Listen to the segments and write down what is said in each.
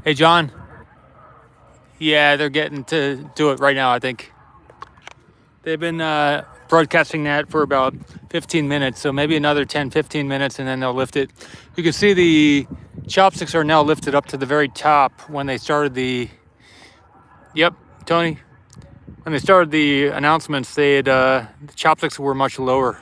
Hey, John. Yeah, they're getting to do it right now, I think. They've been broadcasting that for about 15 minutes, so maybe another 10, 15 minutes, and then they'll lift it. You can see the chopsticks are now lifted up to the very top when they started the. Yep, Tony. When they started the announcements, they had the chopsticks were much lower.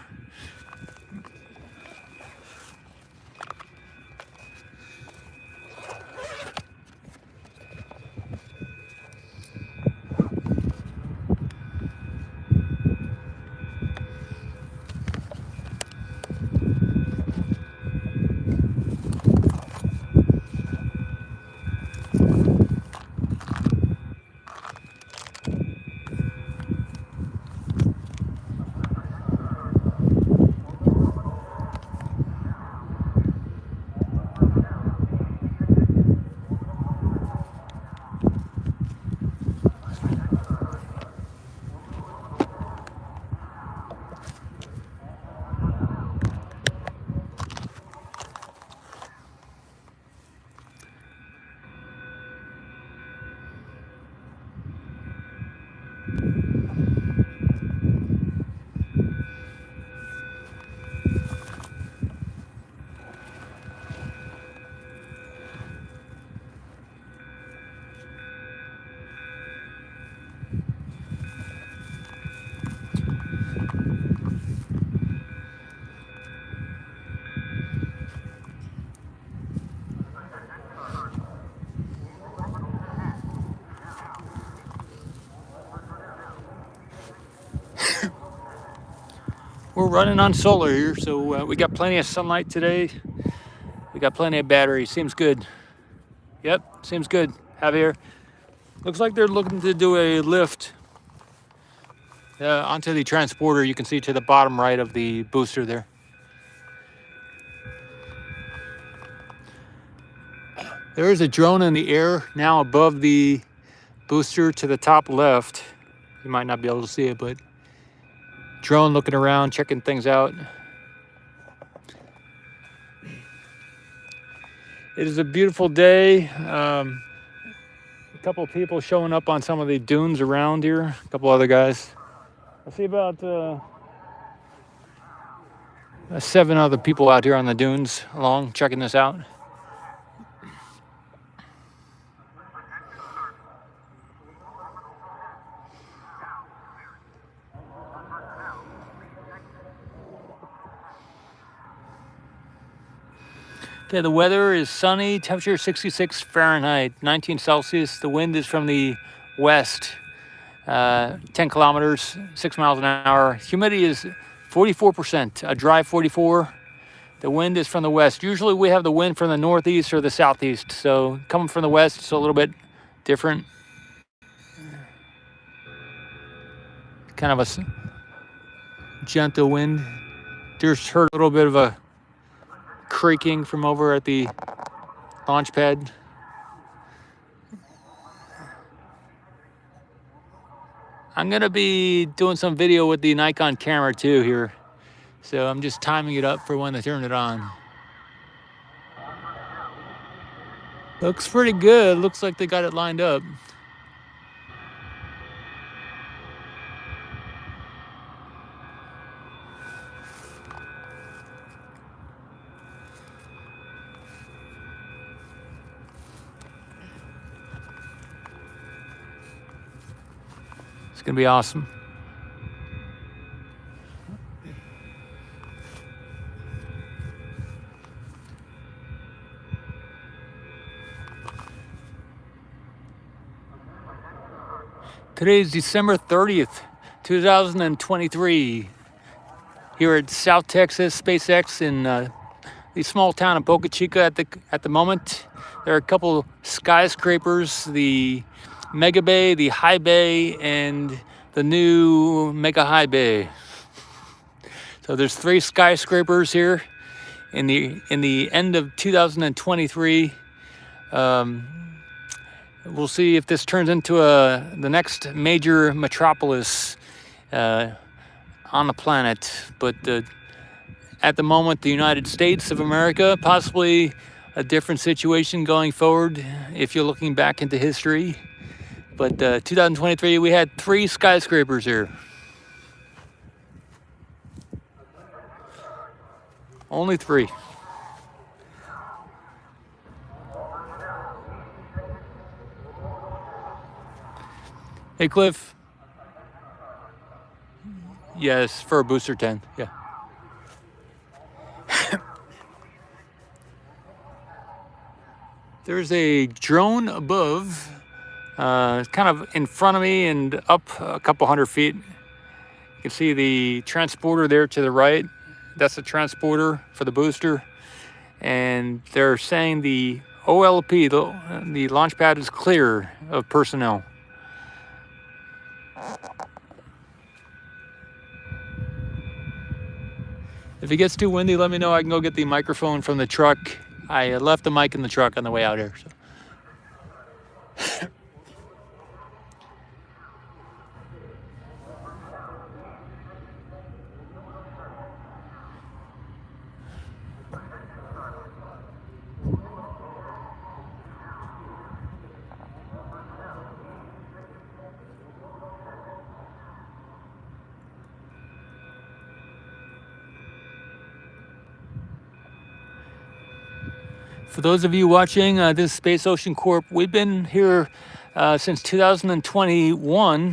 We're running on solar here, so we got plenty of sunlight today. We got plenty of battery. Seems good. Yep, seems good. Javier. Looks like they're looking to do a lift onto the transporter. You can see to the bottom right of the booster there. There is a drone in the air now above the booster to the top left. You might not be able to see it, but drone looking around, checking things out. It is a beautiful day. A couple of people showing up on some of the dunes around here. A couple other guys. I see about 7 other people out here on the dunes along checking this out. Okay, the weather is sunny, temperature 66 Fahrenheit, 19 Celsius. The wind is from the west, 10 kilometers, 6 miles an hour. Humidity is 44%, a dry 44. The wind is from the west. Usually we have the wind from the northeast or the southeast. So coming from the west, it's a little bit different. Kind of a gentle wind. Just heard a little bit of a creaking from over at the launch pad. I'm gonna be doing some video with the Nikon camera too here. So I'm just timing it up for when I turn it on. Looks pretty good. Looks like they got it lined up. It's gonna be awesome. Today is December 30th, 2023. Here at South Texas SpaceX in the small town of Boca Chica at the moment. There are a couple skyscrapers, the Mega Bay, the High Bay, and the new Mega High Bay. So there's 3 skyscrapers here in the end of 2023. We'll see if this turns into the next major metropolis on the planet. But at the moment, the United States of America, possibly a different situation going forward if you're looking back into history. But 2023, we had 3 skyscrapers here. Only 3. Hey, Cliff. Yes, for a booster tent. Yeah. There's a drone above, kind of in front of me and up a couple hundred feet. You can see the transporter there to the right. That's the transporter for the booster. And they're saying the OLP, the launch pad, is clear of personnel. If it gets too windy, let me know. I can go get the microphone from the truck. I left the mic in the truck on the way out here. So. For those of you watching, this is Space Ocean Corp. We've been here since 2021.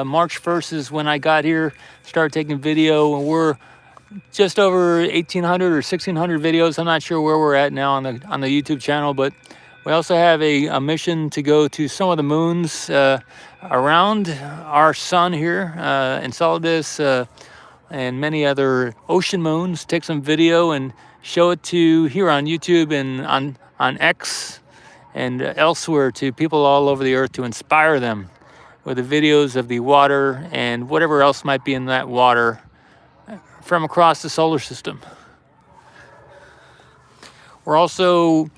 March 1st is when I got here, started taking video, and we're just over 1,800 or 1,600 videos. I'm not sure where we're at now on the YouTube channel, but we also have a mission to go to some of the moons around our sun here, Enceladus, and many other ocean moons. Take some video and show it to here on YouTube and on X and elsewhere to people all over the earth to inspire them with the videos of the water and whatever else might be in that water from across the solar system. We're also,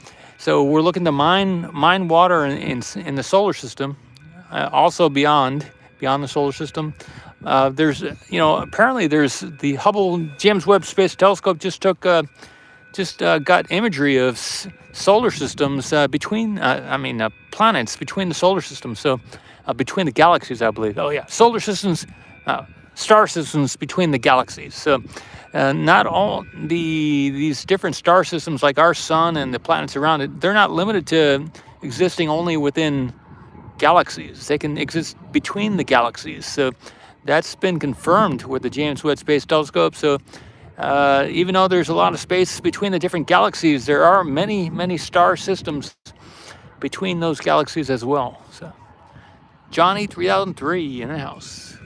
we're looking to mine water in the solar system, also beyond the solar system. There's, apparently there's the Hubble James Webb Space Telescope just got imagery of solar systems between, planets between the solar systems. So between the galaxies, I believe. Oh yeah, solar systems, star systems between the galaxies. So not all these different star systems like our sun and the planets around it, they're not limited to existing only within galaxies. They can exist between the galaxies. So that's been confirmed with the James Webb Space Telescope. So even though there's a lot of space between the different galaxies, there are many, many star systems between those galaxies as well. So Johnny 3003 in the house.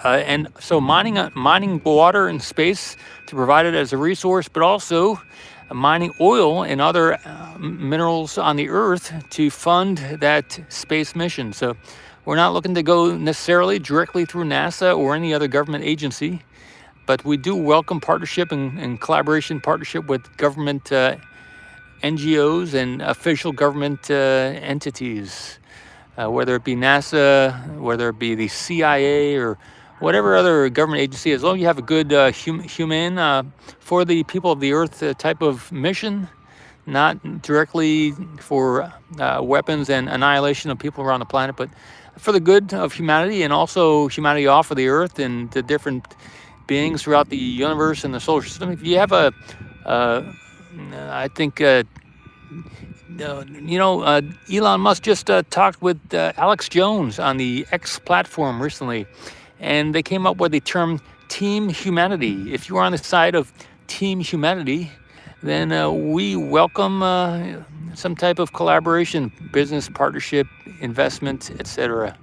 And so mining water in space to provide it as a resource, but also mining oil and other minerals on the Earth to fund that space mission. So we're not looking to go necessarily directly through NASA or any other government agency, but we do welcome partnership and collaboration partnership with government NGOs and official government entities, whether it be NASA, whether it be the CIA, or whatever other government agency. As long as you have a good humane for the people of the Earth type of mission, not directly for weapons and annihilation of people around the planet, but for the good of humanity and also humanity off of the Earth and the different beings throughout the universe and the solar system. If you have I think, Elon Musk just talked with Alex Jones on the X platform recently, and they came up with the term Team Humanity. If you are on the side of Team Humanity, then we welcome some type of collaboration, business partnership, investment, etc.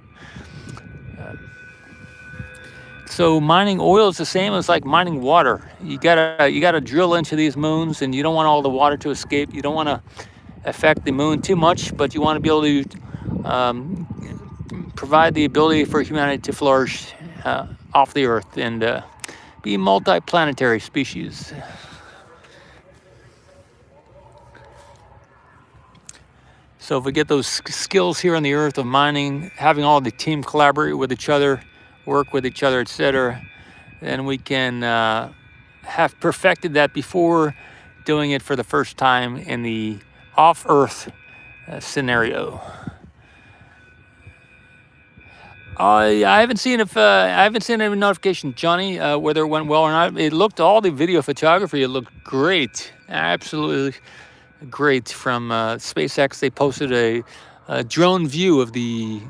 So mining oil is the same as like mining water. You gotta drill into these moons, and you don't want all the water to escape. You don't want to affect the moon too much, but you want to be able to provide the ability for humanity to flourish off the Earth and be multi-planetary species. So if we get those skills here on the Earth of mining, having all the team collaborate with each other, work with each other, etc., then we can have perfected that before doing it for the first time in the off-Earth scenario. I haven't seen if I haven't seen any notification, Johnny, whether it went well or not. It looked, all the video photography, it looked great, absolutely great. From SpaceX, they posted a drone view of the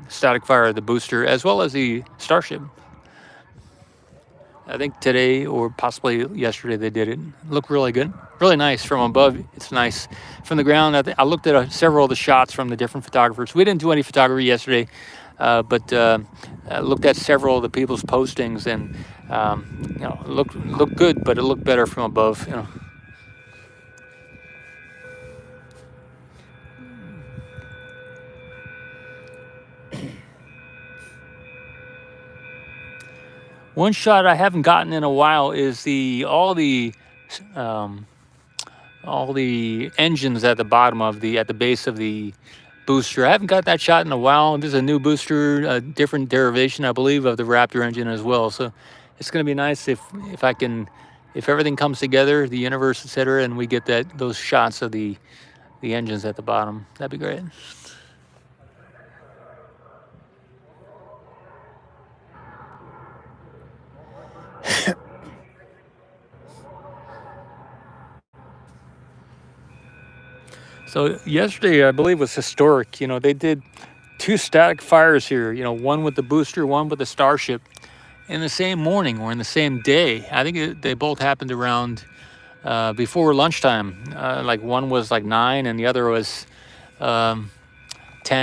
static fire of the booster as well as the Starship. I think today or possibly yesterday they did it. Looked really good, really nice from above. It's nice from the ground. I looked at several of the shots from the different photographers. We didn't do any photography yesterday, but looked at several of the people's postings, and you know, looked good, but it looked better from above. You know. One shot I haven't gotten in a while is all the engines at the bottom of at the base of the booster. I haven't got that shot in a while. There's a new booster, a different derivation, I believe, of the Raptor engine as well. So it's going to be nice if everything comes together, the universe, etc., and we get those shots of the engines at the bottom. That'd be great. So yesterday, I believe, was historic. You know, they did 2 static fires here. You know, one with the booster, one with the Starship, in the same morning or in the same day. I think they both happened around before lunchtime. Like one was like 9 and the other was 10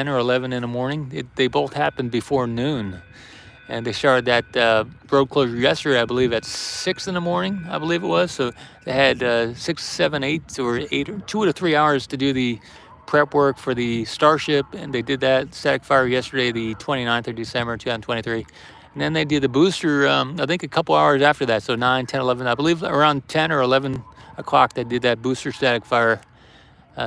or 11 in the morning. They both happened before noon. And they started that road closure yesterday, I believe, at 6 in the morning, I believe it was. So they had 6, 7, 8, or 8, 2 to 3 hours to do the prep work for the Starship. And they did that static fire yesterday, the 29th of December, 2023. And then they did the booster, I think a couple hours after that. So 9, 10, 11, I believe around 10 or 11 o'clock, they did that booster static fire.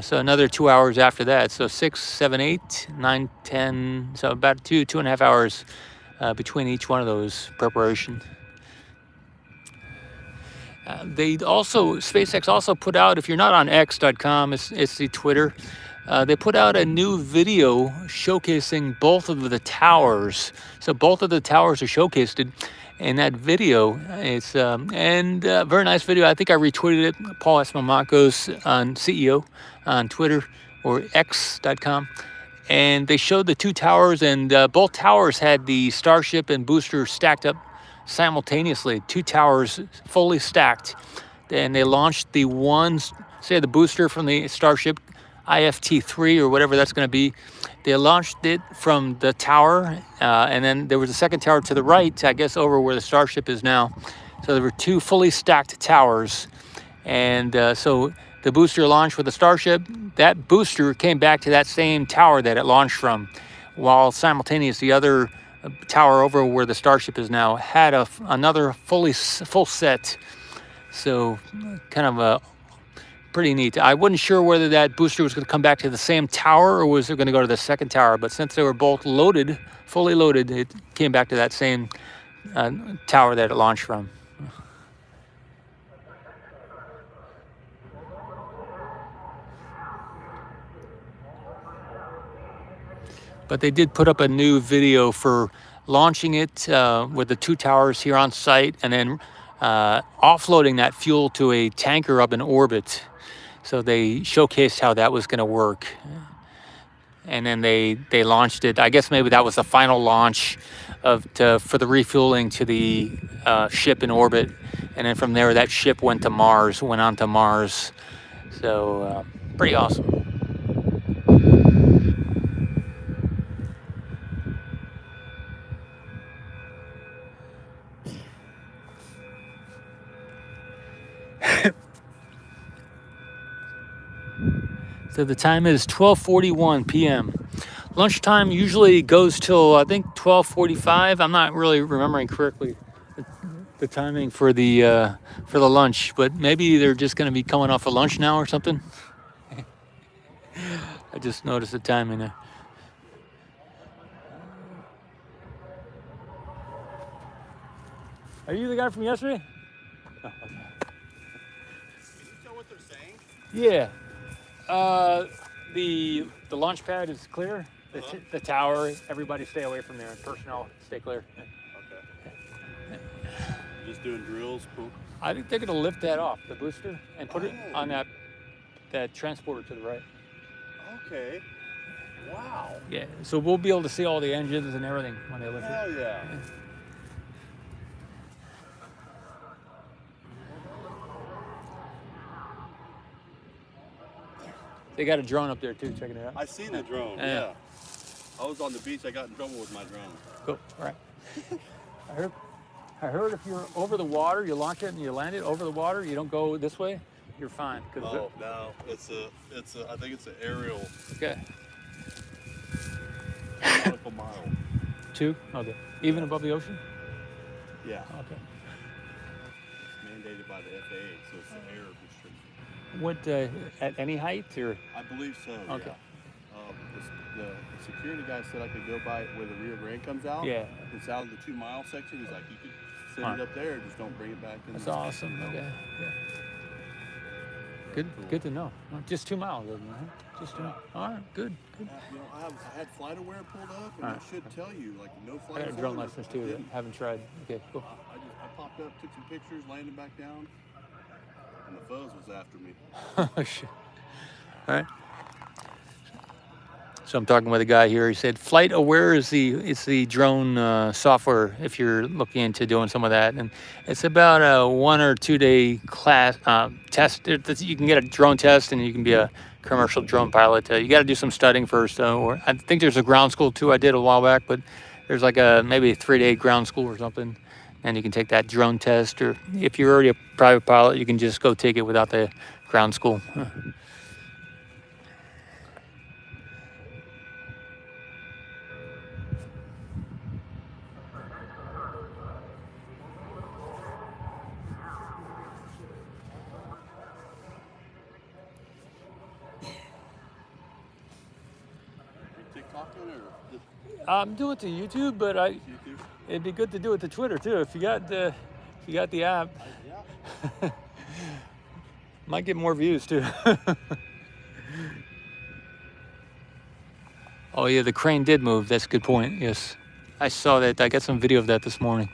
So another 2 hours after that. So 6, 7, 8, 9, 10, so about 2.5 hours between each one of those preparation. SpaceX also put out, if you're not on X.com, it's the Twitter, they put out a new video showcasing both of the towers. So both of the towers are showcased in that video. It's very nice video. I think I retweeted it, Paul S. Mamakos on CEO on Twitter or X.com. And they showed the 2 towers, and both towers had the Starship and booster stacked up simultaneously. 2 towers fully stacked. And they launched the booster from the Starship IFT-3 or whatever that's going to be. They launched it from the tower, and then there was a second tower to the right, I guess over where the Starship is now. So there were 2 fully stacked towers. And so the booster launched with the Starship. That booster came back to that same tower that it launched from, while simultaneously the other tower over where the Starship is now had another full set. So kind of pretty neat. I wasn't sure whether that booster was going to come back to the same tower or was it going to go to the second tower, but since they were both loaded, fully loaded, it came back to that same tower that it launched from. But they did put up a new video for launching it with the 2 towers here on site, and then offloading that fuel to a tanker up in orbit. So they showcased how that was going to work. And then they launched it. I guess maybe that was the final launch for the refueling to the ship in orbit. And then from there, that ship went on to Mars. So pretty awesome. So the time is 12:41 p.m. Lunchtime usually goes till, I think, 12:45. I'm not really remembering correctly the timing for the lunch, but maybe they're just going to be coming off a lunch now or something. I just noticed the timing there. Are you the guy from yesterday? Oh, okay. Yeah. Uh, the launch pad is clear. The tower, everybody stay away from there. Personnel, stay clear. Okay. Just doing drills. Cool. I think they're gonna lift that off, the booster, and put it on that transporter to the right. Okay. Wow. Yeah. So we'll be able to see all the engines and everything when they lift it. Hell yeah. They got a drone up there too, checking it out. I seen the drone. Yeah. I was on the beach. I got in trouble with my drone. Cool. All right. I heard if you're over the water, you launch it and you land it over the water, you don't go this way, you're fine. Oh no, it's a. I think it's an aerial. Okay. Nautical mile. 2? Okay. Even above the ocean? Yeah. Okay. It's mandated by the FAA, so it's an air restriction. What, at any height or? I believe so. Okay. Yeah. The security guy said I could go by where the Rio Grande comes out. Yeah. It's out of the 2 mile section. He's like, you could send it up there, just don't bring it back. That's awesome. Okay. Yeah. Good. Cool. Good to know. Just 2 miles, isn't it? Huh? Just 2 miles. All right. Good. Good. You know, I had flight aware pulled up, and I should tell you, like, no I flight. got a drone license too. That haven't tried. Okay. Cool. I popped up, took some pictures, landed back down, and the fuzz was after me. Oh shit. All right. So I'm talking with a guy here. He said Flight Aware is the drone software if you're looking into doing some of that, and it's about a 1 or 2 day class test. You can get a drone test, and you can be a commercial drone pilot. You got to do some studying first. Or I think there's a ground school too. I did a while back, but there's like maybe a 3-day ground school or something, and you can take that drone test. Or if you're already a private pilot, you can just go take it without the ground school. I'm doing it to YouTube, but it'd be good to do it to Twitter too. If you got the app, might get more views too. Oh yeah, the crane did move. That's a good point. Yes, I saw that. I got some video of that this morning.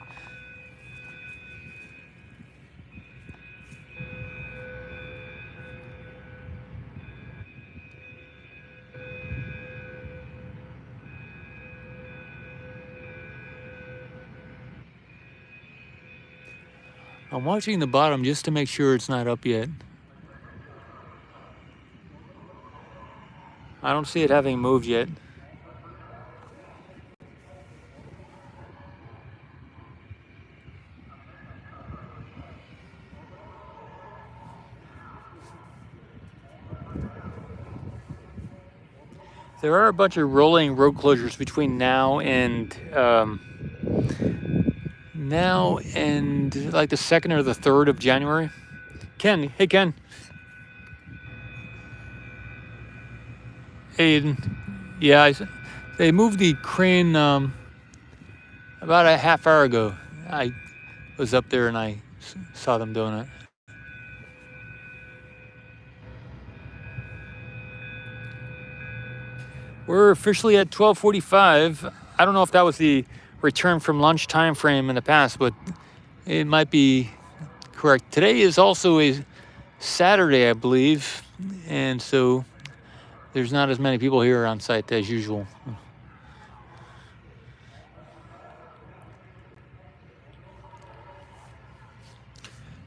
I'm watching the bottom just to make sure it's not up yet. I don't see it having moved yet. There are a bunch of rolling road closures between now and like the 2nd or the 3rd of January. Ken, hey Ken. Hey, yeah, they moved the crane about a half hour ago. I was up there and I saw them doing it. We're officially at 12:45. I don't know if that was the return from lunch time frame in the past, but it might be correct. Today is also a Saturday, I believe, and so there's not as many people here on site as usual.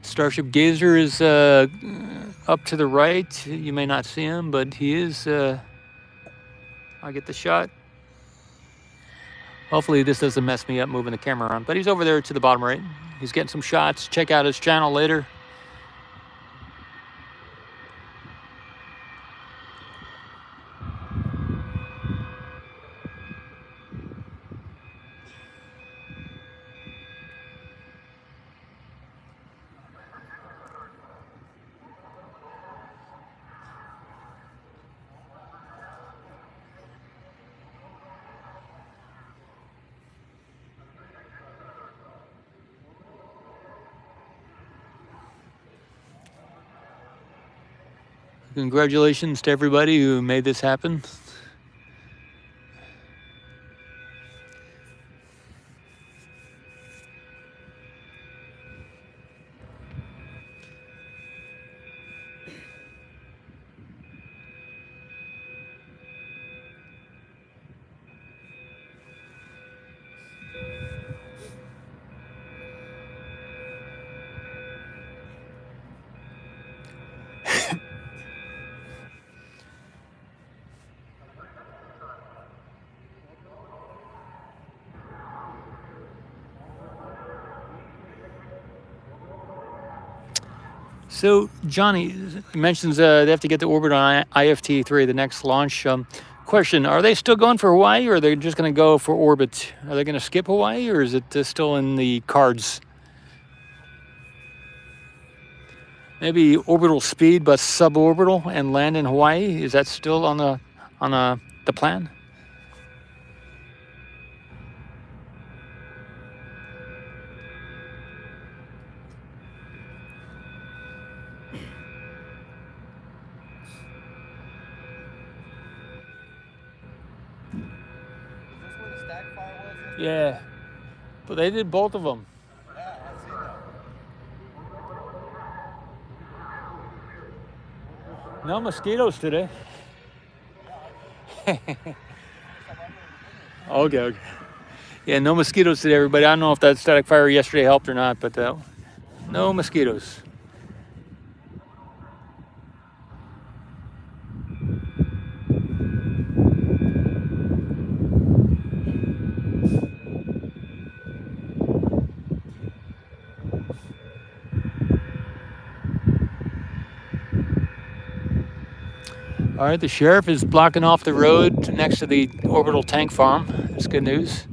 Starship Gazer is up to the right. You may not see him, but he is. I get the shot. Hopefully this doesn't mess me up moving the camera around, but he's over there to the bottom right. He's getting some shots. Check out his channel later. Congratulations to everybody who made this happen. So Johnny mentions they have to get the orbit on IFT3, the next launch. Question, are they still going for Hawaii, or are they just going to go for orbit? Are they going to skip Hawaii, or is it still in the cards? Maybe orbital speed but suborbital and land in Hawaii? Is that still on the plan? Yeah, but they did both of them. Yeah, I see that. No mosquitoes today. Okay. Yeah, no mosquitoes today, everybody. I don't know if that static fire yesterday helped or not, but no mosquitoes. All right, the sheriff is blocking off the road next to the orbital tank farm. That's good news.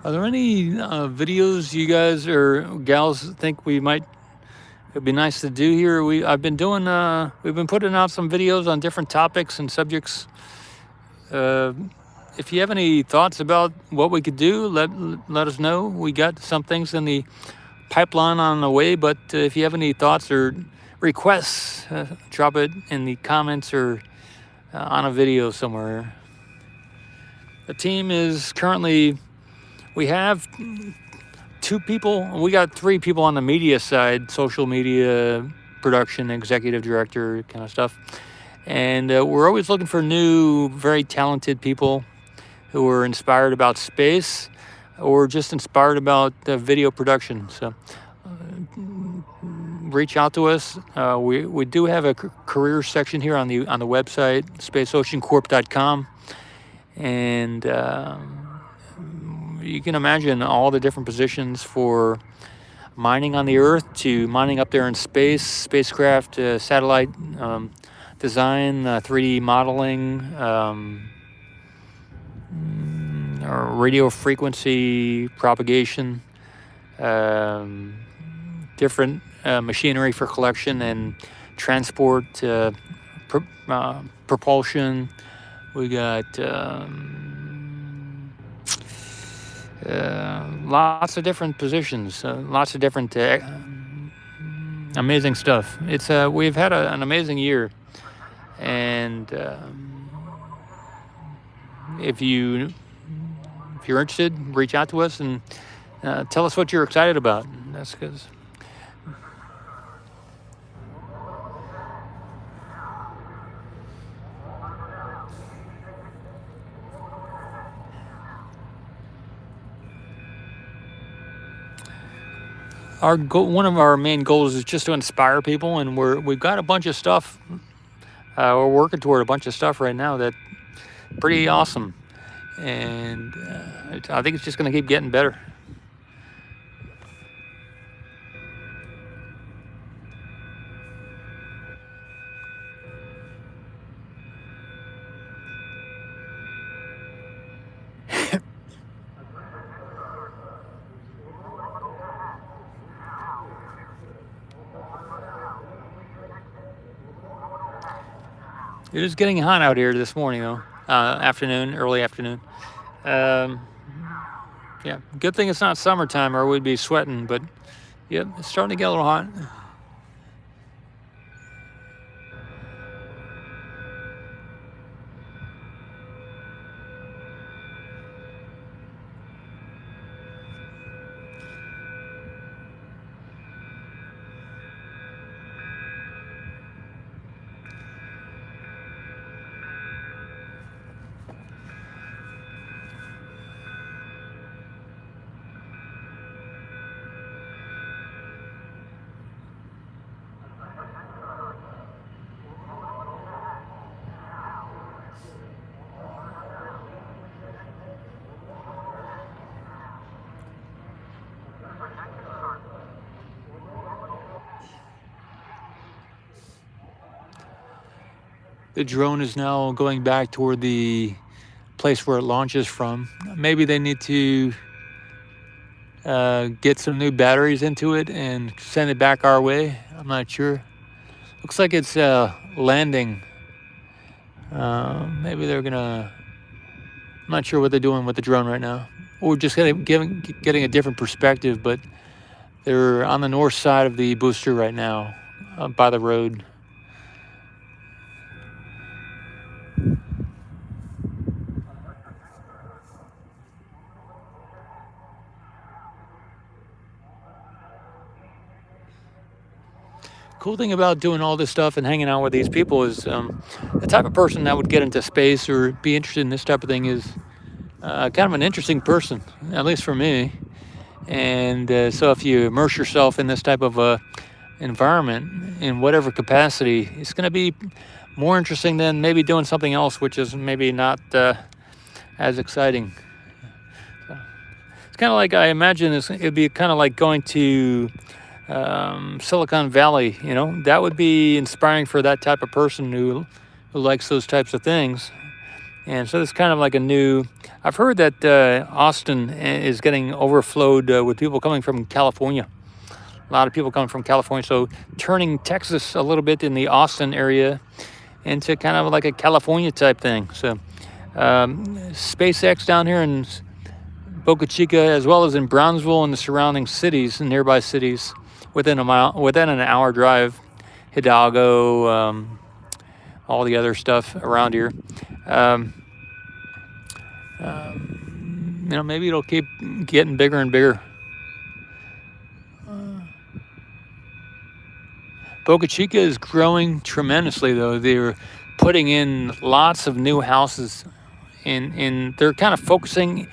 Are there any videos you guys or gals think it'd be nice to do here? We've been putting out some videos on different topics and subjects. If you have any thoughts about what we could do, let us know. We got some things in the pipeline on the way, but if you have any thoughts or requests, drop it in the comments or on a video somewhere. The team is currently, we have 2 people. We got 3 people on the media side, social media, production, executive director kind of stuff. And we're always looking for new, very talented people who are inspired about space or just inspired about video production. So reach out to us. We do have a career section here on the website, spaceoceancorp.com. And you can imagine all the different positions for mining on the Earth to mining up there in space, spacecraft, satellite design, 3D modeling, radio frequency propagation, different machinery for collection and transport, propulsion. We got lots of different positions, lots of different amazing stuff. It's we've had an amazing year, and if you're interested, reach out to us and tell us what you're excited about. That's because one of our main goals is just to inspire people, and we've got a bunch of stuff. We're working toward a bunch of stuff right now that's pretty awesome, and I think it's just going to keep getting better. It is getting hot out here this morning, though. Early afternoon. Yeah, good thing it's not summertime, or we'd be sweating. But yep, it's starting to get a little hot. The drone is now going back toward the place where it launches from. Maybe they need to get some new batteries into it and send it back our way. I'm not sure. Looks like it's landing. Maybe they're gonna. I'm not sure what they're doing with the drone right now. We're just getting a different perspective, but they're on the north side of the booster right now, by the road. Cool thing about doing all this stuff and hanging out with these people is the type of person that would get into space or be interested in this type of thing is kind of an interesting person, at least for me. And so if you immerse yourself in this type of environment in whatever capacity, it's going to be more interesting than maybe doing something else, which is maybe not as exciting. So it's kind of like, I imagine it'd be kind of like going to Silicon Valley. That would be inspiring for that type of person who likes those types of things. And so it's kind of like I've heard that Austin is getting overflowed with people coming from California. A lot of people coming from California. So turning Texas a little bit in the Austin area into kind of like a California type thing. So SpaceX down here in Boca Chica, as well as in Brownsville and the surrounding cities and nearby cities, within an hour drive, Hidalgo, all the other stuff around here. Maybe it'll keep getting bigger and bigger. Boca Chica is growing tremendously, though. They're putting in lots of new houses, and they're kind of focusing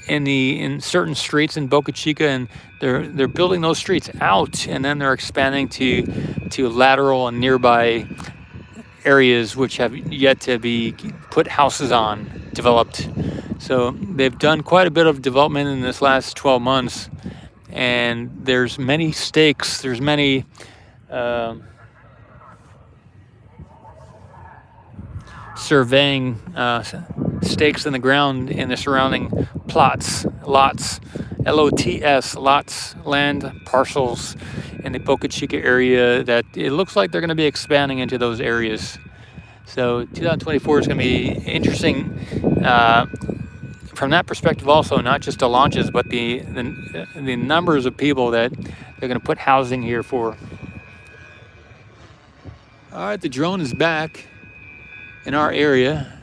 in certain streets in Boca Chica, and they're building those streets out, and then they're expanding to lateral and nearby areas which have yet to be put houses on, developed. So they've done quite a bit of development in this last 12 months, and there's many stakes, there's many surveying stakes in the ground in the surrounding lots, LOTS, lots, land parcels in the Boca Chica area that it looks like they're going to be expanding into those areas. So 2024 is going to be interesting from that perspective also, not just the launches, but the numbers of people that they're going to put housing here for. All right, the drone is back in our area.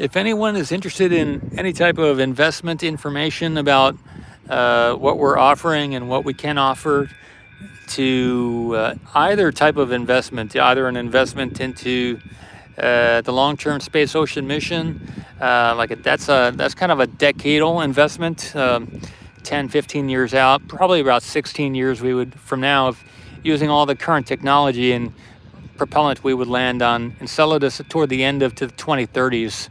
If anyone is interested in any type of investment information about what we're offering and what we can offer to either type of investment, either an investment into the long-term space ocean mission, that's kind of a decadal investment, 10, 15 years out, probably about 16 years we would from now, if using all the current technology and propellant we would land on and sell it as toward the end of to the 2030s.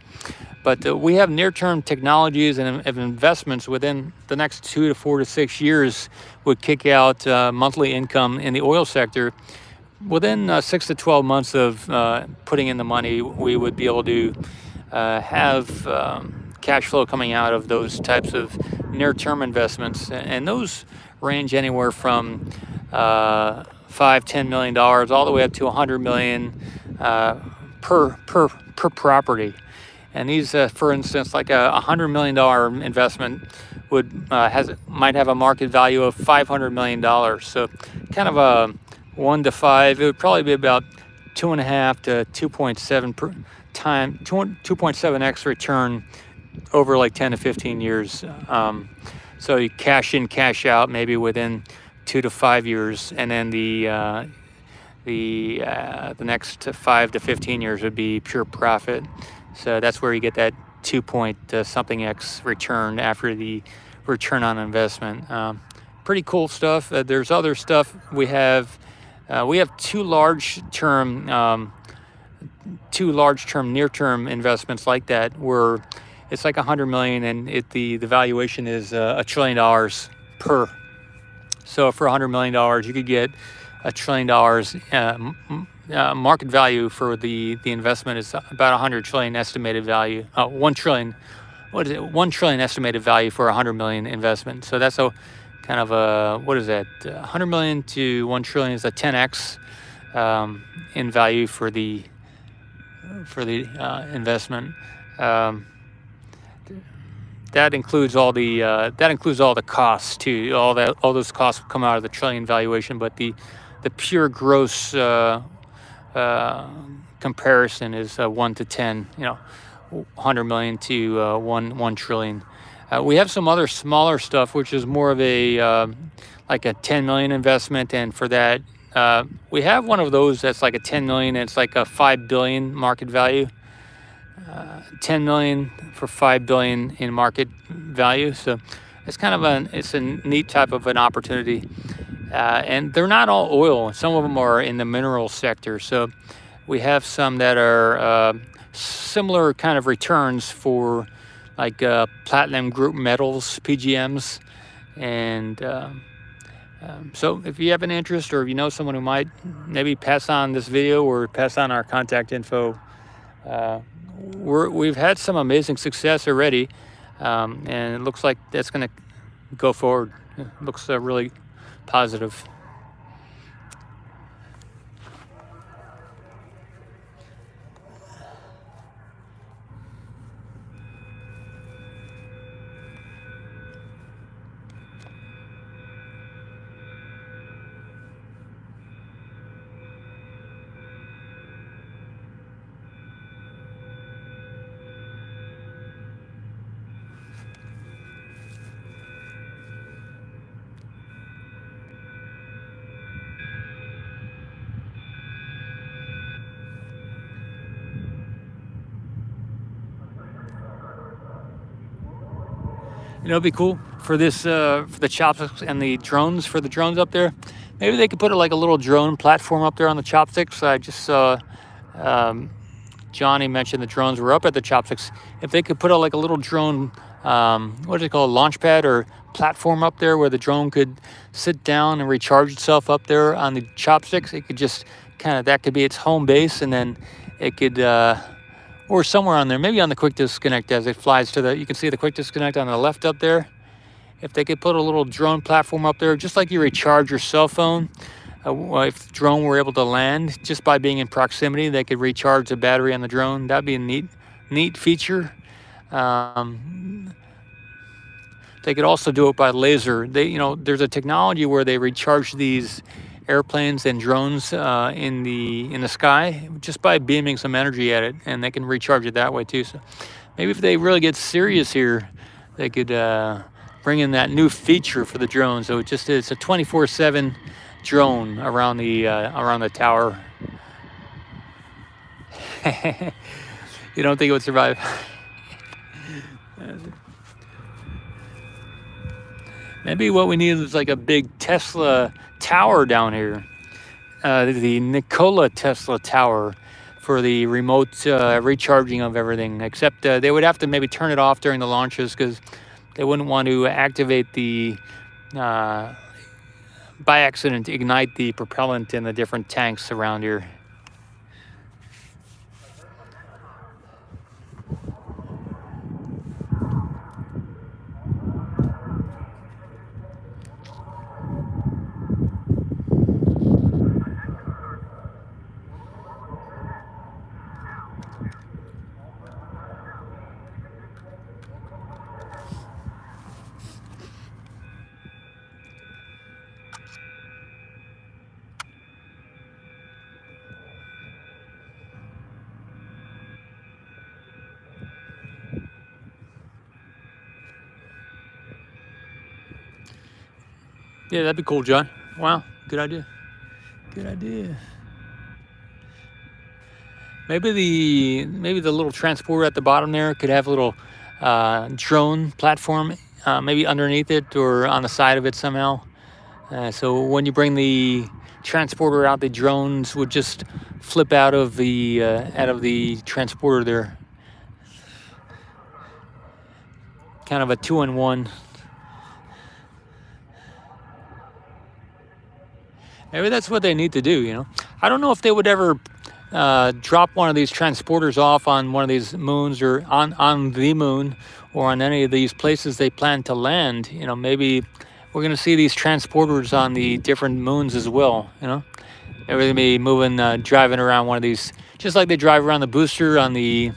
But we have near-term technologies and investments within the next 2 to 4 to 6 years would kick out monthly income in the oil sector. Within 6 to 12 months of putting in the money, we would be able to have cash flow coming out of those types of near-term investments, and those range anywhere from $5-10 million all the way up to $100 million per property. And these, for instance, like a $100 million investment might have a market value of $500 million. So kind of a 1 to 5. It would probably be about 2.5 to 2.7x return over like 10 to 15 years. So you cash in, cash out, maybe within 2 to 5 years, and then the next 5 to 15 years would be pure profit. So that's where you get that 2-point-something x return after the return on investment. Pretty cool stuff. There's other stuff we have. We have two large term near-term investments like that, where it's like 100 million, and the valuation is $1 trillion per. So for $100 million, you could get $1 trillion. Market value for the investment is about 100 trillion estimated value. 1 trillion. What is it? 1 trillion estimated value for 100 million investment. So that's a kind of a, what is that? 100 million to 1 trillion is a 10x in value for the investment. That includes all the costs too. All those costs come out of the trillion valuation, but the pure gross comparison is 1 to 10. 100 million to 1 trillion. We have some other smaller stuff, which is more of a like a 10 million investment, and for that we have one of those that's like a 10 million. And it's like a 5 billion market value. 10 million for 5 billion in market value. So it's kind of it's a neat type of an opportunity. And they're not all oil. Some of them are in the mineral sector. So we have some that are similar kind of returns for like platinum group metals, PGMs. And so if you have an interest, or if you know someone who might, maybe pass on this video or pass on our contact info. We've had some amazing success already, and it looks like that's going to go forward. It looks really positive. It'd be cool for this, for the chopsticks and the drones, for the drones up there. Maybe they could put like a little drone platform up there on the chopsticks. I just saw Johnny mentioned the drones were up at the chopsticks. If they could put like a little drone, what is it called, launch pad or platform up there, where the drone could sit down and recharge itself up there on the chopsticks. It could just that could be its home base, and then it could, or somewhere on there, maybe on the quick disconnect as it flies to you can see the quick disconnect on the left up there. If they could put a little drone platform up there, just like you recharge your cell phone, if the drone were able to land, just by being in proximity, they could recharge the battery on the drone. That'd be a neat feature. They could also do it by laser. There's a technology where they recharge these airplanes and drones in the sky just by beaming some energy at it, and they can recharge it that way too. So Maybe if they really get serious here, they could bring in that new feature for the drone. So it's a 24/7 drone around the tower. You don't think it would survive? Maybe what we need is like a big Tesla tower down here. The Nikola Tesla tower for the remote recharging of everything. Except they would have to maybe turn it off during the launches because they wouldn't want to activate the, by accident, ignite the propellant in the different tanks around here. Yeah, that'd be cool, John. Wow, good idea. Good idea. Maybe the little transporter at the bottom there could have a little drone platform, maybe underneath it or on the side of it somehow. So when you bring the transporter out, the drones would just flip out of the transporter there. Kind of a 2-in-1. Maybe that's what they need to do, you know. I don't know if they would ever drop one of these transporters off on one of these moons or on the moon or on any of these places they plan to land. You know, maybe we're going to see these transporters on the different moons as well, you know. They're going to be moving, driving around one of these, just like they drive around the booster on the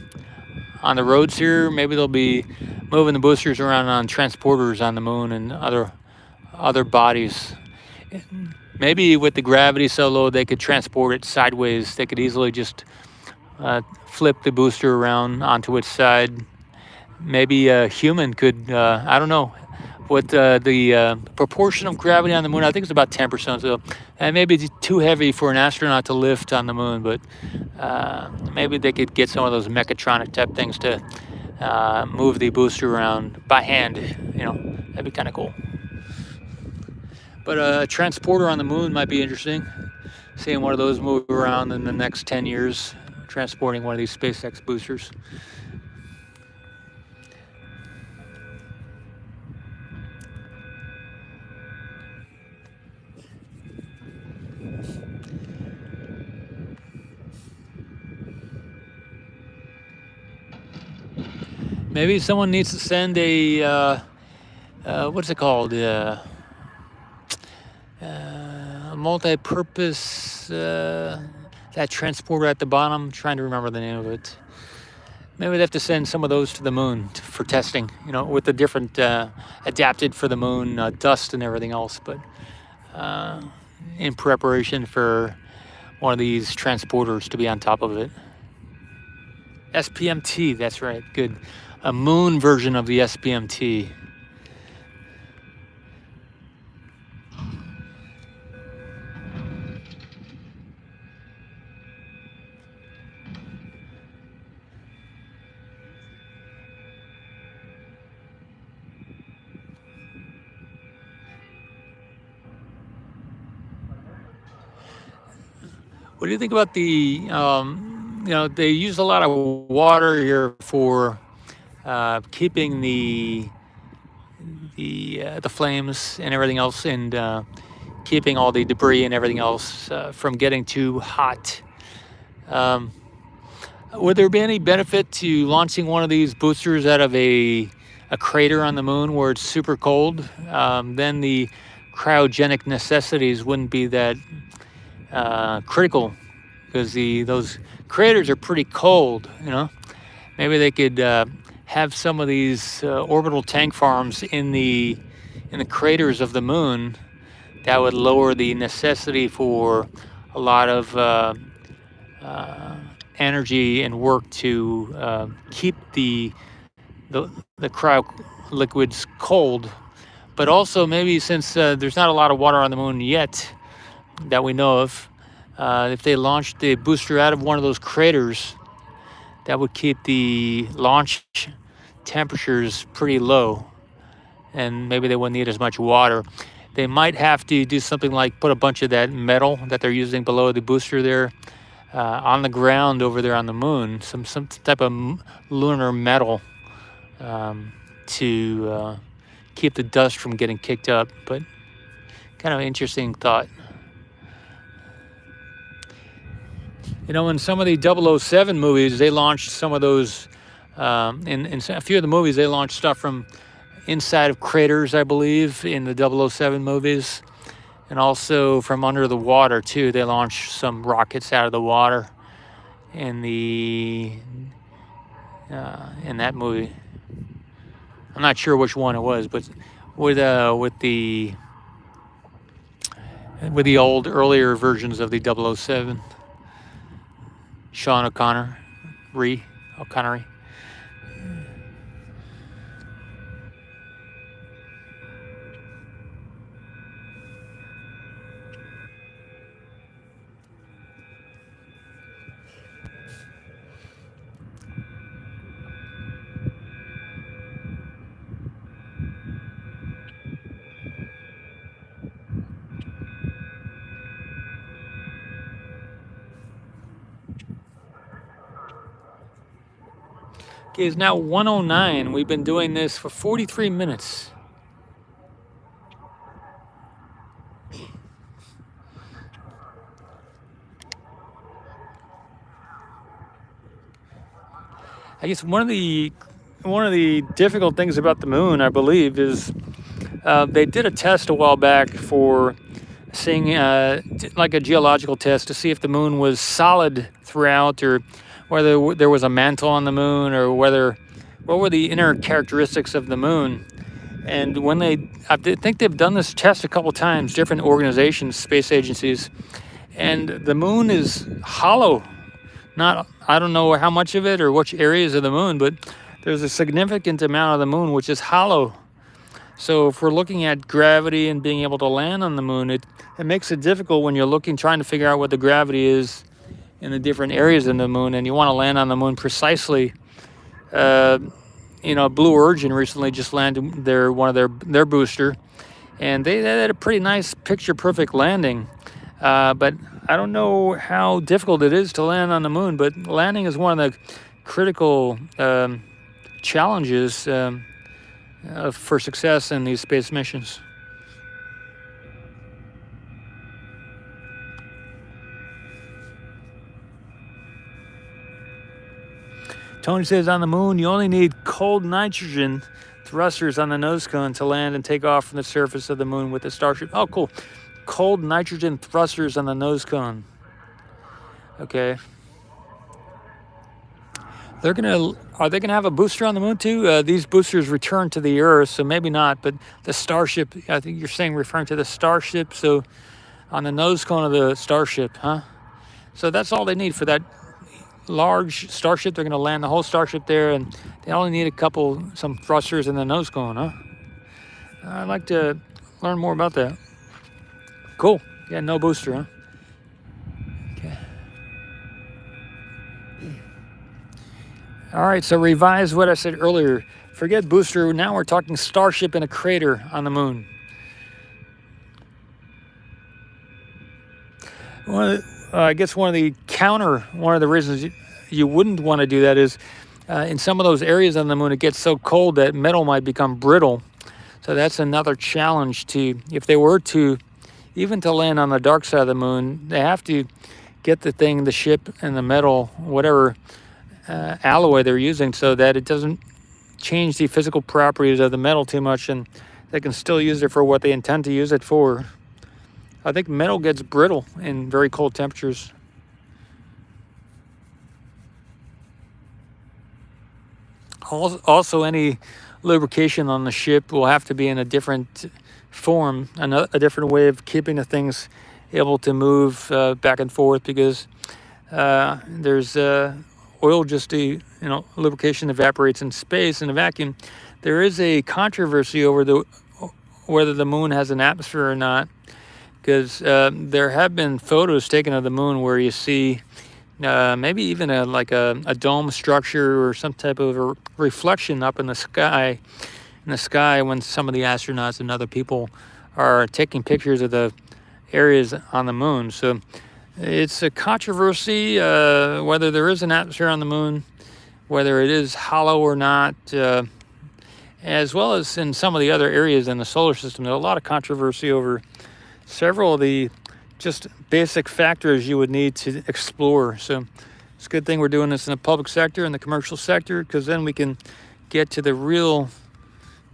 roads here. Maybe they'll be moving the boosters around on transporters on the moon and other bodies. Maybe with the gravity so low, they could transport it sideways. They could easily just flip the booster around onto its side. Maybe a human could, I don't know, what the proportion of gravity on the moon, I think it's about 10%. So and maybe it's too heavy for an astronaut to lift on the moon, but maybe they could get some of those mechatronic type things to move the booster around by hand. You know, that'd be kind of cool. But a transporter on the moon might be interesting. Seeing one of those move around in the next 10 years, transporting one of these SpaceX boosters. Maybe someone needs to send a, what's it called? Multi-purpose, that transporter at the bottom. I'm trying to remember the name of it. Maybe they have to send some of those to the moon for testing, you know, with the different adapted for the moon dust and everything else, but in preparation for one of these transporters to be on top of it. SPMT, that's right, good. A moon version of the SPMT. What do you think about the, you know, they use a lot of water here for keeping the flames and everything else, and keeping all the debris and everything else from getting too hot. Would there be any benefit to launching one of these boosters out of a crater on the moon where it's super cold? Then the cryogenic necessities wouldn't be that critical, because those craters are pretty cold, you know. Maybe they could have some of these orbital tank farms in the craters of the moon that would lower the necessity for a lot of energy and work to keep the the cryo liquids cold. But also maybe since there's not a lot of water on the moon yet that we know of, if they launched the booster out of one of those craters, that would keep the launch temperatures pretty low, and maybe they wouldn't need as much water. They might have to do something like put a bunch of that metal that they're using below the booster there on the ground over there on the moon, some type of lunar metal to keep the dust from getting kicked up. But kind of an interesting thought. You know, in some of the 007 movies, they launched some of those, in a few of the movies, they launched stuff from inside of craters, I believe, in the 007 movies. And also from under the water, too. They launched some rockets out of the water in that movie. I'm not sure which one it was, but with the old, earlier versions of the 007. Sean O'Connery. Okay, it's now 1:09. We've been doing this for 43 minutes. I guess one of the difficult things about the moon, I believe, is they did a test a while back for seeing like a geological test to see if the moon was solid throughout, or whether there was a mantle on the moon, or what were the inner characteristics of the moon. And when I think they've done this test a couple times, different organizations, space agencies, and the moon is hollow. I don't know how much of it or which areas of the moon, but there's a significant amount of the moon which is hollow. So if we're looking at gravity and being able to land on the moon, it makes it difficult when you're trying to figure out what the gravity is in the different areas of the moon, and you want to land on the moon precisely. Blue Origin recently just landed one of their booster, and they had a pretty nice picture-perfect landing. But I don't know how difficult it is to land on the moon, but landing is one of the critical challenges for success in these space missions. Tony says on the moon, you only need cold nitrogen thrusters on the nose cone to land and take off from the surface of the moon with the Starship. Oh, cool. Cold nitrogen thrusters on the nose cone. Okay. Are they gonna have a booster on the moon too? These boosters return to the Earth, so maybe not. But the Starship, I think you're saying referring to the Starship. So on the nose cone of the Starship, huh? So that's all they need for that large Starship. They're gonna land the whole Starship there, and they only need some thrusters in the nose cone, huh? I'd like to learn more about that. Cool. Yeah, no booster, huh? Okay. All right, so revise what I said earlier. Forget booster. Now we're talking Starship in a crater on the moon. I guess one of the reasons you wouldn't want to do that is in some of those areas on the moon, it gets so cold that metal might become brittle. So that's another challenge if they were to, even to land on the dark side of the moon, they have to get the ship and the metal, whatever alloy they're using, so that it doesn't change the physical properties of the metal too much, and they can still use it for what they intend to use it for. I think metal gets brittle in very cold temperatures. Also, any lubrication on the ship will have to be in a different form, a different way of keeping the things able to move back and forth, because there's oil just lubrication evaporates in space in a vacuum. There is a controversy over whether the moon has an atmosphere or not, because there have been photos taken of the moon where you see maybe even a dome structure or some type of a reflection up in the sky. When some of the astronauts and other people are taking pictures of the areas on the moon. So it's a controversy whether there is an atmosphere on the moon, whether it is hollow or not, as well as in some of the other areas in the solar system. There's a lot of controversy over several of the just basic factors you would need to explore. So it's a good thing we're doing this in the public sector and the commercial sector, because then we can get to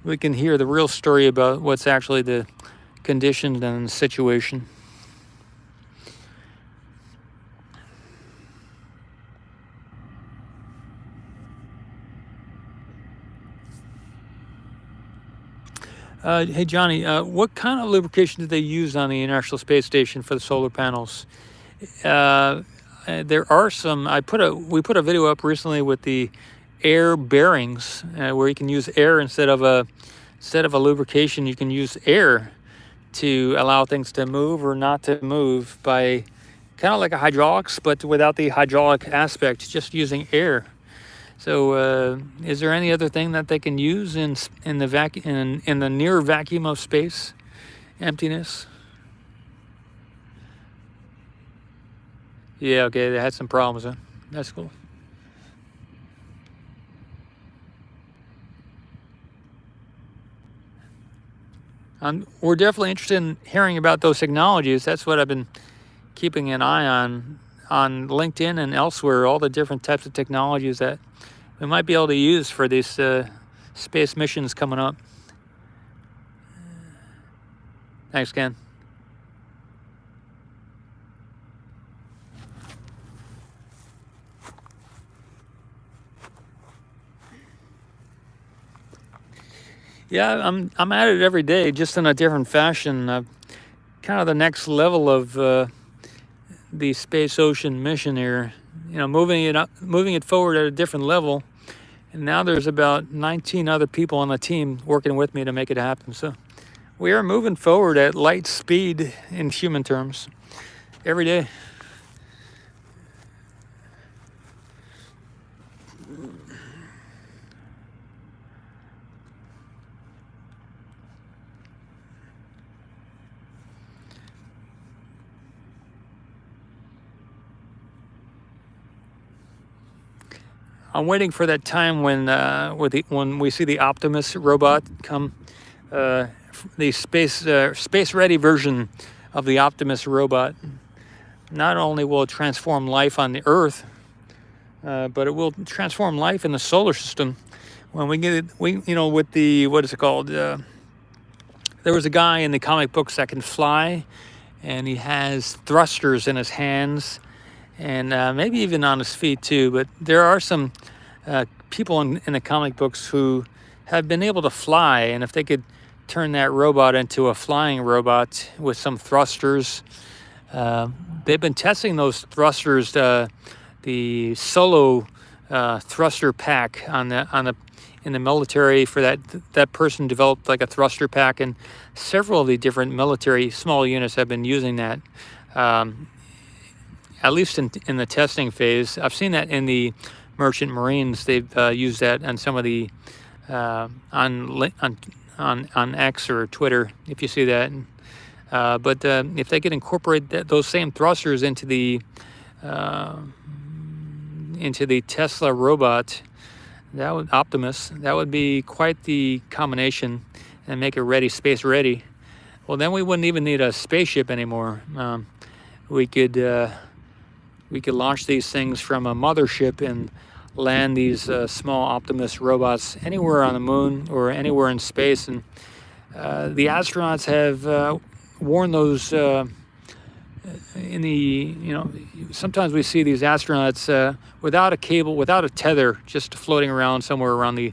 we can hear the real story about what's actually the condition and the situation. Hey Johnny, what kind of lubrication did they use on the International Space Station for the solar panels? There are some. We put a video up recently with the air bearings, where you can use air instead of a lubrication. You can use air to allow things to move or not to move by kind of like a hydraulics, but without the hydraulic aspect, just using air. So is there any other thing that they can use in the near vacuum of space, emptiness? Yeah, okay, they had some problems, huh? That's cool. We're definitely interested in hearing about those technologies. That's what I've been keeping an eye on LinkedIn and elsewhere, all the different types of technologies that we might be able to use for these space missions coming up. Thanks, Ken. Yeah, I'm at it every day, just in a different fashion. Kind of the next level of the space ocean mission here. Moving it forward at a different level. And now there's about 19 other people on the team working with me to make it happen. So we are moving forward at light speed in human terms every day. I'm waiting for that time when we see the Optimus robot come, the space-ready version of the Optimus robot. Not only will it transform life on the Earth, but it will transform life in the solar system. When we get it, with the, what is it called? There was a guy in the comic books that can fly, and he has thrusters in his hands, and maybe even on his feet too. But there are some people in the comic books who have been able to fly, and if they could turn that robot into a flying robot with some thrusters, they've been testing those thrusters, the solo thruster pack in the military. For that person developed like a thruster pack, and several of the different military small units have been using that. At least in the testing phase. I've seen that in the Merchant Marines. They've used that on some of the on X or Twitter, if you see that. But if they could incorporate those same thrusters into the Tesla robot, Optimus, that would be quite the combination, and make it space ready. Well, then we wouldn't even need a spaceship anymore. We could launch these things from a mothership and land these small Optimus robots anywhere on the moon or anywhere in space. And the astronauts have worn those sometimes we see these astronauts without a cable, without a tether, just floating around somewhere around the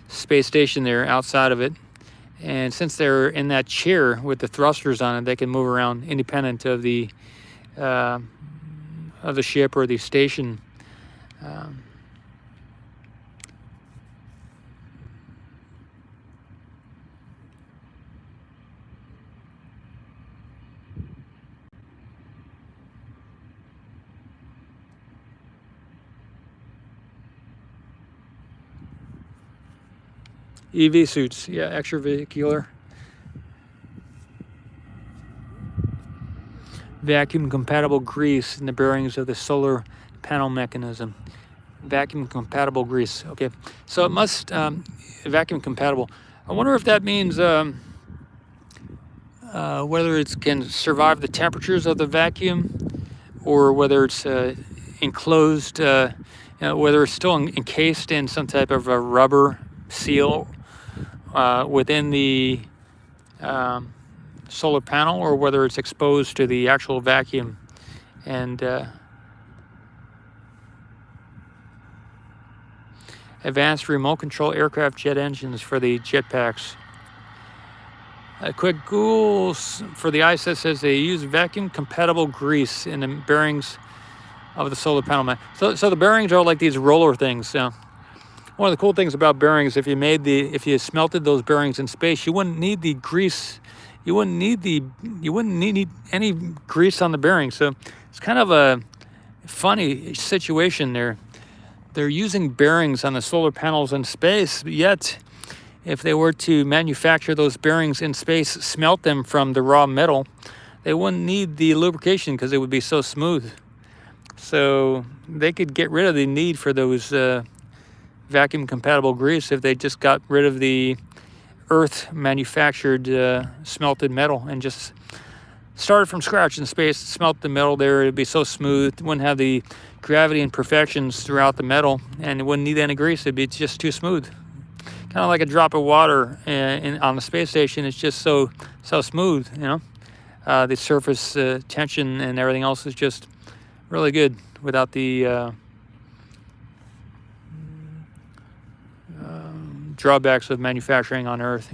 space station there, outside of it. And since they're in that chair with the thrusters on it, they can move around independent of the ship or the station. EV suits, yeah, extravehicular. Vacuum compatible grease in the bearings of the solar panel mechanism. Vacuum compatible grease. Okay, so it must vacuum compatible. I wonder if that means whether it can survive the temperatures of the vacuum, or whether it's enclosed, whether it's still encased in some type of a rubber seal within the solar panel, or whether it's exposed to the actual vacuum. And advanced remote control aircraft jet engines for the jetpacks. A quick Google for the ISS says they use vacuum compatible grease in the bearings of the solar panel. So the bearings are like these roller things. One of the cool things about bearings, if you smelted those bearings in space, you wouldn't need the grease. You wouldn't need any grease on the bearings. So it's kind of a funny situation there. They're using bearings on the solar panels in space, yet if they were to manufacture those bearings in space, smelt them from the raw metal, they wouldn't need the lubrication because it would be so smooth. So they could get rid of the need for those vacuum compatible grease if they just got rid of the earth manufactured smelted metal and just started from scratch in space, smelt the metal there. It'd be so smooth, it wouldn't have the gravity imperfections throughout the metal, and it wouldn't need any grease. It'd be just too smooth. Kind of like a drop of water on the space station. It's just so smooth, the surface tension and everything else is just really good without the drawbacks of manufacturing on Earth.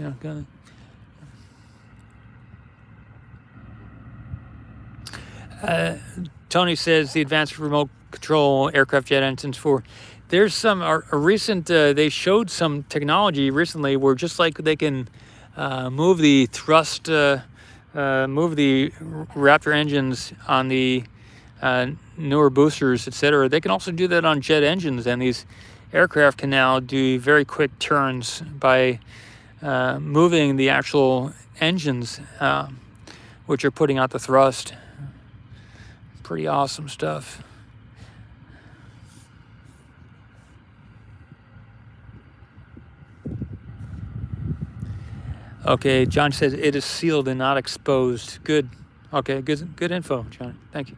Tony says the advanced remote control aircraft jet engines for. There's some a recent. They showed some technology recently where just like they can move the thrust, move the Raptor engines on the newer boosters, etc. They can also do that on jet engines, and these aircraft can now do very quick turns by moving the actual engines, which are putting out the thrust. Pretty awesome stuff. Okay, John says it is sealed and not exposed. Good. Okay, good info, John. Thank you.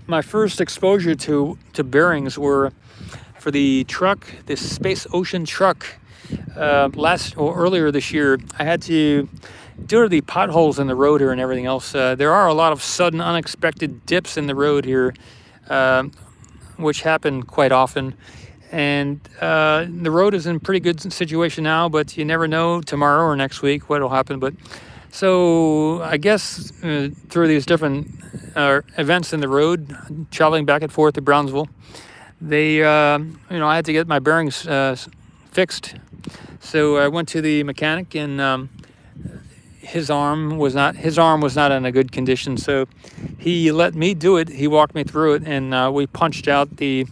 My first exposure to bearings were for the truck, this Space Ocean truck. Earlier this year, I had to, due to the potholes in the road here and everything else, there are a lot of sudden unexpected dips in the road here, which happen quite often. And the road is in pretty good situation now, but you never know tomorrow or next week what will happen. But so I guess through these different events in the road, traveling back and forth to Brownsville, I had to get my bearings fixed. So I went to the mechanic, and his arm was not in a good condition. So he let me do it. He walked me through it, and we punched out the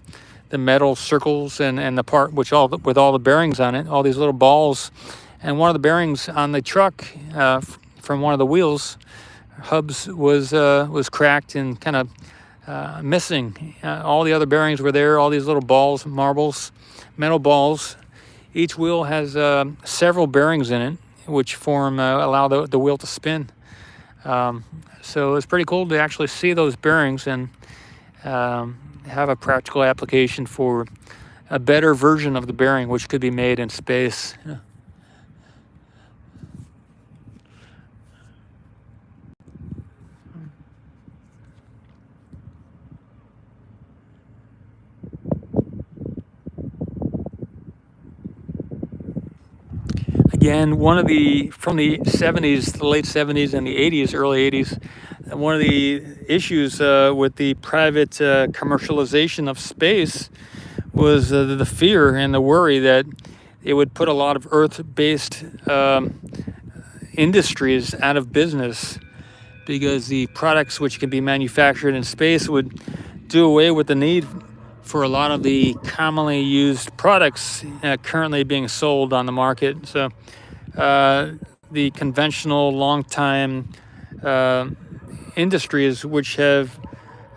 metal circles and the part with all the bearings on it, all these little balls. And one of the bearings on the truck from one of the wheels hubs was cracked and kind of missing. All the other bearings were there, all these little balls, metal balls. Each wheel has several bearings in it, which allow the wheel to spin. So it's pretty cool to actually see those bearings and have a practical application for a better version of the bearing, which could be made in space. again, from the 70s, the late 70s and the 80s, early 80s, one of the issues with the private commercialization of space was the fear and the worry that it would put a lot of Earth-based industries out of business, because the products which can be manufactured in space would do away with the need for a lot of the commonly used products currently being sold on the market. So the conventional long-time industries, which have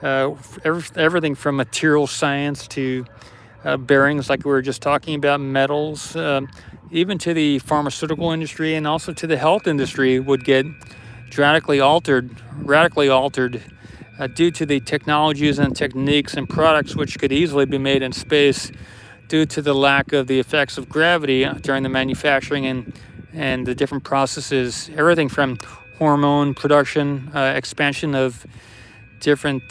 everything from material science to bearings, like we were just talking about, metals, even to the pharmaceutical industry and also to the health industry, would get radically altered due to the technologies and techniques and products which could easily be made in space due to the lack of the effects of gravity during the manufacturing and the different processes, everything from hormone production, expansion of different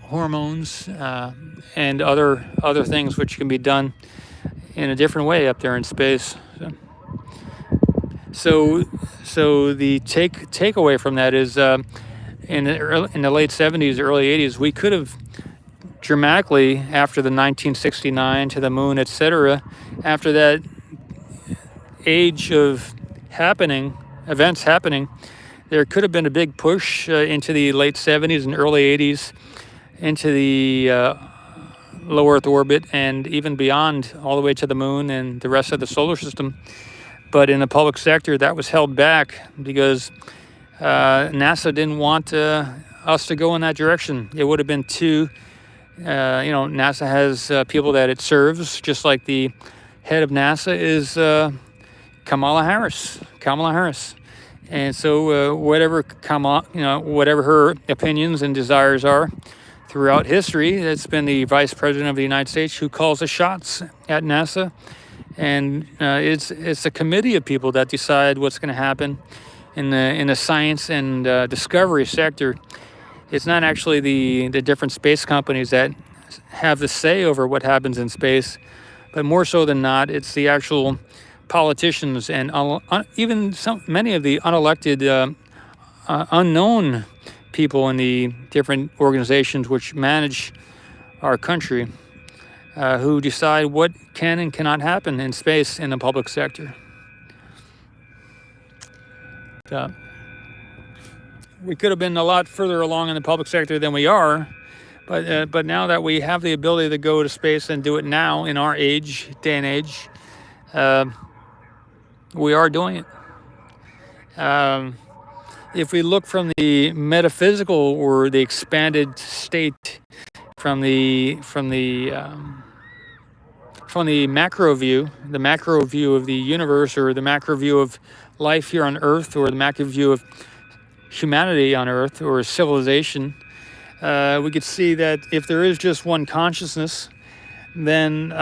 hormones and other things which can be done in a different way up there in space. So the takeaway from that is in the late 70s, early 80s, we could have dramatically, after the 1969 to the moon, etc., after that age of events happening, there could have been a big push into the late 70s and early 80s into the low Earth orbit and even beyond, all the way to the moon and the rest of the solar system. But in the public sector, that was held back because NASA didn't want us to go in that direction. It would have been too, NASA has people that it serves, just like the head of NASA is Kamala Harris. And so whatever her opinions and desires are throughout history, it's been the Vice President of the United States who calls the shots at NASA. And it's a committee of people that decide what's going to happen in the science and discovery sector. It's not actually the different space companies that have the say over what happens in space, but more so than not, it's the actual politicians and even many of the unelected, unknown people in the different organizations which manage our country, who decide what can and cannot happen in space in the public sector. We could have been a lot further along in the public sector than we are, but now that we have the ability to go to space and do it now in our day and age, we are doing it. If we look from the metaphysical or the expanded state, from the macro view of the universe, or the macro view of life here on Earth, or the macro view of humanity on Earth, or civilization, we could see that if there is just one consciousness, then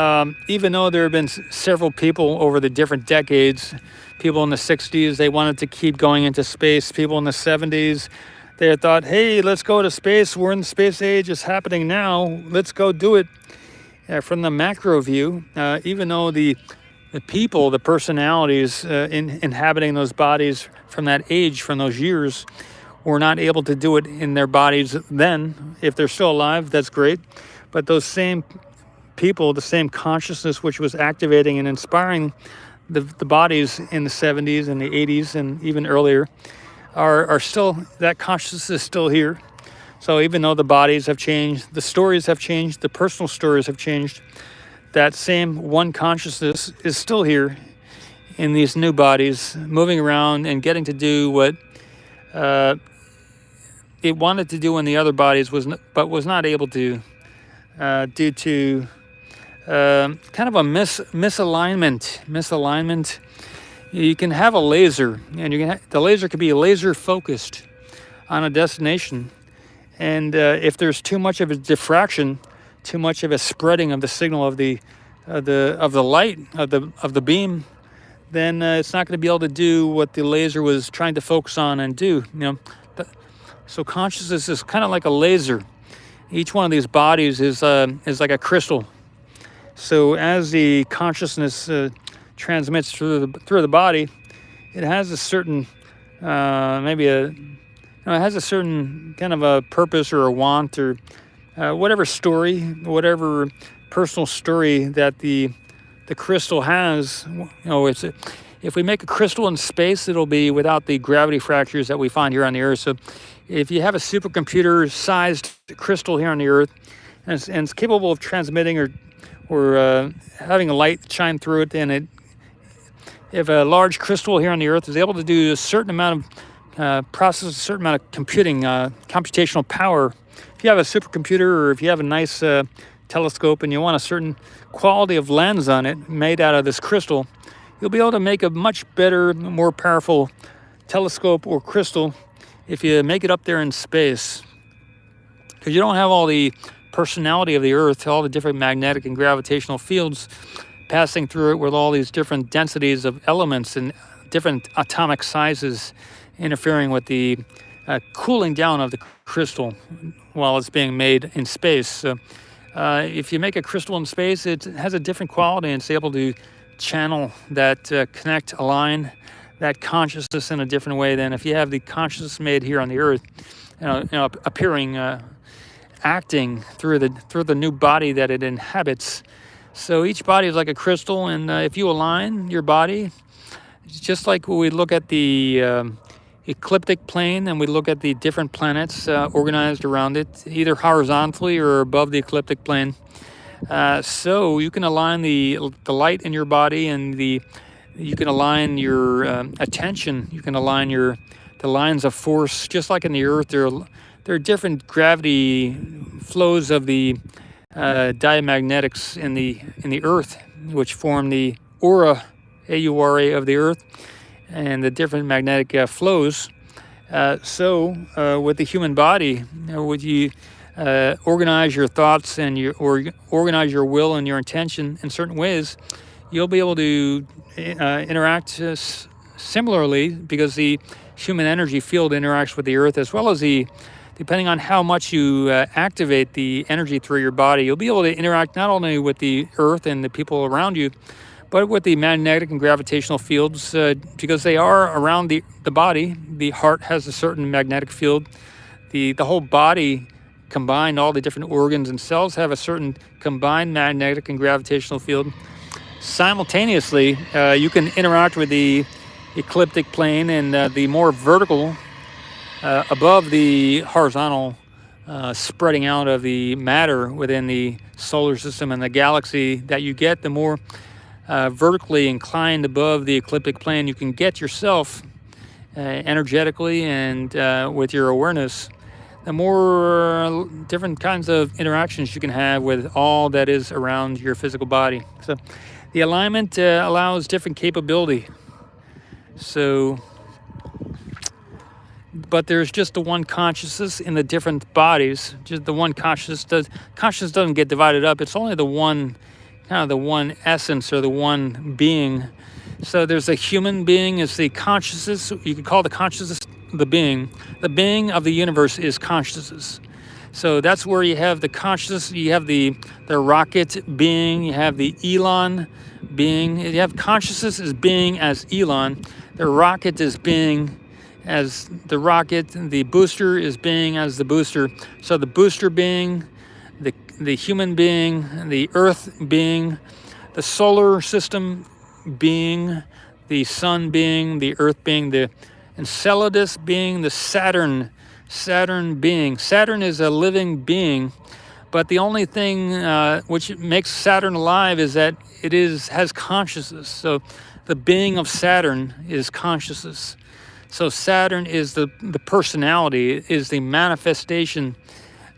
even though there have been several people over the different decades, people in the 60s, they wanted to keep going into space. People in the 70s, they thought, hey, let's go to space. We're in the space age. It's happening now. Let's go do it. From the macro view, even though the people, the personalities inhabiting those bodies from that age, from those years, were not able to do it in their bodies then. If they're still alive, that's great. But those same people, the same consciousness which was activating and inspiring the bodies in the 70s and the 80s and even earlier, are still, that consciousness is still here. So even though the bodies have changed, the stories have changed, the personal stories have changed, that same one consciousness is still here in these new bodies, moving around and getting to do what it wanted to do in the other bodies, but was not able to, due to kind of a misalignment. You can have a laser, and the laser could be laser focused on a destination. And if there's too much of a diffraction, too much of a spreading of the signal of the light of the beam, then it's not going to be able to do what the laser was trying to focus on and do. So consciousness is kind of like a laser. Each one of these bodies is like a crystal. So as the consciousness transmits through the body, it has a certain it has a certain kind of a purpose or a want or whatever story, whatever personal story that the crystal has. If we make a crystal in space, it'll be without the gravity fractures that we find here on the Earth. So if you have a supercomputer-sized crystal here on the Earth, and it's capable of transmitting or having a light shine through it, and if a large crystal here on the Earth is able to do a certain amount of process, a certain amount of computing, computational power. If you have a supercomputer, or if you have a nice telescope and you want a certain quality of lens on it made out of this crystal, you'll be able to make a much better, more powerful telescope or crystal if you make it up there in space. Because you don't have all the personality of the Earth, all the different magnetic and gravitational fields passing through it with all these different densities of elements and different atomic sizes interfering with the cooling down of the crystal while it's being made in space. So, if you make a crystal in space, it has a different quality, and it's able to channel that, connect, align that consciousness in a different way than if you have the consciousness made here on the Earth, appearing, acting through the new body that it inhabits. So each body is like a crystal, and if you align your body, just like when we look at the ecliptic plane and we look at the different planets organized around it, either horizontally or above the ecliptic plane. So you can align the light in your body, and you can align your attention. You can align the lines of force, just like in the Earth. There are different gravity flows of the diamagnetics in the Earth, which form the aura, AURA, of the Earth, and the different magnetic flows. So with the human body, would you organize your thoughts and organize your will and your intention in certain ways, you'll be able to interact similarly, because the human energy field interacts with the Earth, as well as depending on how much you activate the energy through your body, you'll be able to interact not only with the Earth and the people around you, but with the magnetic and gravitational fields, because they are around the body. The heart has a certain magnetic field. The whole body combined, all the different organs and cells have a certain combined magnetic and gravitational field. Simultaneously, you can interact with the ecliptic plane and the more vertical, above the horizontal spreading out of the matter within the solar system and the galaxy that you get, the more vertically inclined above the ecliptic plane you can get yourself energetically and with your awareness, the more different kinds of interactions you can have with all that is around your physical body. So the alignment allows different capability. So, but there's just the one consciousness in the different bodies. Just the one consciousness doesn't get divided up. It's only the one, kind of the one essence, or the one being. So there's a human being, is the consciousness. You could call the consciousness the being. The being of the universe is consciousness. So that's where you have the consciousness. You have the rocket being. You have the Elon being. You have consciousness as being as Elon. The rocket is being as the rocket. The booster is being as the booster. So the booster being, the human being, the Earth being, the solar system being, the sun being, the Earth being, the Enceladus being, the Saturn being. Saturn is a living being, but the only thing which makes Saturn alive is that it has consciousness. So the being of Saturn is consciousness. So Saturn is the personality, is the manifestation,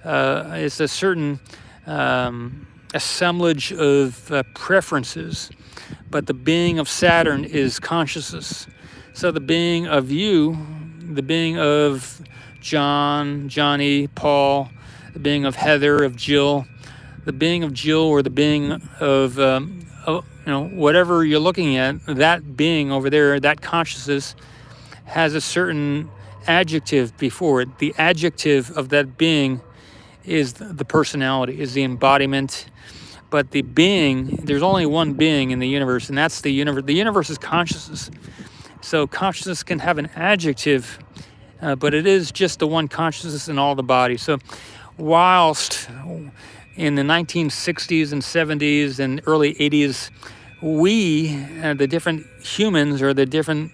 is a certain assemblage of preferences, but the being of Saturn is consciousness. So the being of you, the being of John, Johnny, Paul, the being of Heather, of Jill, the being of Jill, or the being of whatever you're looking at, that being over there, that consciousness has a certain adjective before it. The adjective of that being is the personality, is the embodiment but the being, there's only one being in the universe, and that's the universe. The universe is consciousness. So consciousness can have an adjective, but it is just the one consciousness in all the body. So whilst in the 1960s and 70s and early 80s, we, the different humans or the different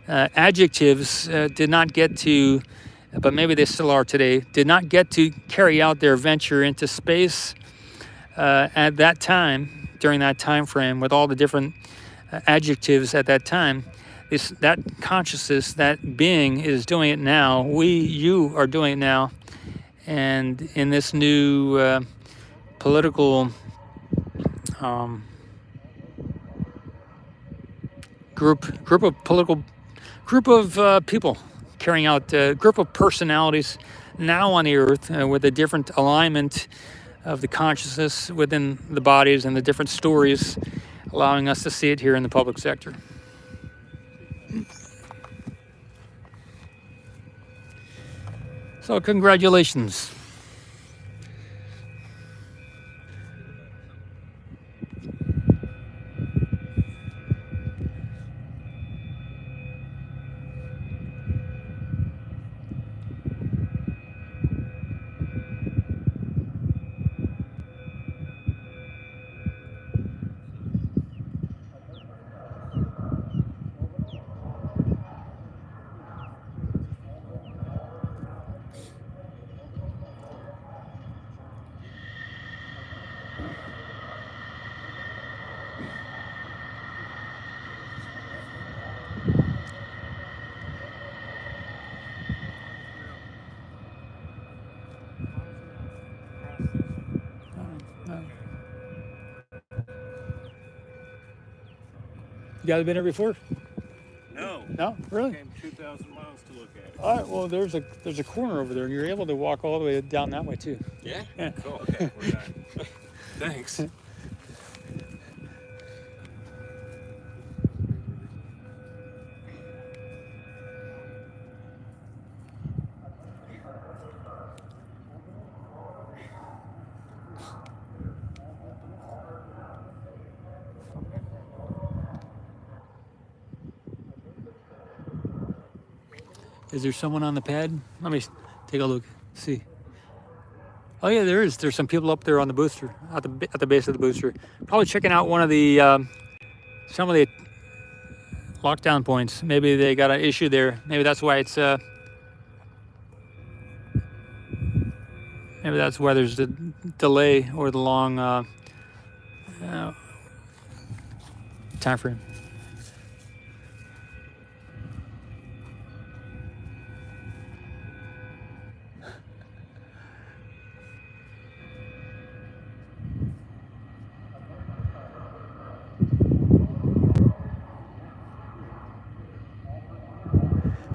adjectives did not get to, but maybe they still are today, did not get to carry out their venture into space at that time, during that time frame, with all the different adjectives at that time. That consciousness, that being, is doing it now. You are doing it now. And in this new political group of people carrying out, group of personalities now on the earth with a different alignment of the consciousness within the bodies and the different stories, allowing us to see it here in the public sector. So congratulations. You guys been here before? No. No, really? Came 2,000 miles to look at it. All right. Well, there's a corner over there, and you're able to walk all the way down that way too. Yeah? Yeah. Cool. Okay, we're done. Thanks. Is there someone on the pad? Let me take a look. See. Oh yeah, there is. There's some people up there on the booster, at the base of the booster, probably checking out one of the some of the lockdown points. Maybe they got an issue there. Maybe that's why it's maybe that's why there's the delay or the long time frame.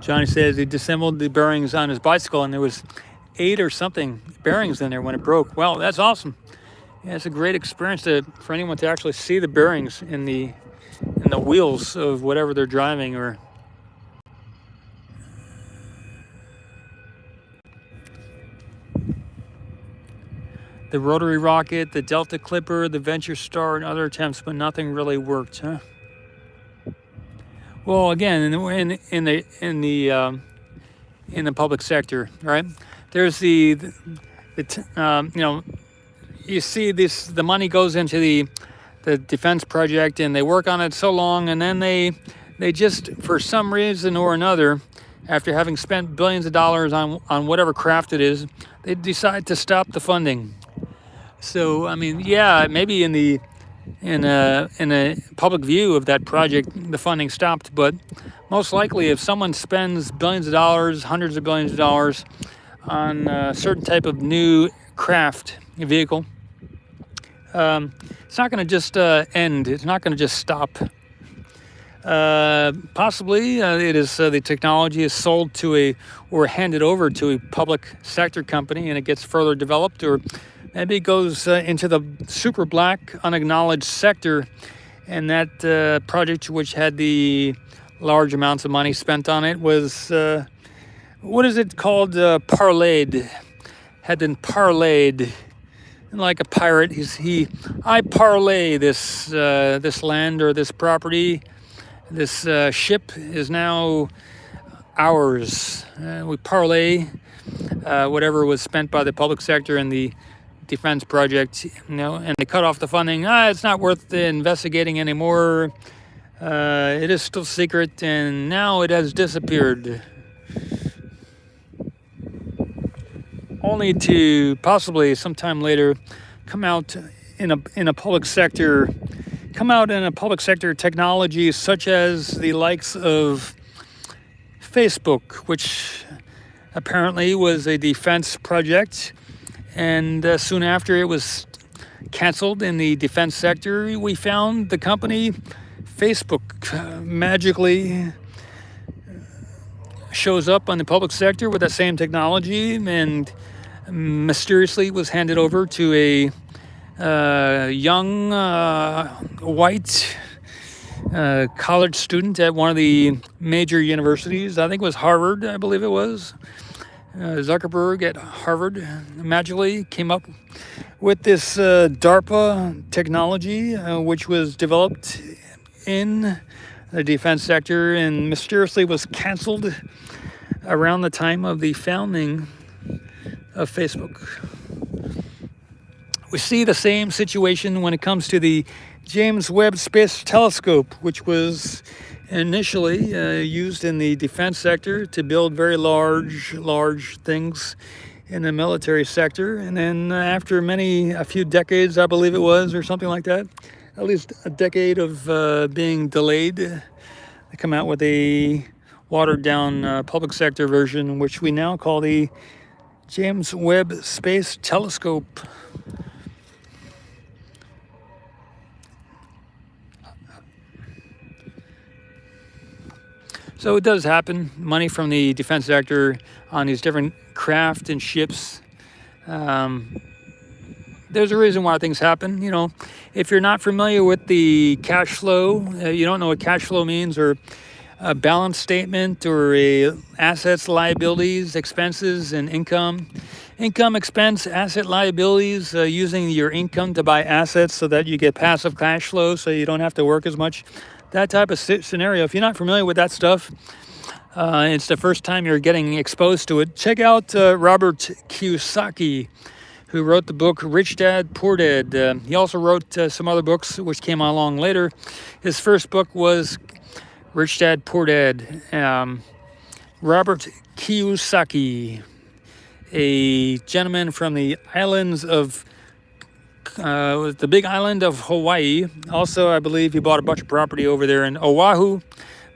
Johnny says he disassembled the bearings on his bicycle, and there was 8 or something bearings in there when it broke. Well, that's awesome. Yeah, it's a great experience for anyone to actually see the bearings in the wheels of whatever they're driving. Or the rotary rocket, the Delta Clipper, the Venture Star, and other attempts, but nothing really worked, huh? Well, again, in the public sector, right? There's you know, you see this. The money goes into the defense project, and they work on it so long, and then they just, for some reason or another, after having spent billions of dollars on whatever craft it is, they decide to stop the funding. So I mean, yeah, maybe in a public view of that project, the funding stopped, but most likely if someone spends billions of dollars, hundreds of billions of dollars on a certain type of new craft vehicle, it's not going to just end. It's not going to just stop. Possibly it is the technology is sold to or handed over to a public sector company, and it gets further developed, or maybe it goes into the super black unacknowledged sector, and that project, which had the large amounts of money spent on it, was what is it called? Parlayed. Had been parlayed like a pirate. I parlay this this land or this property. This ship is now ours. We parlay whatever was spent by the public sector in the defense project, and they cut off the funding. It's not worth investigating anymore. It is still secret, and now it has disappeared. Only to possibly sometime later come out in a public sector technology such as the likes of Facebook, which apparently was a defense project, and soon after it was canceled in the defense sector, we found the company Facebook magically shows up on the public sector with that same technology, and mysteriously was handed over to a young white college student at one of the major universities. I think it was Harvard, I believe it was. Zuckerberg at Harvard magically came up with this DARPA technology, which was developed in the defense sector and mysteriously was canceled around the time of the founding of Facebook. We see the same situation when it comes to the James Webb Space Telescope, which was initially used in the defense sector to build very large things in the military sector. And then after a few decades, I believe it was, or something like that, at least a decade of being delayed, they come out with a watered down public sector version, which we now call the James Webb Space Telescope. So it does happen. Money from the defense sector on these different craft and ships. There's a reason why things happen. If you're not familiar with the cash flow, you don't know what cash flow means, or a balance statement, or assets, liabilities, expenses, and income. Income, expense, asset, liabilities, using your income to buy assets so that you get passive cash flow so you don't have to work as much. That type of scenario. If you're not familiar with that stuff, it's the first time you're getting exposed to it. Check out Robert Kiyosaki, who wrote the book Rich Dad, Poor Dad. He also wrote some other books which came along later. His first book was Rich Dad, Poor Dad. Robert Kiyosaki, a gentleman from the islands of the big island of Hawaii. Also, I believe he bought a bunch of property over there in Oahu,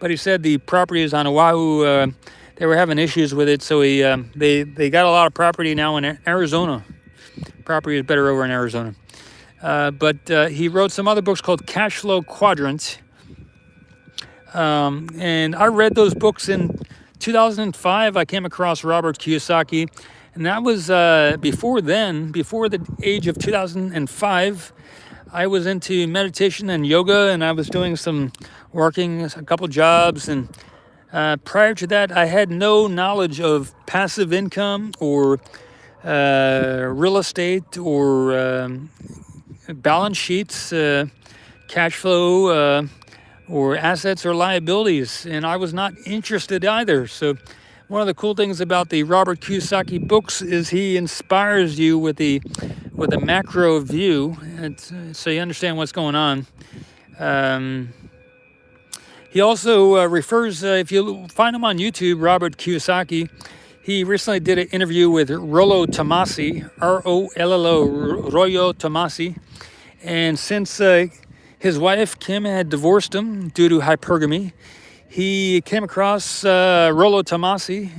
but he said the properties on Oahu, they were having issues with it, so they got a lot of property now in Arizona. Property is better over in Arizona. But he wrote some other books called Cash Flow Quadrant, and I read those books in 2005. I came across Robert Kiyosaki. And that was before the age of 2005, I was into meditation and yoga, and I was doing working a couple jobs. And prior to that, I had no knowledge of passive income or real estate or balance sheets, cash flow, or assets or liabilities. And I was not interested either. So one of the cool things about the Robert Kiyosaki books is he inspires you with a macro view, and so you understand what's going on. He also refers, if you find him on YouTube, Robert Kiyosaki, he recently did an interview with Rollo Tomasi, R-O-L-L-O, Rollo Tomasi, and since his wife Kim had divorced him due to hypergamy, he came across Rollo Tomasi.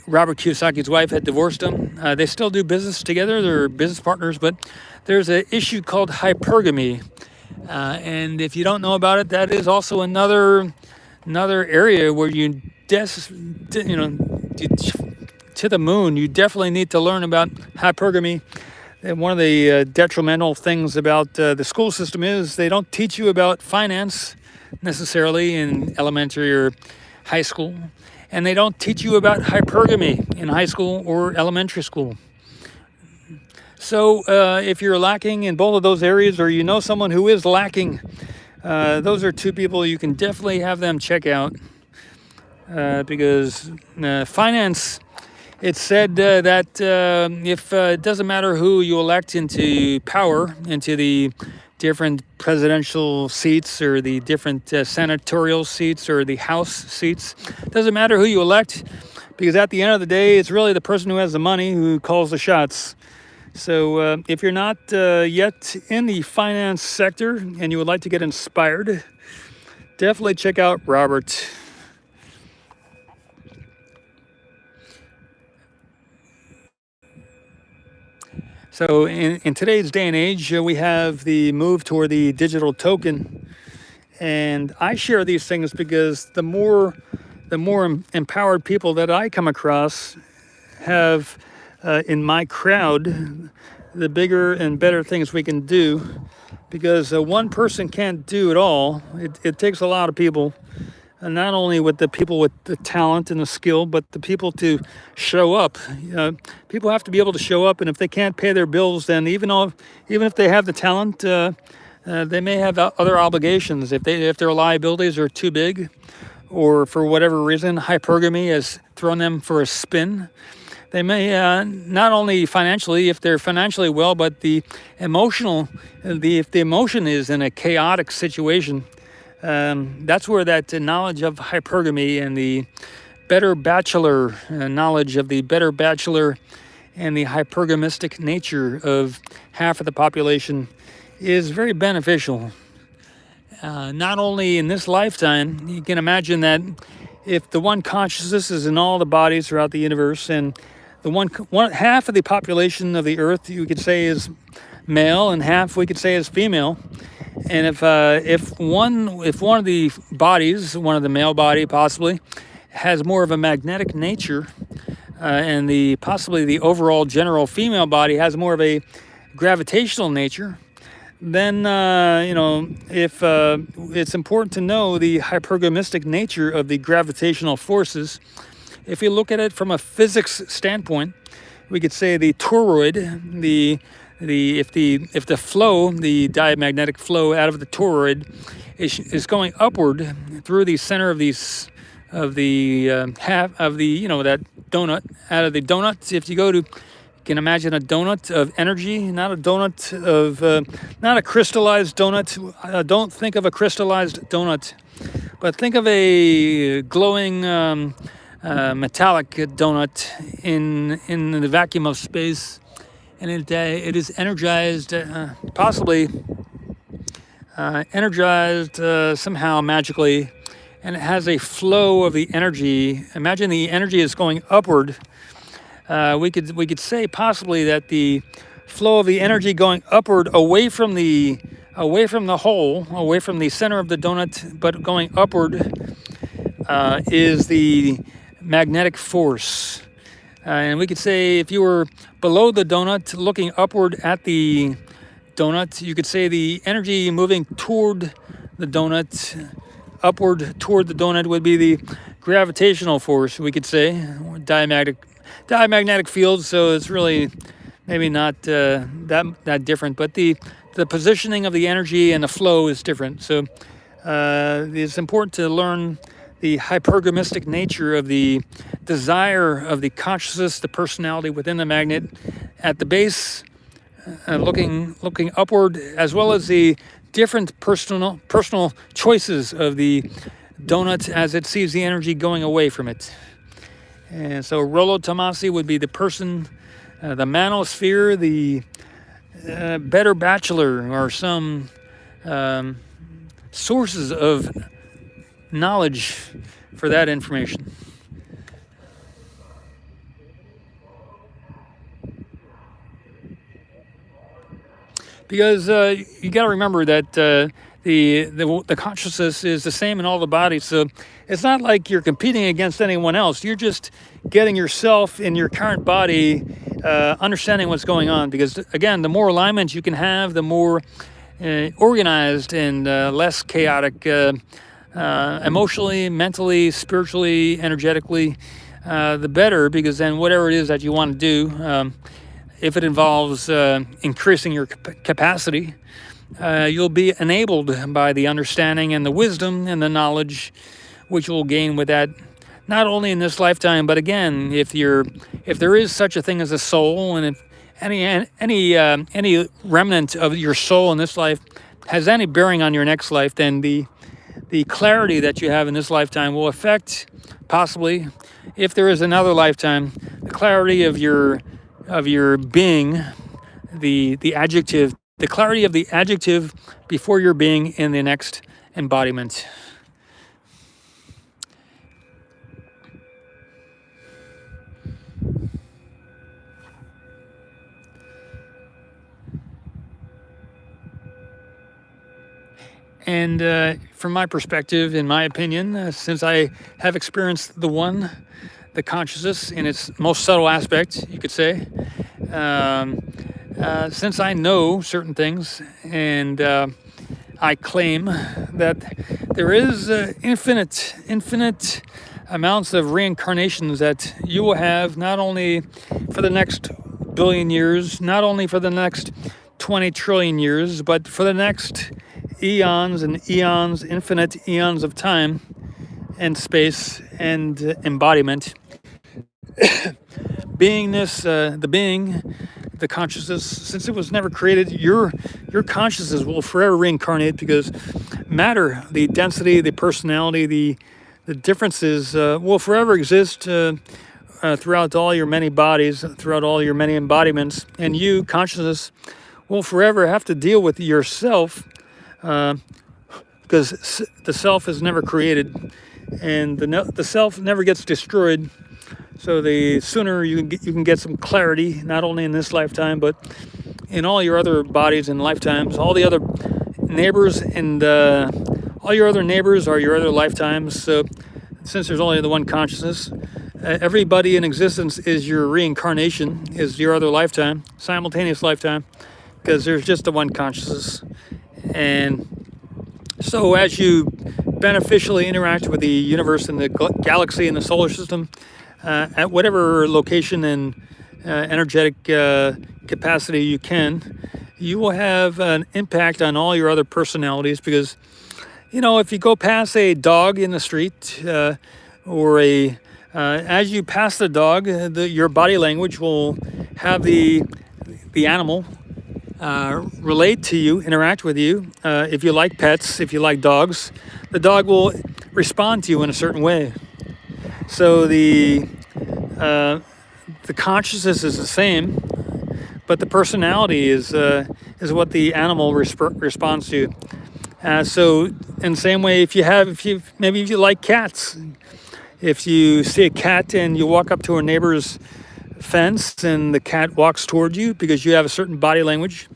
Robert Kiyosaki's wife had divorced him. They still do business together. They're business partners, but there's an issue called hypergamy. And if you don't know about it, that is also another area where to the moon. You definitely need to learn about hypergamy. And one of the detrimental things about the school system is they don't teach you about finance necessarily in elementary or high school, and they don't teach you about hypergamy in high school or elementary school. So if you're lacking in both of those areas, or you know someone who is lacking, those are two people you can definitely have them check out, because finance, it's said that if it doesn't matter who you elect into power, into the different presidential seats or the different senatorial seats or the House seats, doesn't matter who you elect, because at the end of the day, it's really the person who has the money who calls the shots. So if you're not yet in the finance sector and you would like to get inspired, definitely check out Robert. So in today's day and age, we have the move toward the digital token. And I share these things because the more empowered people that I come across have in my crowd, the bigger and better things we can do. Because one person can't do it all. It takes a lot of people. And not only with the people with the talent and the skill, but the people to show up. People have to be able to show up, and if they can't pay their bills, then even if they have the talent, they may have other obligations. If their liabilities are too big, or for whatever reason, hypergamy has thrown them for a spin, they may not only financially, if they're financially well, but if the emotion is in a chaotic situation. That's where that knowledge of hypergamy and the better bachelor, knowledge of the better bachelor and the hypergamistic nature of half of the population is very beneficial. Not only in this lifetime, you can imagine that if the one consciousness is in all the bodies throughout the universe, and the one half of the population of the earth, you could say, is male, and half we could say is female. And if one of the bodies, one of the male body possibly, has more of a magnetic nature, and possibly the overall general female body has more of a gravitational nature, then if it's important to know the hypergamistic nature of the gravitational forces. If you look at it from a physics standpoint, we could say the toroid, if the flow, the diamagnetic flow out of the toroid is going upward through the center of half of that donut, out of the donut. If you can imagine a donut of energy, not a donut of, not a crystallized donut. Don't think of a crystallized donut, but think of a glowing metallic donut in the vacuum of space. And it is energized, possibly energized somehow magically, and it has a flow of the energy. Imagine the energy is going upward. We could say possibly that the flow of the energy going upward away from the hole, away from the center of the donut, but going upward is the magnetic force. And we could say if you were below the donut looking upward at the donut, you could say the energy moving toward the donut, upward toward the donut, would be the gravitational force, we could say, diamagnetic field. So it's really maybe not that different, but the positioning of the energy and the flow is different. So it's important to learn the hypergamistic nature of the desire of the consciousness, the personality within the magnet at the base, looking upward, as well as the different personal choices of the donut as it sees the energy going away from it. And so Rollo Tomasi would be the person, the manosphere, the better bachelor, or some sources of knowledge for that information. Because you got to remember that the consciousness is the same in all the bodies, so it's not like you're competing against anyone else. You're just getting yourself in your current body, understanding what's going on. Because again, the more alignment you can have, the more organized and less chaotic, emotionally, mentally, spiritually, energetically, the better. Because then whatever it is that you want to do, if it involves increasing your capacity, you'll be enabled by the understanding and the wisdom and the knowledge which you'll gain with that, not only in this lifetime, but again, if there is such a thing as a soul, and if any remnant of your soul in this life has any bearing on your next life, then the clarity that you have in this lifetime will affect, possibly, if there is another lifetime, the clarity of your being, the adjective, the clarity of the adjective before your being in the next embodiment. And from my perspective, in my opinion, since I have experienced the consciousness in its most subtle aspect, you could say, since I know certain things, and I claim that there is infinite amounts of reincarnations that you will have, not only for the next billion years, not only for the next 20 trillion years, but for the next eons and eons, infinite eons of time and space and embodiment. Beingness, the consciousness, since it was never created, your consciousness will forever reincarnate, because matter, the density, the personality, the differences will forever exist throughout all your many bodies, throughout all your many embodiments, and you, consciousness, will forever have to deal with yourself, because the self is never created, and the self never gets destroyed. So the sooner you can get some clarity, not only in this lifetime, but in all your other bodies and lifetimes, all the other neighbors, and all your other neighbors are your other lifetimes. So since there's only the one consciousness, everybody in existence is your reincarnation, is your other lifetime, simultaneous lifetime, because there's just the one consciousness. And so as you beneficially interact with the universe and the galaxy and the solar system, at whatever location and energetic capacity you can, you will have an impact on all your other personalities, because, if you go past a dog in the street, or as you pass the dog, your body language will have the animal relate to you, interact with you. If you like pets, if you like dogs, the dog will respond to you in a certain way. So the consciousness is the same, but the personality is what the animal responds to. So in the same way, if you like cats, if you see a cat and you walk up to a neighbor's fence and the cat walks toward you because you have a certain body language,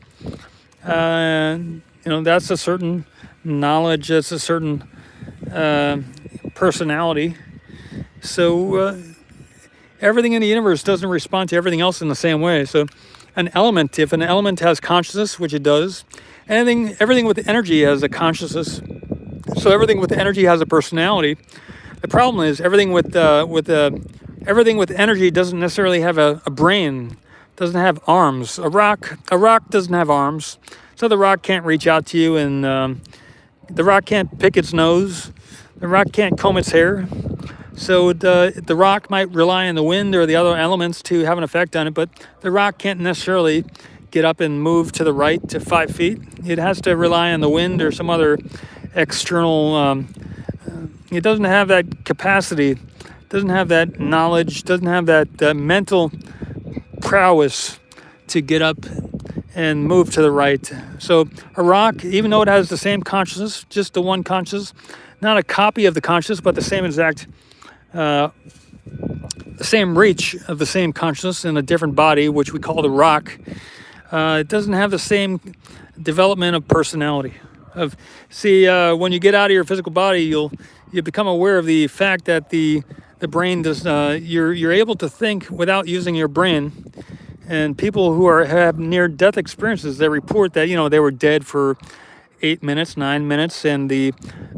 that's a certain knowledge, that's a certain personality. So everything in the universe doesn't respond to everything else in the same way. So if an element has consciousness, which it does, everything with energy has a consciousness. So everything with energy has a personality. The problem is everything with energy doesn't necessarily have a brain, doesn't have arms. A rock doesn't have arms, so the rock can't reach out to you, and the rock can't pick its nose. The rock can't comb its hair. So the rock might rely on the wind or the other elements to have an effect on it, but the rock can't necessarily get up and move to the right to 5 feet. It has to rely on the wind or some other external. It doesn't have that capacity, doesn't have that knowledge, doesn't have that mental prowess to get up and move to the right. So a rock, even though it has the same consciousness, just the one consciousness, not a copy of the consciousness, but the same exact, the same reach of the same consciousness in a different body, which we call the rock, it doesn't have the same development of personality. When you get out of your physical body, you become aware of the fact that the brain does. You're able to think without using your brain. And people who have near-death experiences, they report that they were dead for 8 minutes, 9 minutes, and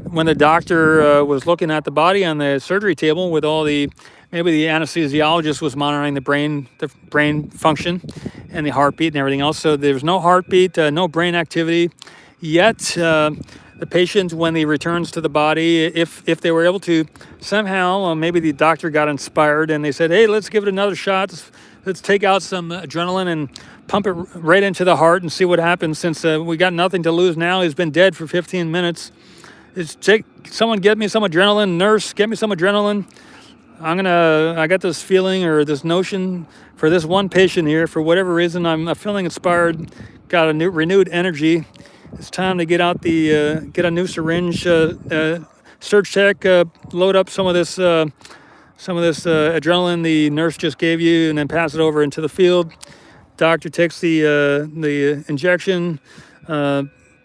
when the doctor was looking at the body on the surgery table with all the maybe the anesthesiologist was monitoring the brain function and the heartbeat and everything else. So there's no heartbeat, no brain activity. Yet the patient, when he returns to the body, if they were able to somehow, maybe the doctor got inspired and they said, hey, let's give it another shot. Let's take out some adrenaline and pump it right into the heart and see what happens. Since we got nothing to lose now, he's been dead for 15 minutes. Someone get me some adrenaline. Nurse, get me some adrenaline. I got this feeling or this notion for this one patient here. For whatever reason, I'm feeling inspired. Got a renewed energy. It's time to get out get a new syringe. Surge tech, load up some of this adrenaline the nurse just gave you, and then pass it over into the field. Doctor takes the injection,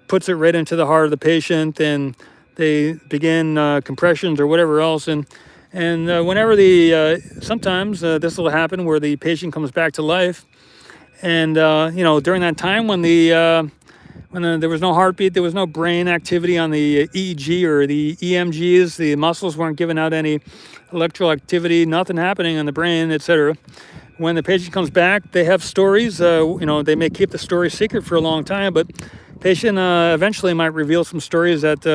puts it right into the heart of the patient, and they begin compressions or whatever else. And whenever sometimes this will happen where the patient comes back to life, and during that time when there was no heartbeat, there was no brain activity on the EEG or the EMGs, the muscles weren't giving out any electrical activity, nothing happening in the brain, etc. When the patient comes back, they have stories. They may keep the story secret for a long time, but patient eventually might reveal some stories that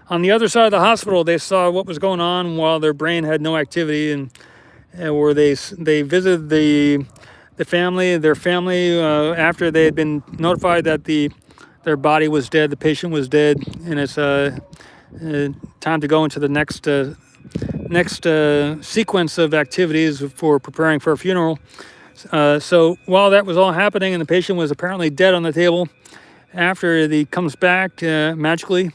on the other side of the hospital, they saw what was going on while their brain had no activity, and where they visited their family after they had been notified that their body was dead, the patient was dead, and it's time to go into the next sequence of activities for preparing for a funeral. So while that was all happening and the patient was apparently dead on the table, after he comes back magically,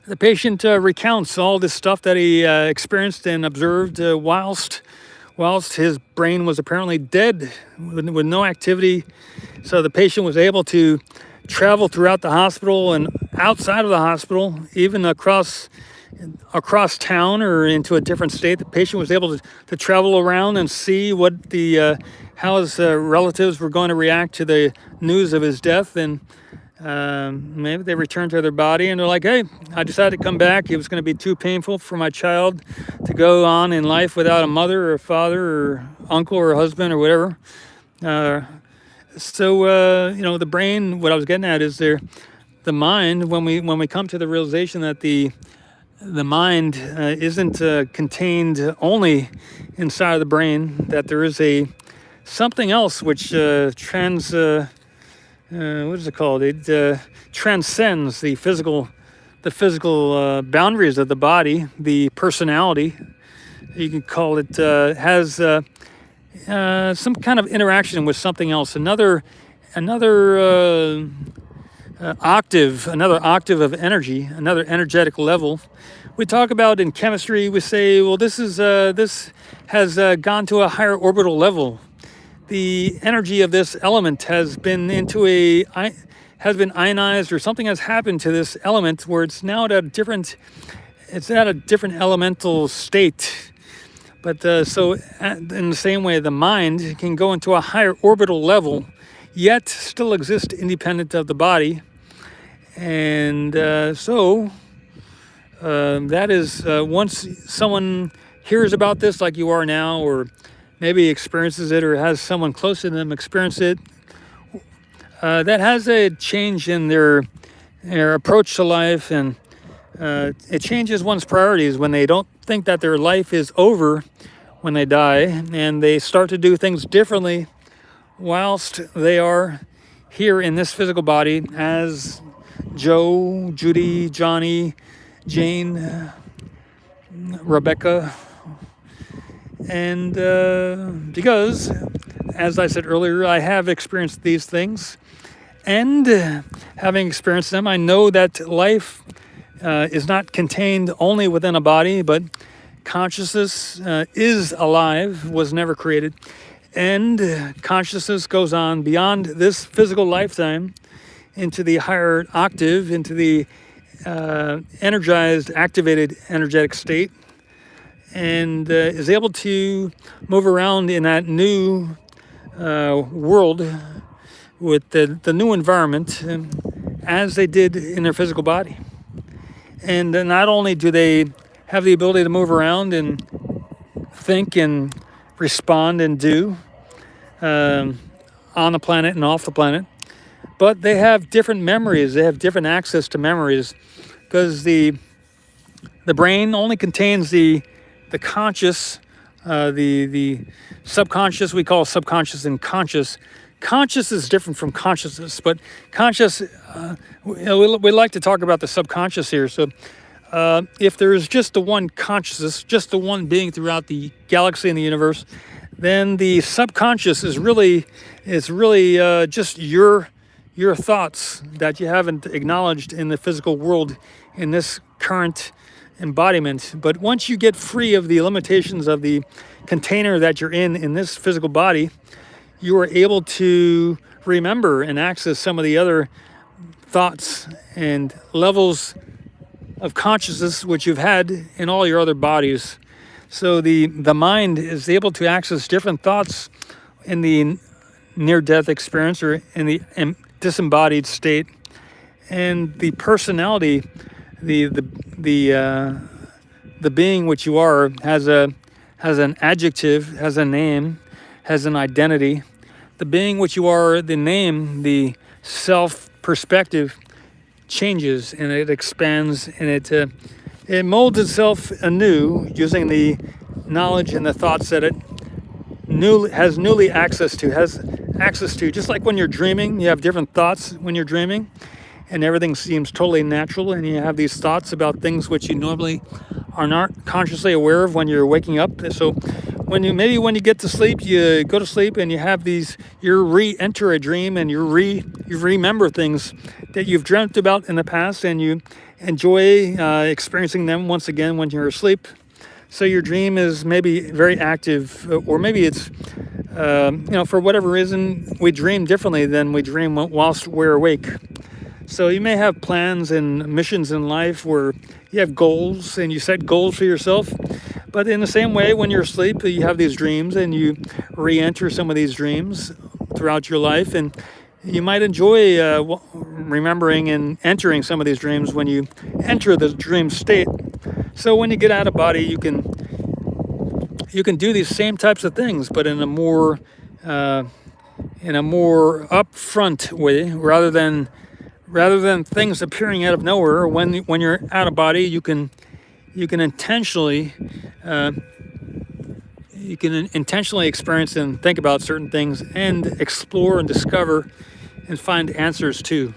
the patient recounts all this stuff that he experienced and observed whilst his brain was apparently dead with no activity. So the patient was able to travel throughout the hospital and outside of the hospital, even across town or into a different state. The patient was able to travel around and see what how his relatives were going to react to the news of his death. And maybe they returned to their body and they're like, hey, I decided to come back. It was going to be too painful for my child to go on in life without a mother or a father or uncle or husband or whatever. The brain, what I was getting at is the mind, when we come to the realization that the mind isn't contained only inside of the brain, that there is something else which what is it called? It transcends the physical boundaries of the body, the personality. You can call it, has some kind of interaction with something else, another octave of energy, another energetic level. We talk about in chemistry, we say, well, this has gone to a higher orbital level. The energy of this element has been ionized, or something has happened to this element where it's now at a different elemental state. But so in the same way, the mind can go into a higher orbital level, yet still exist independent of the body. And that is, once someone hears about this like you are now, or maybe experiences it, or has someone close to them experience it, that has a change in their approach to life, and it changes one's priorities when they don't think that their life is over when they die, and they start to do things differently whilst they are here in this physical body as Joe, Judy, Johnny, Jane, Rebecca. And because, as I said earlier, I have experienced these things, and having experienced them, I know that life is not contained only within a body, but consciousness is alive, was never created, and consciousness goes on beyond this physical lifetime into the higher octave, into the energized, activated energetic state, and is able to move around in that new world with the new environment as they did in their physical body. And not only do they have the ability to move around and think and respond and do on the planet and off the planet. But they have different memories. They have different access to memories because the brain only contains the conscious, the subconscious. We call subconscious and conscious. Conscious is different from consciousness, but conscious, we like to talk about the subconscious here. So if there's just the one consciousness, just the one being throughout the galaxy and the universe, then the subconscious is really just your thoughts that you haven't acknowledged in the physical world in this current embodiment. But once you get free of the limitations of the container that you're in this physical body, you are able to remember and access some of the other thoughts and levels of consciousness which you've had in all your other bodies. So the mind is able to access different thoughts in the near-death experience or in the disembodied state, and the personality, the being which you are has an adjective, has a name, has an identity. The being which you are, the name, the self perspective changes and it expands and it molds itself anew using the knowledge and the thoughts that it has newly access to. Just like when you're dreaming, you have different thoughts when you're dreaming, and everything seems totally natural, and you have these thoughts about things which you normally are not consciously aware of when you're waking up. So when you get to sleep, you go to sleep and you have these, you re-enter a dream and you remember things that you've dreamt about in the past, and you enjoy experiencing them once again when you're asleep. So your dream is maybe very active, or maybe it's, for whatever reason, we dream differently than we dream whilst we're awake. So you may have plans and missions in life where you have goals and you set goals for yourself. But in the same way, when you're asleep, you have these dreams and you re-enter some of these dreams throughout your life. And you might enjoy remembering and entering some of these dreams when you enter the dream state. So when you get out of body, you can do these same types of things, but in a more upfront way, rather than things appearing out of nowhere. When you're out of body, you can intentionally experience and think about certain things and explore and discover and find answers too.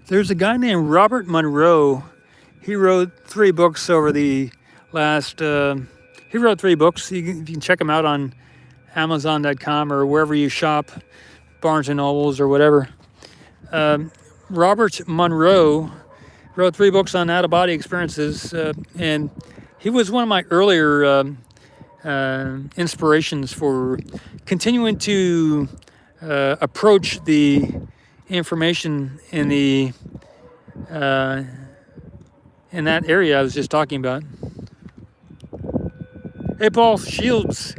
There's a guy named Robert Monroe. He wrote 3 books over the last. He wrote 3 books. You can check them out on Amazon.com or wherever you shop, Barnes and Nobles or whatever. Robert Monroe wrote 3 books on out-of-body experiences, and he was one of my earlier inspirations for continuing to approach the information in that area I was just talking about. Hey, Paul Shields,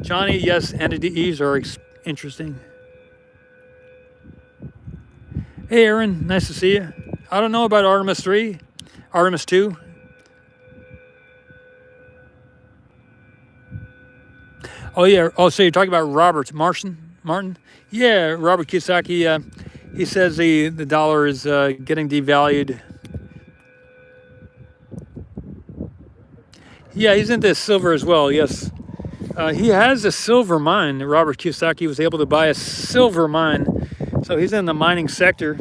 Johnny, yes, entities are interesting. Hey, Aaron, nice to see you. I don't know about Artemis 3, Artemis 2. Oh, yeah. Oh, so you're talking about Robert Martin? Yeah, Robert Kiyosaki. He says the dollar is getting devalued. Yeah, he's into silver as well, yes. He has a silver mine. Robert Kiyosaki was able to buy a silver mine. So he's in the mining sector,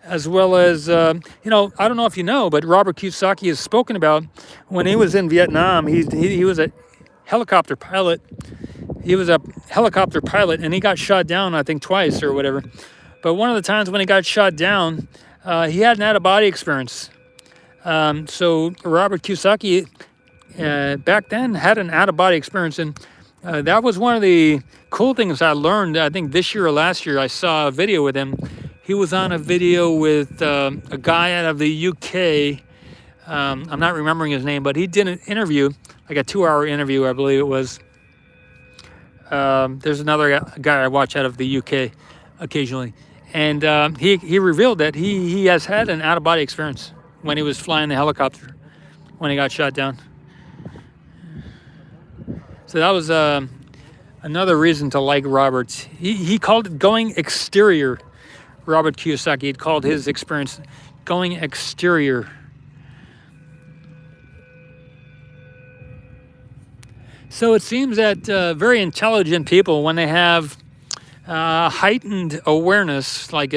as well as, I don't know if you know, but Robert Kiyosaki has spoken about when he was in Vietnam. He was a helicopter pilot. He was a helicopter pilot, and he got shot down, I think, twice or whatever. But one of the times when he got shot down, he had an out-of-body experience. So Robert Kiyosaki back then had an out-of-body experience, and that was one of the cool things I learned. I think this year or last year I saw a video with him. He was on a video with a guy out of the UK. I'm not remembering his name, but he did an interview, like a 2-hour interview, I believe it was. There's another guy I watch out of the UK occasionally, and he revealed that he has had an out-of-body experience when he was flying the helicopter when he got shot down. So that was another reason to like Robert. He called it going exterior. Robert Kiyosaki had called his experience going exterior. So it seems that very intelligent people, when they have heightened awareness, like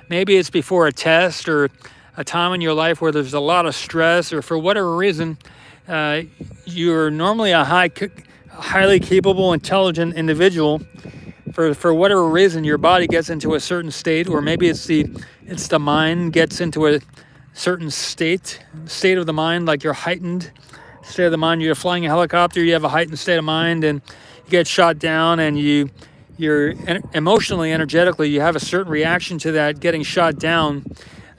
maybe it's before a test or a time in your life where there's a lot of stress, or for whatever reason, you're normally a highly capable, intelligent individual. For whatever reason, your body gets into a certain state, or maybe it's the mind gets into a certain state of the mind, like you're heightened state of the mind. You're flying a helicopter, you have a heightened state of mind, and you get shot down, and you're emotionally, energetically, you have a certain reaction to that getting shot down.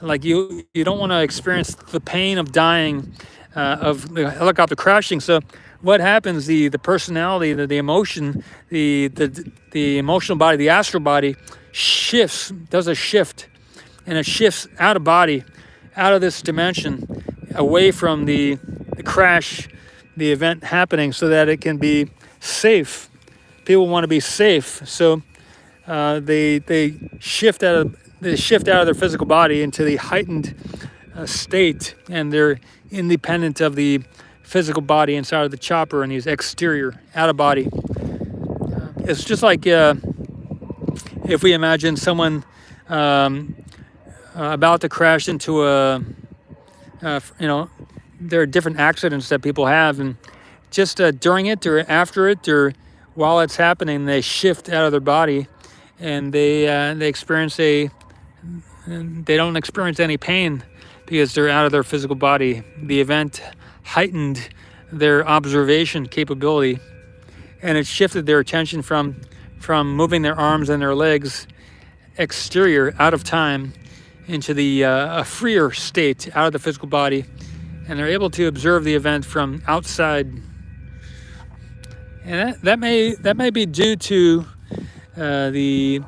Like you don't want to experience the pain of dying, of the helicopter crashing. So what happens? The personality, the emotion, the emotional body, the astral body does a shift, and it shifts out of body, out of this dimension, away from the crash, the event happening, so that it can be safe. People want to be safe, so they shift out of their physical body into the heightened state, and they're independent of the physical body inside of the chopper, and he's exterior, out of body. It's just like if we imagine someone about to crash into there are different accidents that people have, and just during it or after it or while it's happening, they shift out of their body, and they don't experience any pain because they're out of their physical body. The event heightened their observation capability, and it shifted their attention from moving their arms and their legs exterior, out of time, into the a freer state, out of the physical body, and they're able to observe the event from outside. And that may be due to the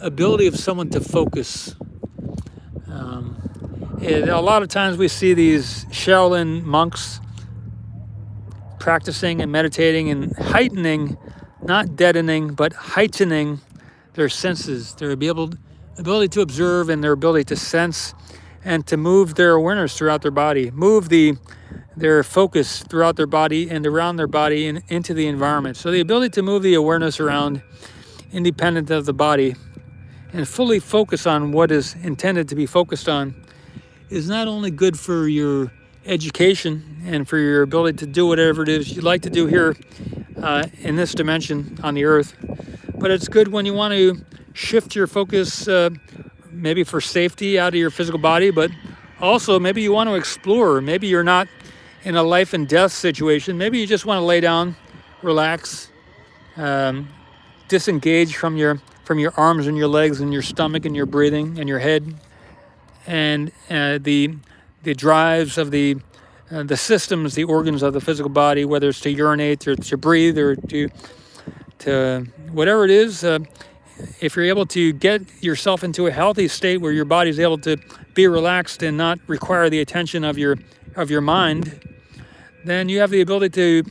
ability of someone to focus. A lot of times we see these Shaolin monks practicing and meditating and heightening, not deadening, but heightening their senses, their ability to observe, and their ability to sense and to move their awareness throughout their body, move their focus throughout their body and around their body and into the environment. So the ability to move the awareness around, independent of the body, and fully focus on what is intended to be focused on, is not only good for your education and for your ability to do whatever it is you'd like to do here in this dimension on the earth, but it's good when you want to shift your focus, maybe for safety, out of your physical body, but also maybe you want to explore. Maybe you're not in a life and death situation. Maybe you just want to lay down, relax, disengage from your arms and your legs and your stomach and your breathing and your head, and the drives of the systems, the organs of the physical body, whether it's to urinate or to breathe or to whatever it is. If you're able to get yourself into a healthy state where your body is able to be relaxed and not require the attention of your mind, then you have the ability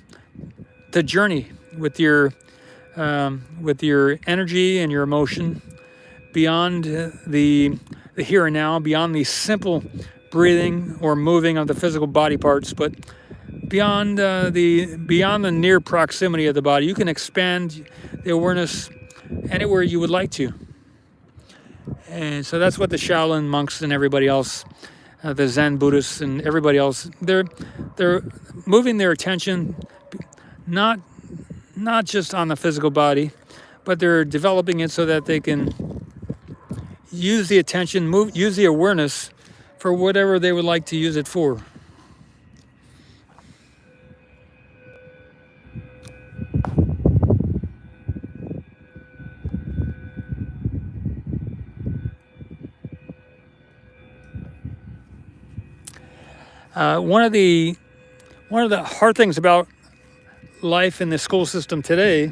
to journey with your energy and your emotion beyond the here and now, beyond the simple breathing or moving of the physical body parts, but beyond the near proximity of the body. You can expand the awareness anywhere you would like to. And so that's what the Shaolin monks and everybody else, the Zen Buddhists and everybody else, they're moving their attention not just on the physical body, but they're developing it so that they can use the attention, use the awareness for whatever they would like to use it for. One of the hard things about life in the school system today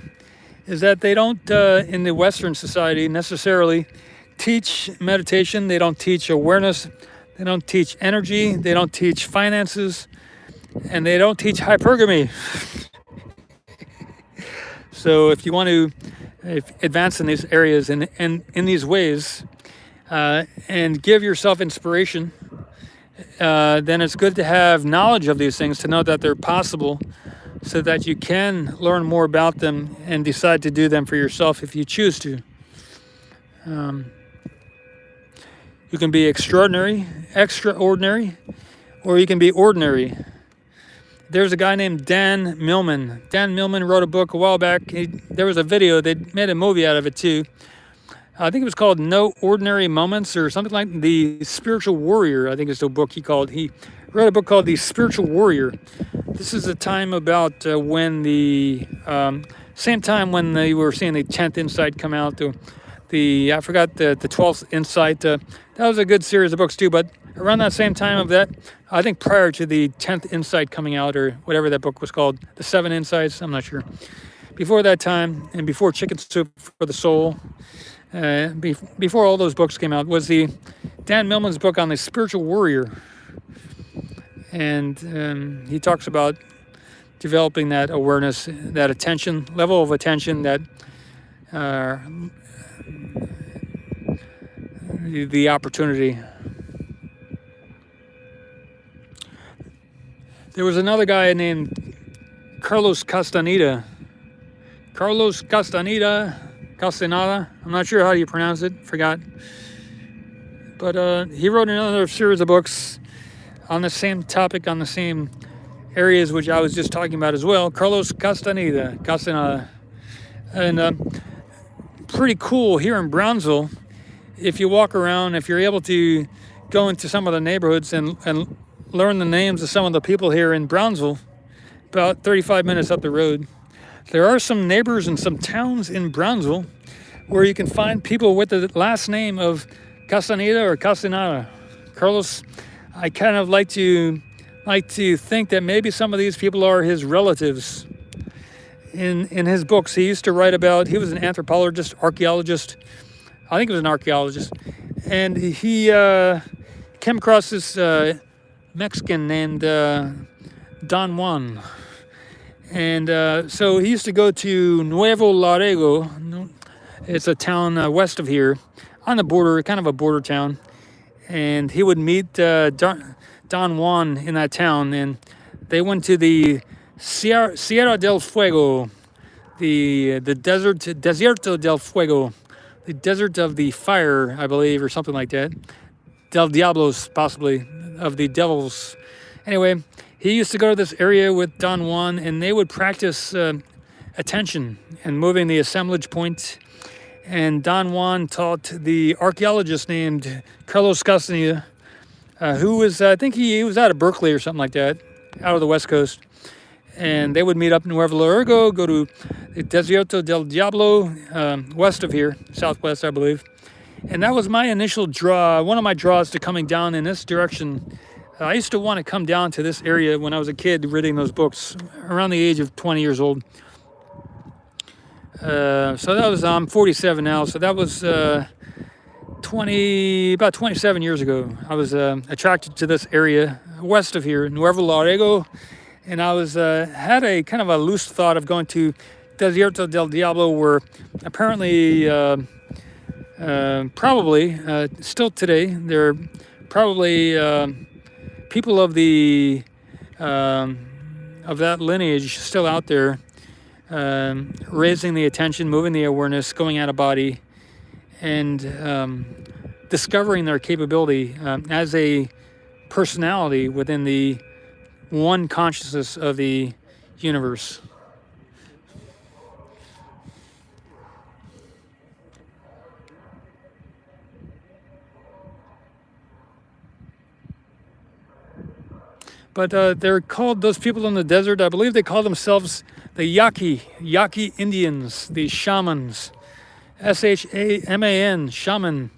is that they don't, in the Western society, necessarily teach meditation. They don't teach awareness. They don't teach energy. They don't teach finances, and they don't teach hypergamy. So if you want to advance in these areas and in these ways, and give yourself inspiration, then it's good to have knowledge of these things, to know that they're possible, so that you can learn more about them and decide to do them for yourself if you choose to. You can be extraordinary, or you can be ordinary. There's a guy named Dan Millman. Dan Millman wrote a book a while back. There was a video, they made a movie out of it too. I think it was called No Ordinary Moments or something like The Spiritual Warrior, I think is the book he called. He wrote a book called The Spiritual Warrior. This is a time about when same time when they were seeing the 10th Insight come out. I forgot the 12th Insight. That was a good series of books too, but around that same time of that, I think prior to the 10th Insight coming out, or whatever that book was called, the 7 Insights, I'm not sure. Before that time, and before Chicken Soup for the Soul, before all those books came out, was the Dan Millman's book on the spiritual warrior. And he talks about developing that awareness, that attention, level of attention, that the opportunity. There was another guy named Carlos Castaneda. Castaneda, I'm not sure how you pronounce it, forgot. But he wrote another series of books on the same topic, on the same areas which I was just talking about as well. Carlos Castaneda. And pretty cool here in Brownsville. If you walk around, if you're able to go into some of the neighborhoods and learn the names of some of the people here in Brownsville, about 35 minutes up the road, there are some neighbors and some towns in Brownsville where you can find people with the last name of Castaneda or Castaneda. Carlos, I kind of like to think that maybe some of these people are his relatives. In his books, he used to write about, he was an anthropologist, archaeologist, I think he was an archaeologist, and he came across this Mexican named Don Juan. And so he used to go to Nuevo Laredo. It's a town west of here, on the border, kind of a border town. And he would meet Don Juan in that town. And they went to the Sierra del Fuego, the Desierto del Fuego, the desert of the fire, I believe, or something like that. Del Diablos, possibly, of the devils. Anyway, he used to go to this area with Don Juan, and they would practice attention and moving the assemblage point. And Don Juan taught the archaeologist named Carlos Castaneda, who was, I think he was out of Berkeley or something like that, out of the West Coast. And they would meet up in Nuevo Laredo, go to the Desierto del Diablo, west of here, southwest, I believe. And that was my initial draw, one of my draws to coming down in this direction. I used to want to come down to this area when I was a kid reading those books, around the age of 20 years old. So that was, I'm 47 now, so that was about 27 years ago. I was attracted to this area west of here, Nuevo Laredo, and I was had a kind of a loose thought of going to Desierto del Diablo, where apparently, probably, still today, there are probably people of the of that lineage still out there, raising the attention, moving the awareness, going out of body, and discovering their capability as a personality within the one consciousness of the universe. But they're called, those people in the desert, I believe they call themselves the Yaqui Indians, the shamans. Shaman, shaman.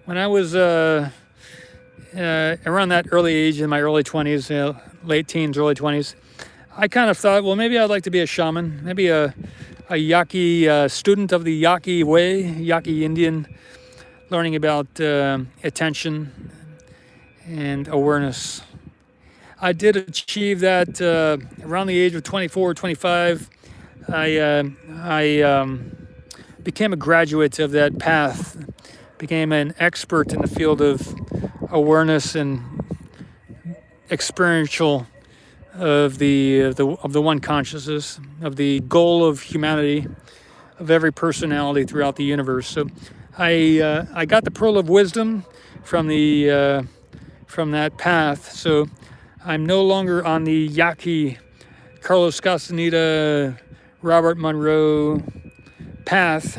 When I was around that early age, in my early 20s, late teens, early 20s, I kind of thought, well, maybe I'd like to be a shaman, maybe a Yaqui student of the Yaqui way, Yaqui Indian, learning about attention and awareness. I did achieve that around the age of 24, 25. I became a graduate of that path, became an expert in the field of awareness and experiential of the one consciousness, of the goal of humanity, of every personality throughout the universe. So I got the pearl of wisdom from that path. So I'm no longer on the Yaqui, Carlos Castaneda, Robert Monroe path,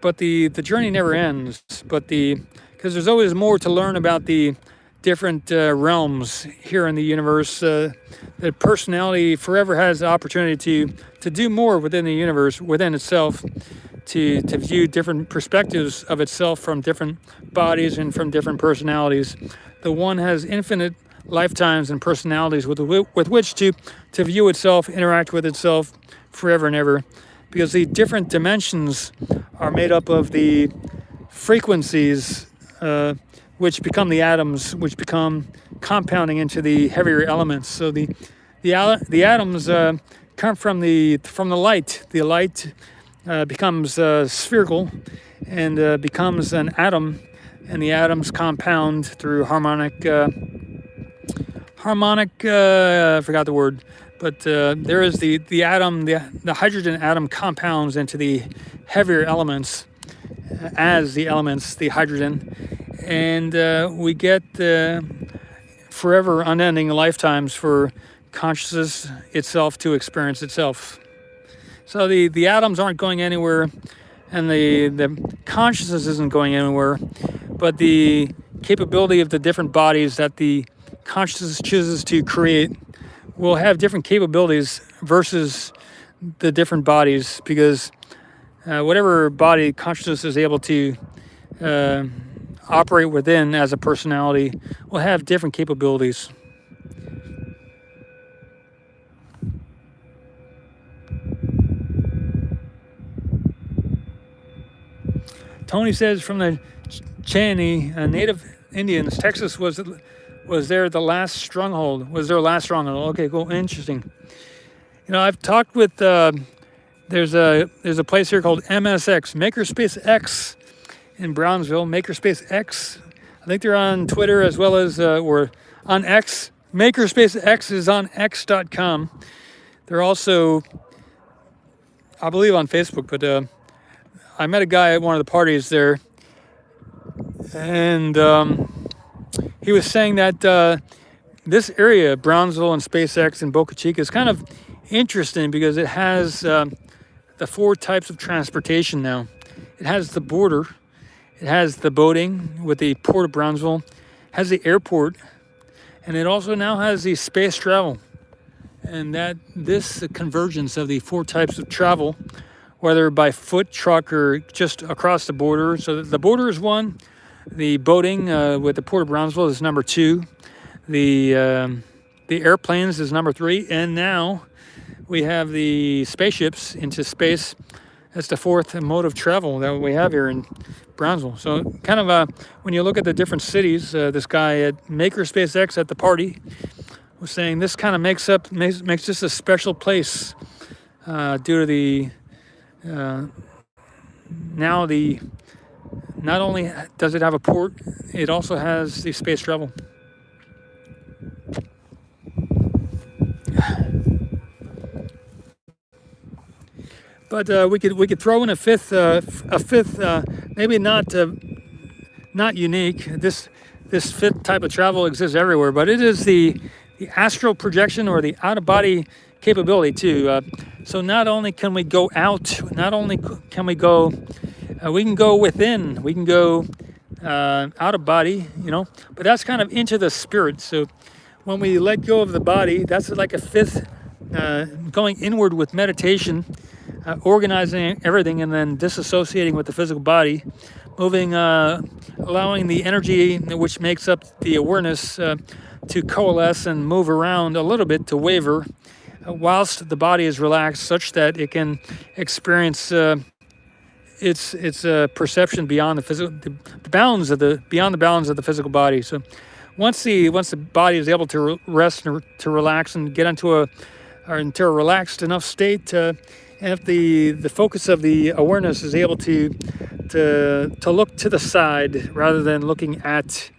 but the journey never ends. But because there's always more to learn about the different realms here in the universe. The personality forever has the opportunity to do more within the universe, within itself, to view different perspectives of itself from different bodies and from different personalities. The one has infinite lifetimes and personalities with which to view itself, interact with itself forever and ever, because the different dimensions are made up of the frequencies which become the atoms, which become compounding into the heavier elements. So the atoms come from the light. The light becomes spherical and becomes an atom, and the atoms compound through harmonic. I forgot the word, but there is the atom, the hydrogen atom compounds into the heavier elements as the elements, the hydrogen, and we get forever unending lifetimes for consciousness itself to experience itself. So the atoms aren't going anywhere, and the consciousness isn't going anywhere, but the capability of the different bodies that the consciousness chooses to create will have different capabilities versus the different bodies, because whatever body consciousness is able to operate within as a personality will have different capabilities. Tony says from the Chani, native Indians, Texas was there the last stronghold? Was their last stronghold? Okay, cool, interesting. You know, I've talked with there's a place here called MSX, Makerspace X, in Brownsville. Makerspace X. I think they're on Twitter as well as or on X. Makerspace X is on X.com. They're also, I believe, on Facebook. But I met a guy at one of the parties there, and he was saying that this area, Brownsville and SpaceX and Boca Chica, is kind of interesting because it has the four types of transportation now. It has the border, it has the boating with the port of Brownsville, has the airport, and it also now has the space travel. And that this convergence of the four types of travel, whether by foot, truck, or just across the border. So the border is one. The boating with the Port of Brownsville is number 2. The airplanes is number 3. And now we have the spaceships into space. That's the fourth mode of travel that we have here in Brownsville. So kind of when you look at the different cities, this guy at Makerspace X at the party was saying this kind of makes this a special place due to the now the not only does it have a port, it also has the space travel. but we could throw in a fifth, maybe not unique. This fifth type of travel exists everywhere, but it is the astral projection, or the out of body capability too. So not only can we go out, not only can we go, we can go within, we can go out of body, but that's kind of into the spirit. So when we let go of the body, that's like a fifth, going inward with meditation, organizing everything, and then disassociating with the physical body, moving, allowing the energy which makes up the awareness to coalesce and move around a little bit, to waver, whilst the body is relaxed, such that it can experience its perception beyond the physical, the bounds of beyond the bounds of the physical body. So once the body is able to rest and to relax and get into a relaxed enough state, and if the focus of the awareness is able to look to the side rather than looking at,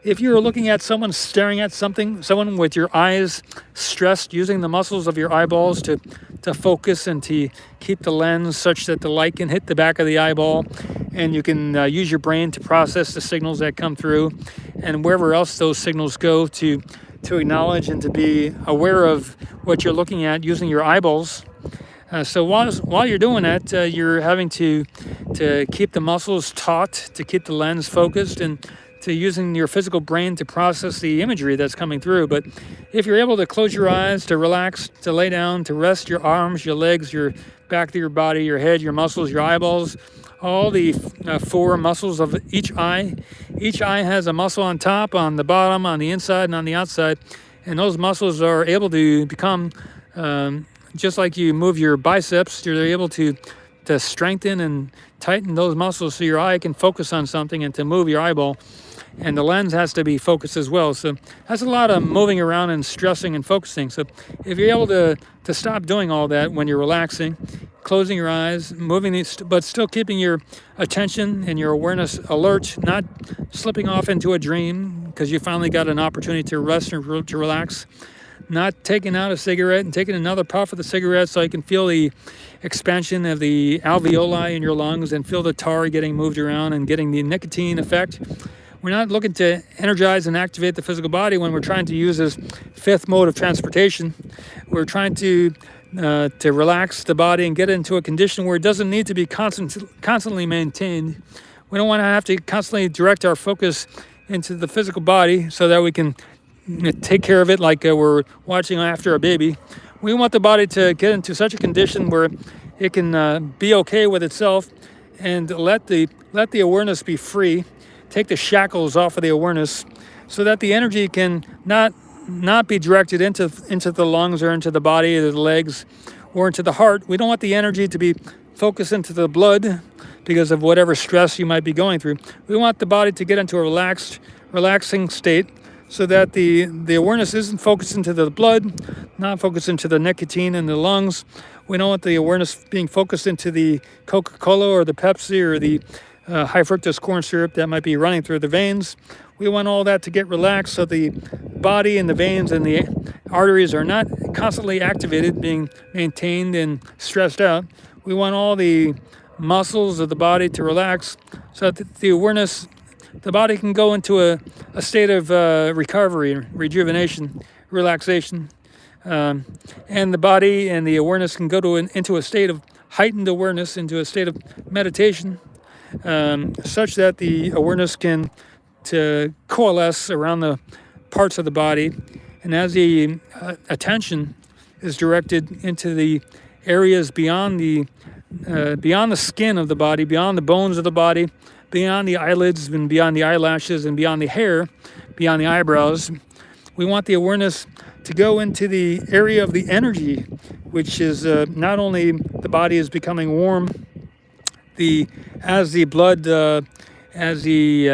if you're looking at someone, staring at someone with your eyes stressed, using the muscles of your eyeballs to focus and to keep the lens such that the light can hit the back of the eyeball, and you can use your brain to process the signals that come through, and wherever else those signals go, to acknowledge and to be aware of what you're looking at using your eyeballs. So while you're doing that, you're having to keep the muscles taut, to keep the lens focused, and to using your physical brain to process the imagery that's coming through. But if you're able to close your eyes, to relax, to lay down, to rest your arms, your legs, your back of your body, your head, your muscles, your eyeballs, all the four muscles of each eye. Each eye has a muscle on top, on the bottom, on the inside, and on the outside. And those muscles are able to become, just like you move your biceps, they're able to strengthen and tighten those muscles so your eye can focus on something, and to move your eyeball. And the lens has to be focused as well. So that's a lot of moving around and stressing and focusing. So if you're able to stop doing all that when you're relaxing, closing your eyes, moving these, but still keeping your attention and your awareness alert, not slipping off into a dream because you finally got an opportunity to rest and to relax, not taking out a cigarette and taking another puff of the cigarette so you can feel the expansion of the alveoli in your lungs and feel the tar getting moved around and getting the nicotine effect. We're not looking to energize and activate the physical body when we're trying to use this fifth mode of transportation. We're trying to relax the body and get into a condition where it doesn't need to be constantly maintained. We don't want to have to constantly direct our focus into the physical body so that we can take care of it like we're watching after a baby. We want the body to get into such a condition where it can be okay with itself, and let the awareness be free. Take the shackles off of the awareness so that the energy can not be directed into the lungs or into the body or the legs or into the heart. We don't want the energy to be focused into the blood because of whatever stress you might be going through. We want the body to get into a relaxing state so that the awareness isn't focused into the blood, not focused into the nicotine in the lungs. We don't want the awareness being focused into the Coca-Cola or the Pepsi or the high fructose corn syrup that might be running through the veins. We want all that to get relaxed so the body and the veins and the arteries are not constantly activated, being maintained and stressed out. We want all the muscles of the body to relax so that the awareness, the body can go into a state of recovery, rejuvenation, relaxation. And the body and the awareness can go into a state of heightened awareness, into a state of meditation, such that the awareness can to coalesce around the parts of the body. And as the attention is directed into the areas beyond the skin of the body, beyond the bones of the body, beyond the eyelids and beyond the eyelashes and beyond the hair, beyond the eyebrows, we want the awareness to go into the area of the energy, which is not only the body is becoming warm, as the blood, as the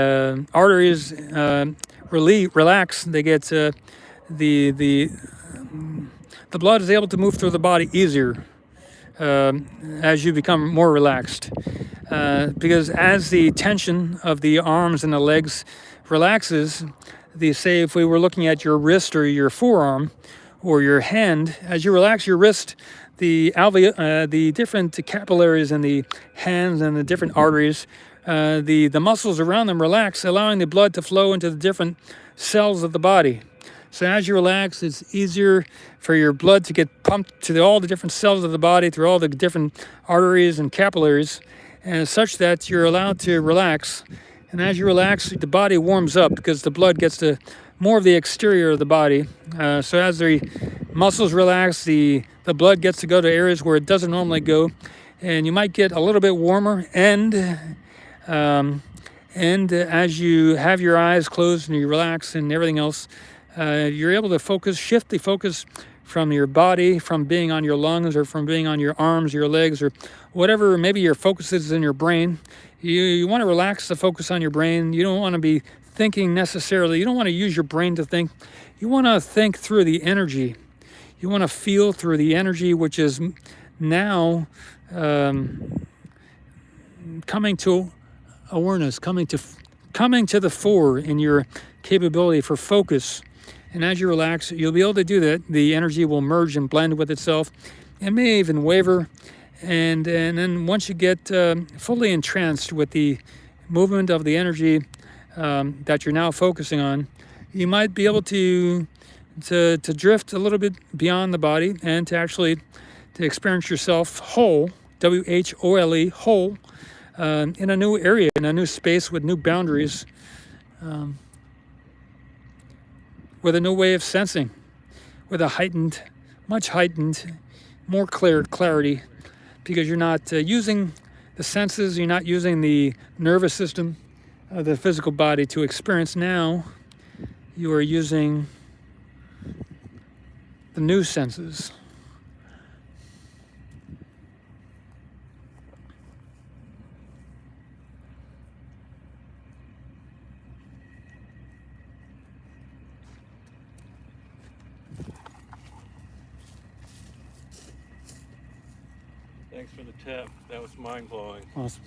arteries relax, they get the blood is able to move through the body easier as you become more relaxed. Because as the tension of the arms and the legs relaxes, say if we were looking at your wrist or your forearm, or your hand. As you relax your wrist, the different capillaries in the hands and the different arteries, the muscles around them relax, allowing the blood to flow into the different cells of the body. So as you relax, it's easier for your blood to get pumped to all the different cells of the body through all the different arteries and capillaries, and such that you're allowed to relax. And as you relax, the body warms up because the blood gets to more of the exterior of the body. So as the muscles relax, the blood gets to go to areas where it doesn't normally go, and you might get a little bit warmer. And as you have your eyes closed and you relax and everything else, you're able to shift the focus from your body, from being on your lungs or from being on your arms, your legs, or whatever maybe your focus is in your brain. You want to relax the focus on your brain. You don't want to be thinking necessarily. You don't want to use your brain to think. You want to think through the energy. You want to feel through the energy, which is now coming to awareness, coming to the fore in your capability for focus. And as you relax, you'll be able to do that. The energy will merge and blend with itself. It may even waver. And then once you get fully entranced with the movement of the energy that you're now focusing on, you might be able to drift a little bit beyond the body and to experience yourself whole, W-H-O-L-E, whole, in a new area, in a new space with new boundaries, with a new way of sensing, with a much heightened, more clear clarity, because you're not using the senses, you're not using the nervous system of the physical body to experience. Now you are using the new senses. Thanks for the tip. That was mind-blowing. Awesome.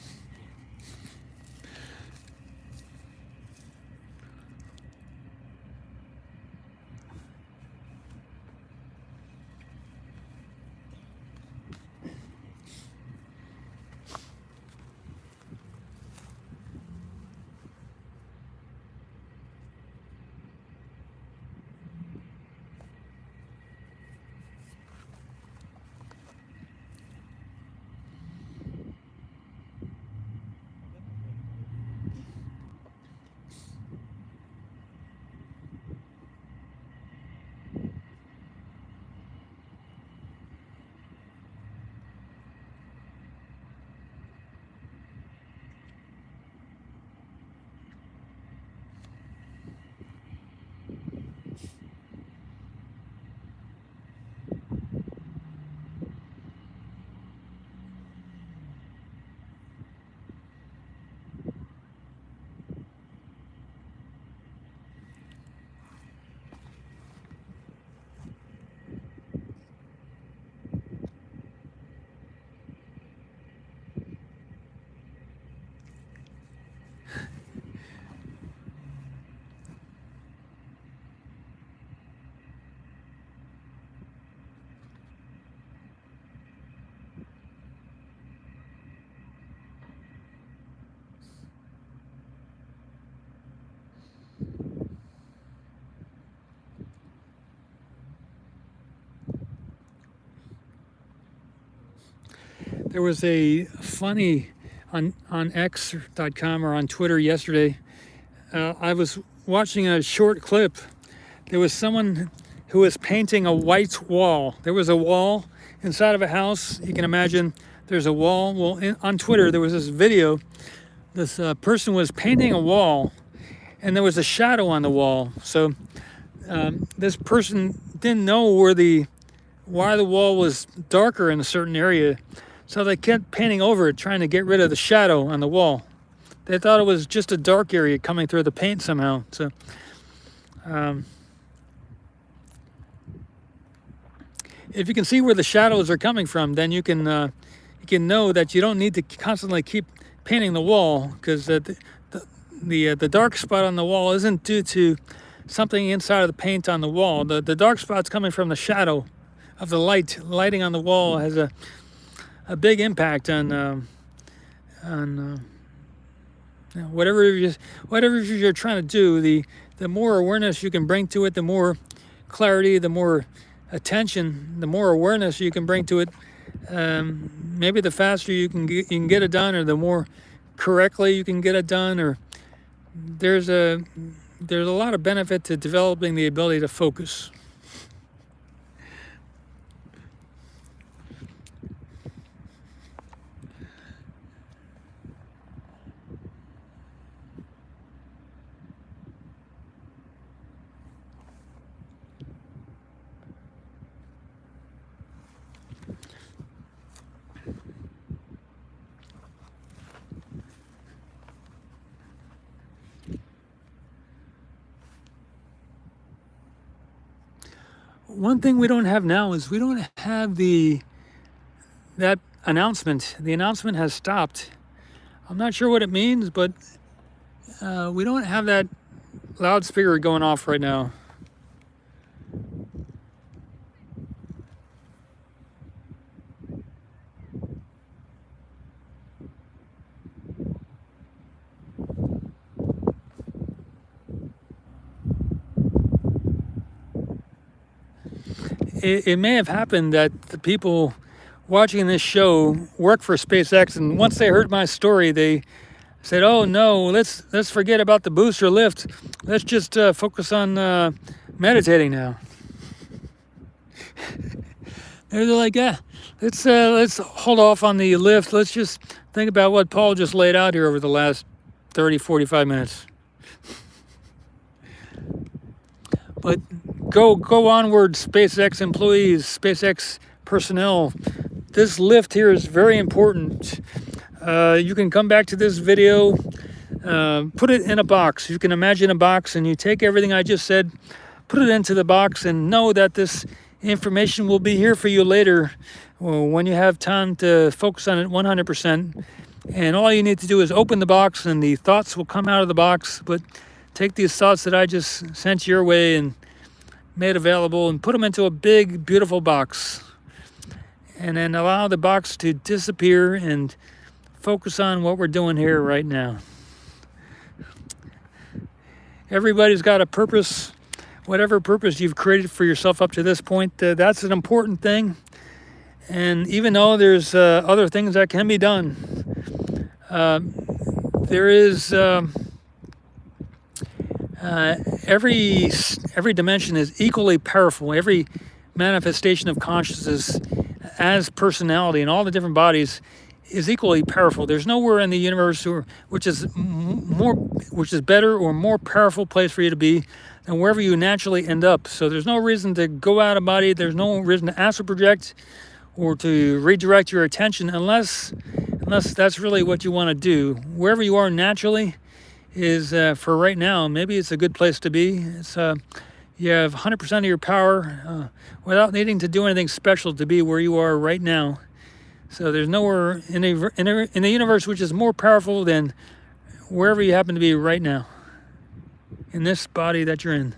There was a funny on X.com or on Twitter yesterday. I was watching a short clip. There was someone who was painting a white wall. There was a wall inside of a house. You can imagine there's a wall. Well, on Twitter, there was this video. This person was painting a wall, and there was a shadow on the wall. So this person didn't know why the wall was darker in a certain area. So they kept painting over it, trying to get rid of the shadow on the wall. They thought it was just a dark area coming through the paint somehow. So if you can see where the shadows are coming from, then you can know that you don't need to constantly keep painting the wall, because the dark spot on the wall isn't due to something inside of the paint on the wall. The dark spots coming from the shadow of the lighting on the wall has a big impact on whatever you're trying to do. The more awareness you can bring to it, the more clarity, the more attention, the more awareness you can bring to it. Maybe the faster you can get it done, or the more correctly you can get it done. Or there's a lot of benefit to developing the ability to focus. One thing we don't have now is we don't have that announcement. The announcement has stopped. I'm not sure what it means, but we don't have that loudspeaker going off right now. It may have happened that the people watching this show work for SpaceX, and once they heard my story, they said, "Oh no, let's forget about the booster lift. Let's just focus on meditating now." They're like, "Yeah, let's hold off on the lift. Let's just think about what Paul just laid out here over the last 30, 45 minutes." But go onward, SpaceX employees, SpaceX personnel. This lift here is very important. You can come back to this video, put it in a box. You can imagine a box, and you take everything I just said, put it into the box, and know that this information will be here for you later when you have time to focus on it 100%. And all you need to do is open the box, and the thoughts will come out of the box. But take these thoughts that I just sent your way and made available and put them into a big, beautiful box. And then allow the box to disappear and focus on what we're doing here right now. Everybody's got a purpose. Whatever purpose you've created for yourself up to this point, that's an important thing. And even though there's other things that can be done, there is... every dimension is equally powerful. Every manifestation of consciousness as personality in all the different bodies is equally powerful. There's nowhere in the universe which is better or more powerful place for you to be than wherever you naturally end up. So there's no reason to go out of body. There's no reason to astral project or to redirect your attention unless that's really what you want to do. Wherever you are naturally is, for right now, maybe it's a good place to be. It's you have 100% of your power without needing to do anything special to be where you are right now. So there's nowhere in the universe which is more powerful than wherever you happen to be right now, in this body that you're in.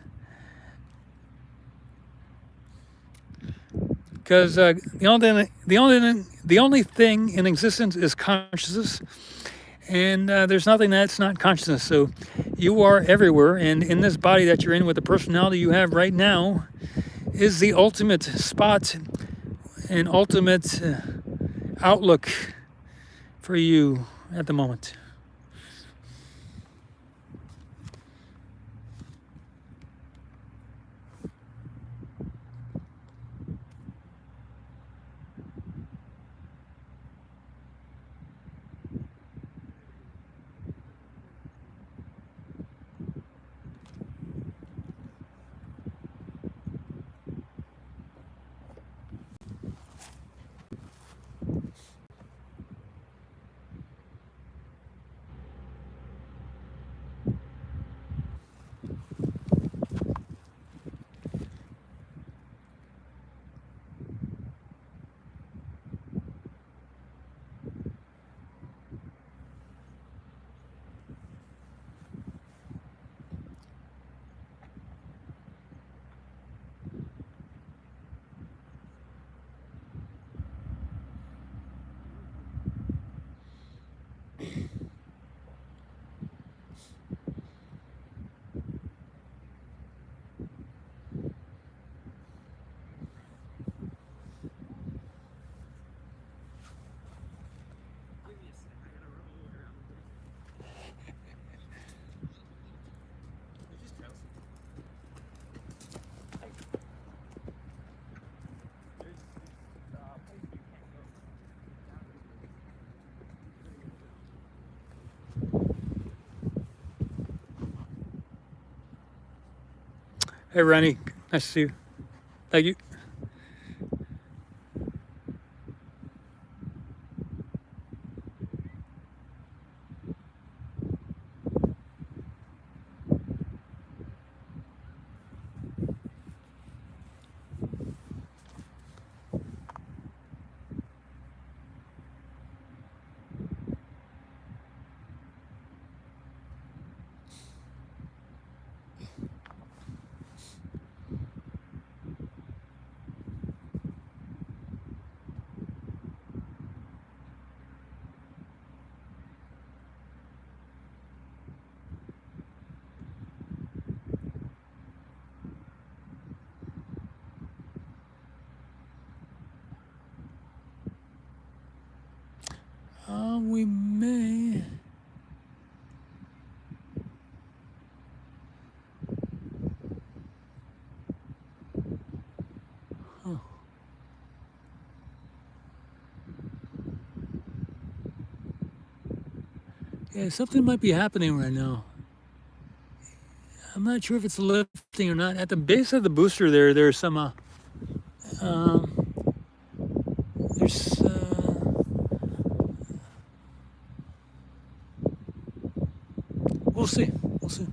Because the only thing in existence is consciousness. And there's nothing that's not consciousness. So you are everywhere. And in this body that you're in with the personality you have right now is the ultimate spot and ultimate outlook for you at the moment. Hey, Rennie. Nice to see you. Thank you. We may. Huh. Yeah, something might be happening right now. I'm not sure if it's lifting or not. At the base of the booster there, there's some, um, there's, we'll see. We'll see.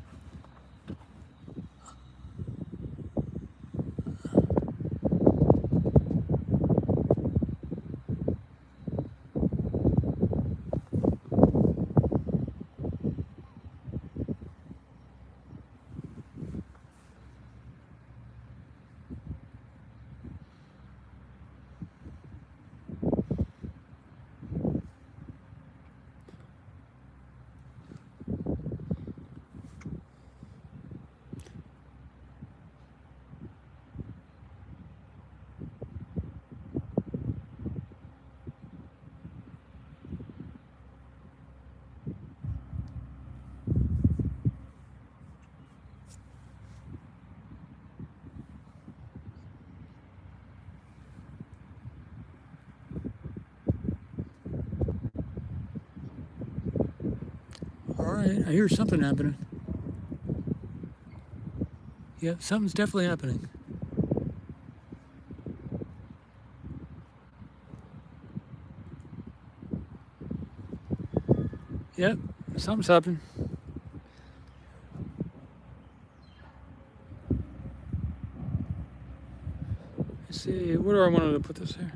All right, I hear something happening. Yeah, something's definitely happening. Yep, something's happening. Let's see, where do I want to put this here?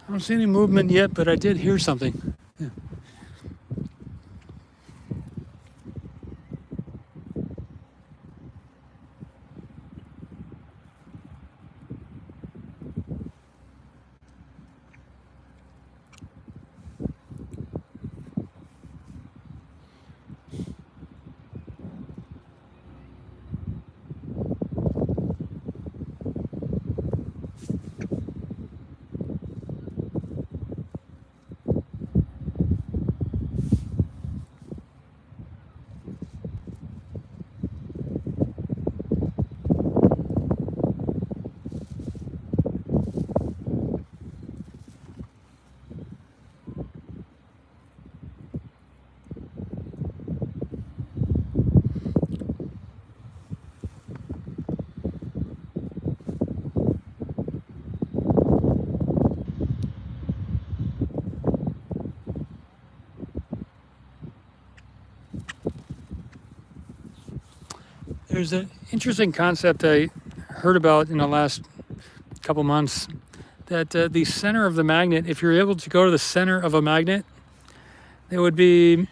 I don't see any movement yet, but I did hear something. Yeah. There's an interesting concept I heard about in the last couple months, that the center of the magnet, if you're able to go to the center of a magnet, there would be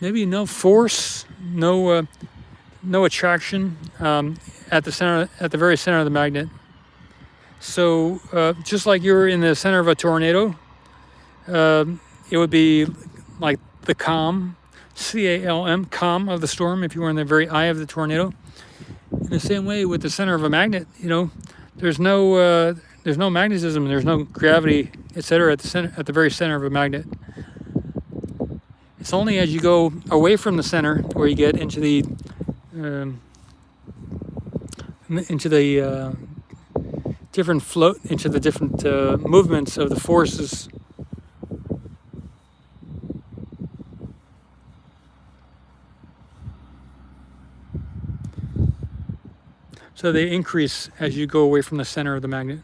maybe no force, no attraction at the center, at the very center of the magnet. So just like you're in the center of a tornado, it would be like the calm, C-A-L-M, calm of the storm if you were in the very eye of the tornado. In the same way with the center of a magnet, you know, there's no magnetism, there's no gravity, etc. at the center, at the very center of a magnet. It's only as you go away from the center where you get into the different float, into the different movements of the forces. So they increase as you go away from the center of the magnet.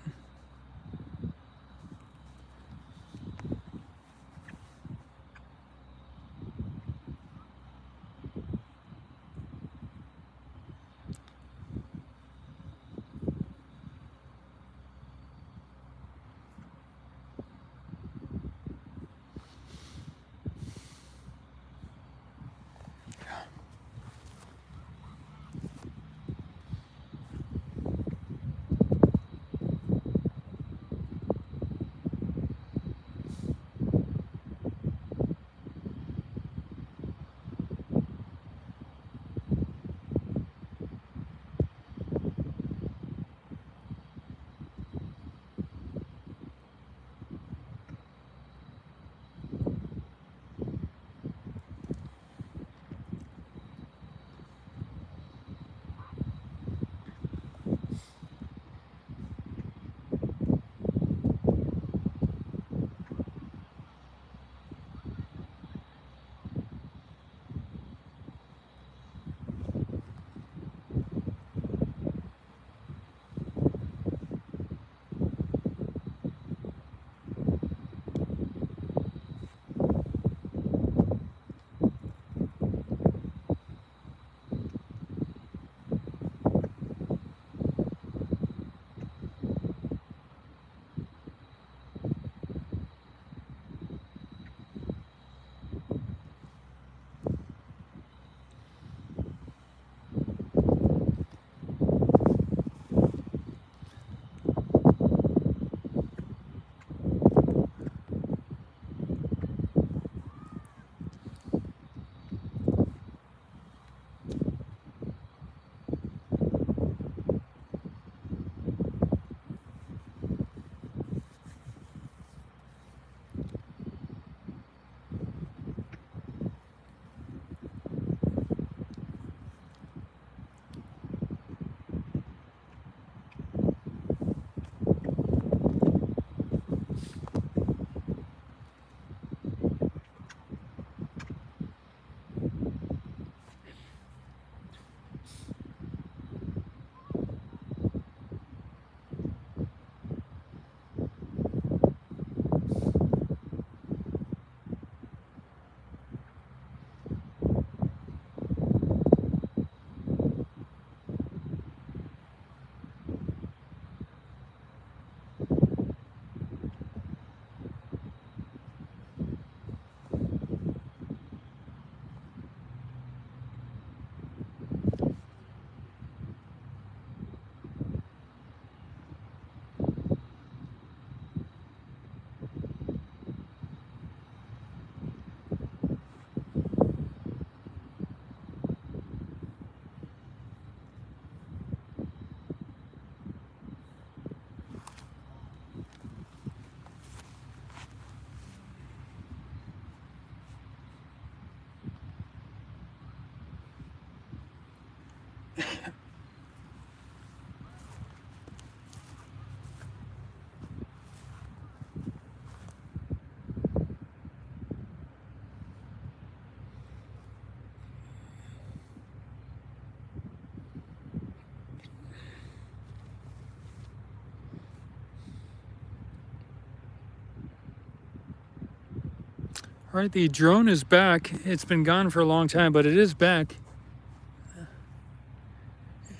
All right, the drone is back. It's been gone for a long time, but it is back.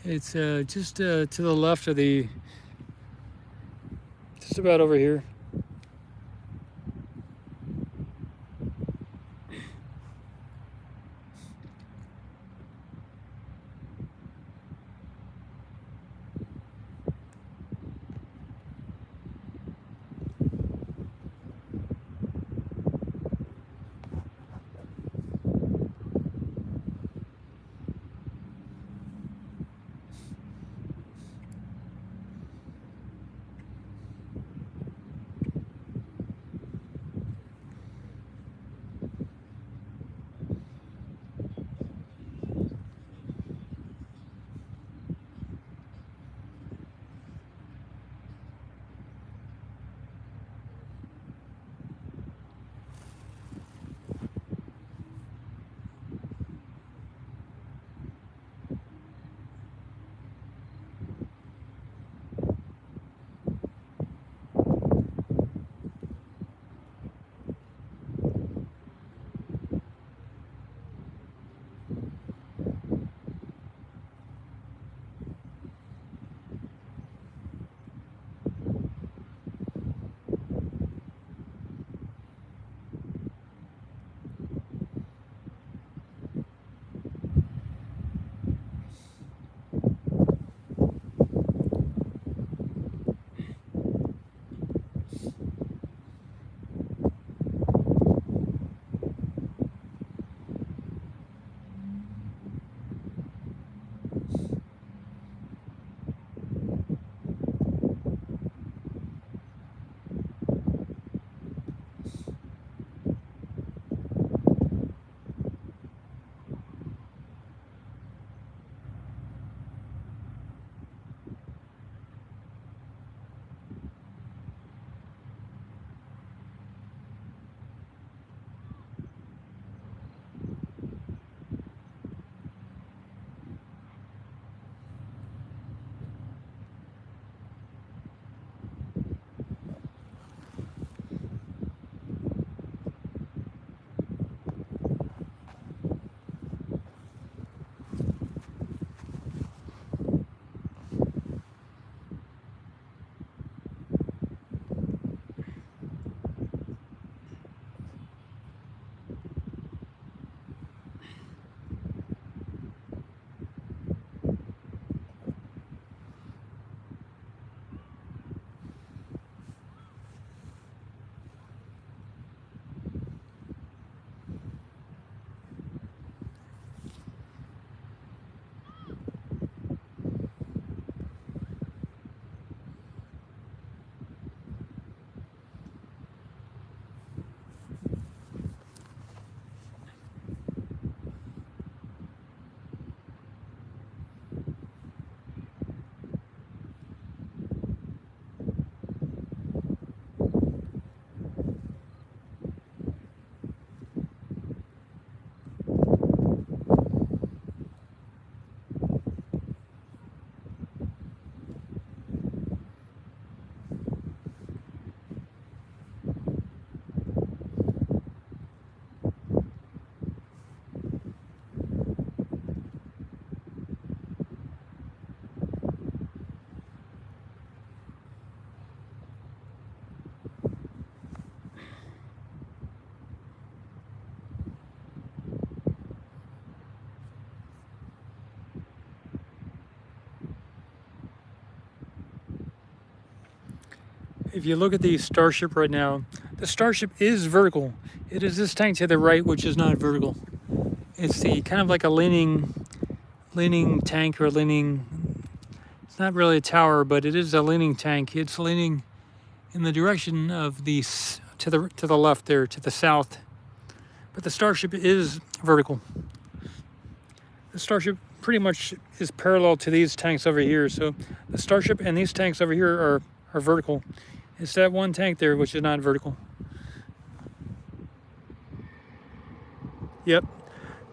It's just to the left of the, just about over here. If you look at the Starship right now, the Starship is vertical. It is this tank to the right, which is not vertical. It's the kind of like a leaning tank, or leaning, it's not really a tower, but it is a leaning tank. It's leaning in the direction of the, to the left there, to the south. But the Starship is vertical. The Starship pretty much is parallel to these tanks over here. So the Starship and these tanks over here are vertical. It's that one tank there which is not vertical. Yep.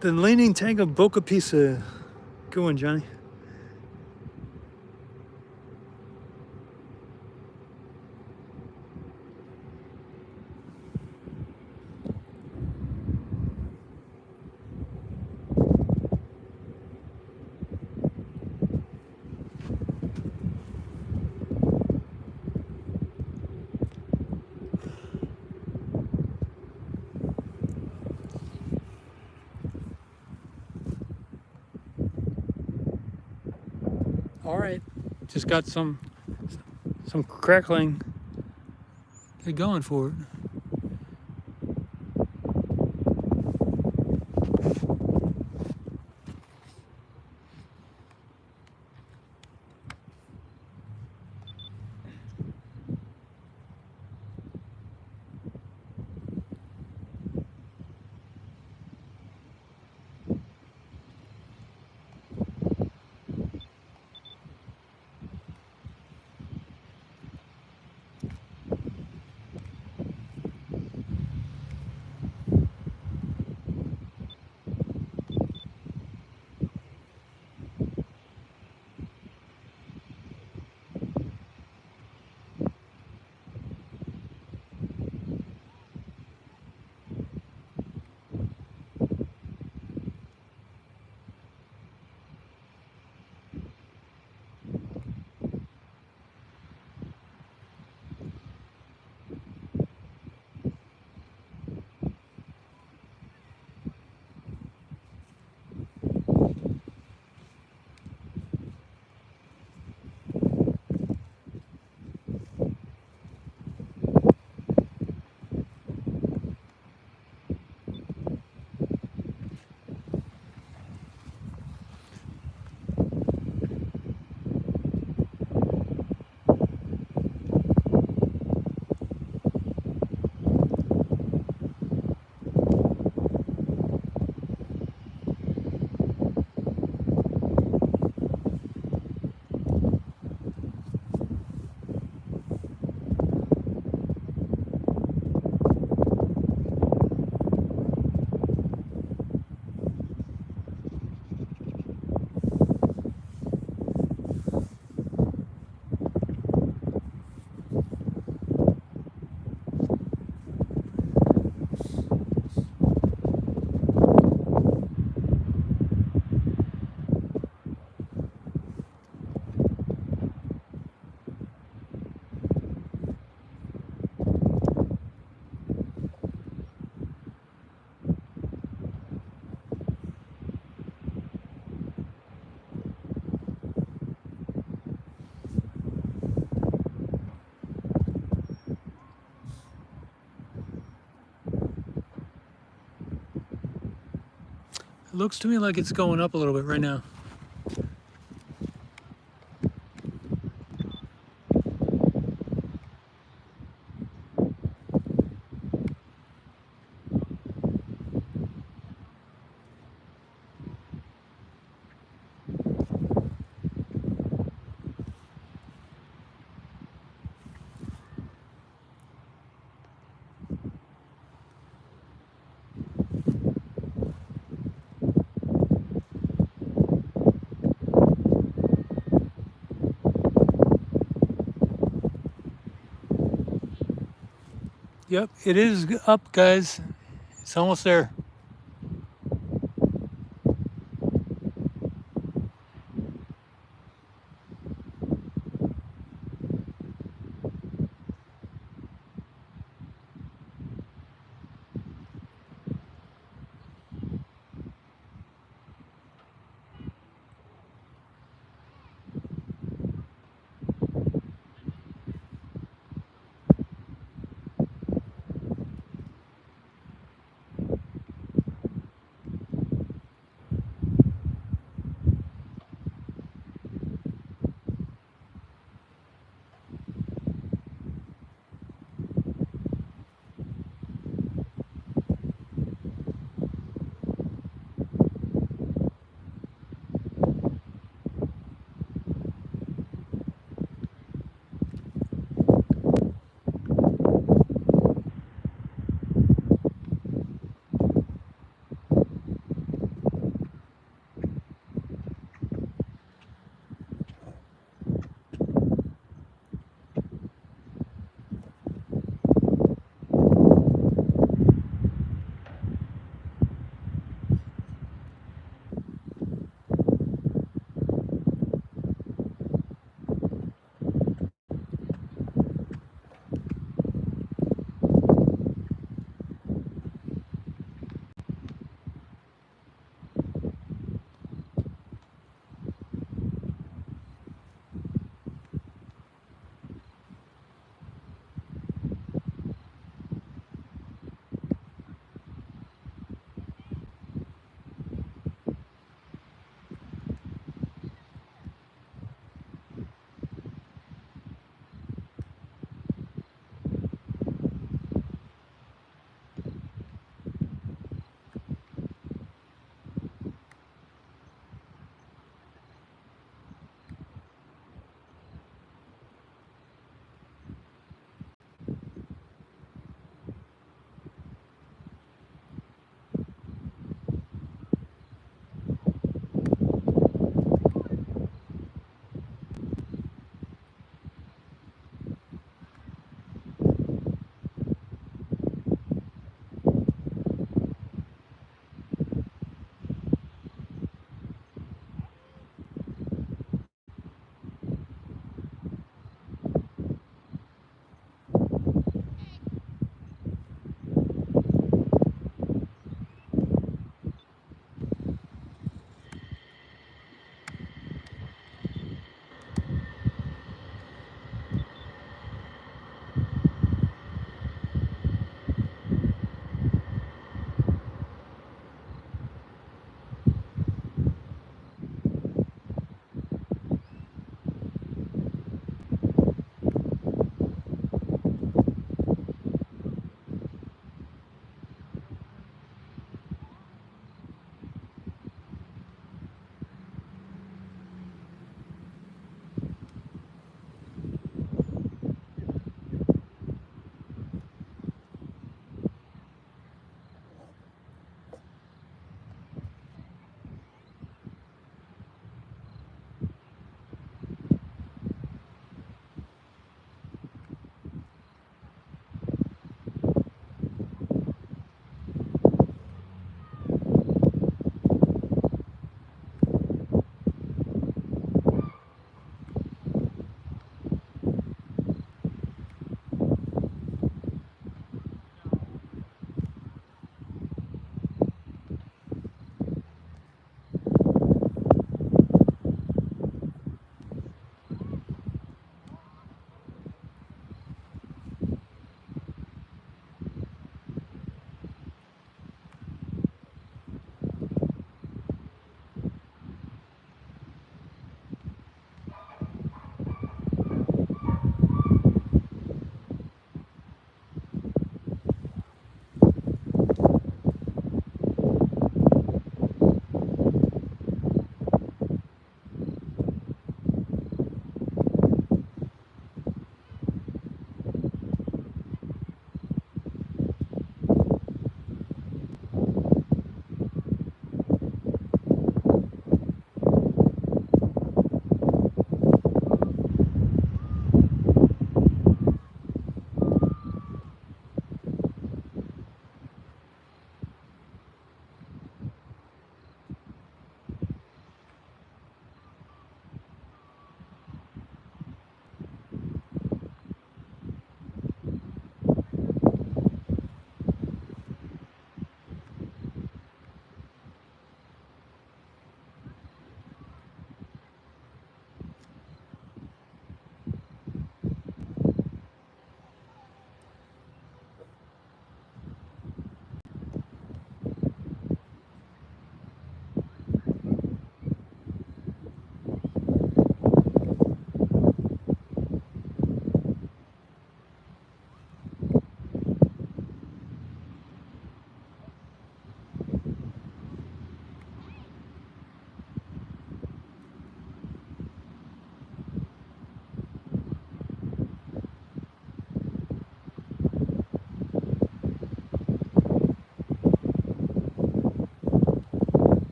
The leaning tank of Boca Chica. Go on, Johnny. right. Just got some crackling. Get going for it. It looks to me like it's going up a little bit right now. Yep, it is up, guys. It's almost there.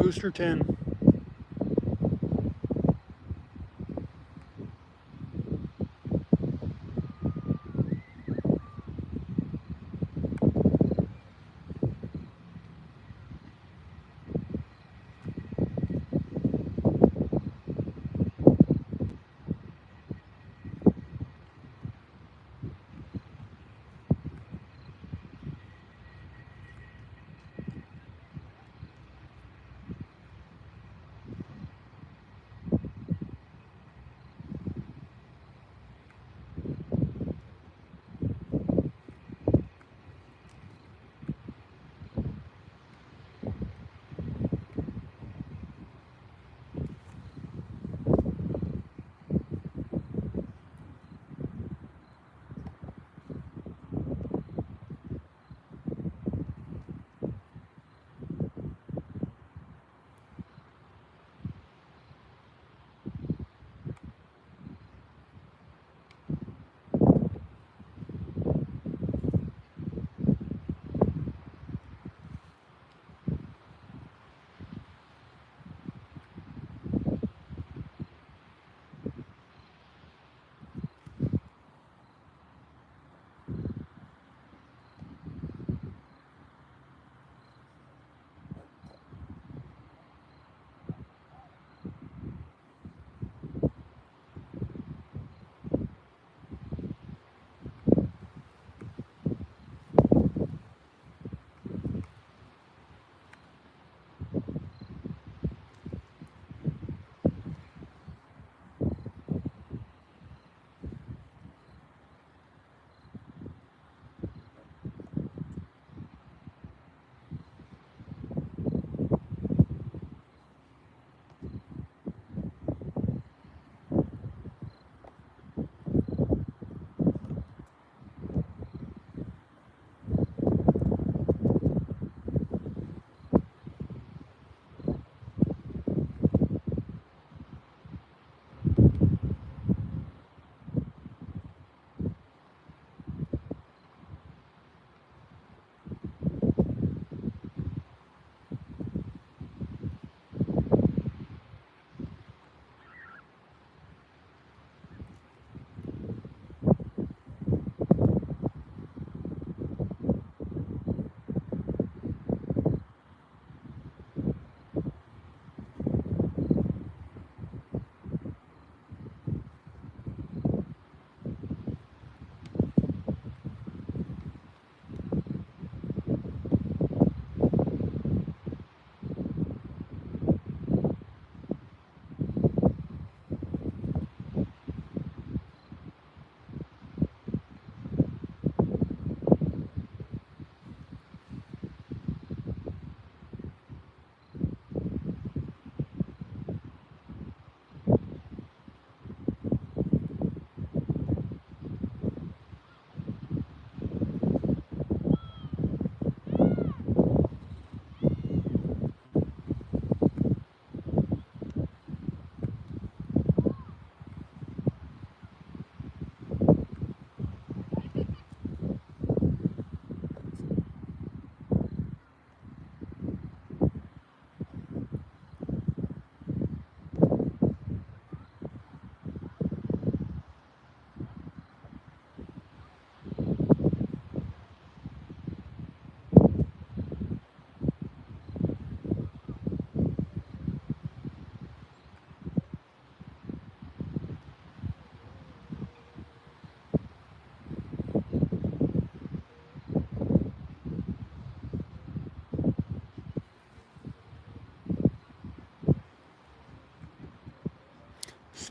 Booster 10.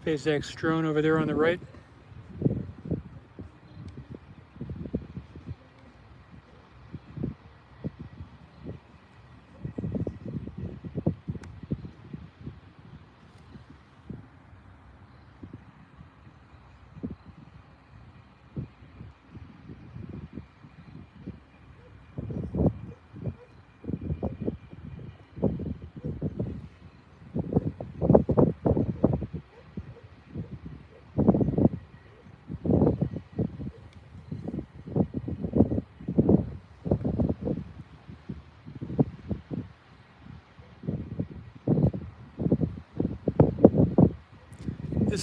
SpaceX drone over there on the right.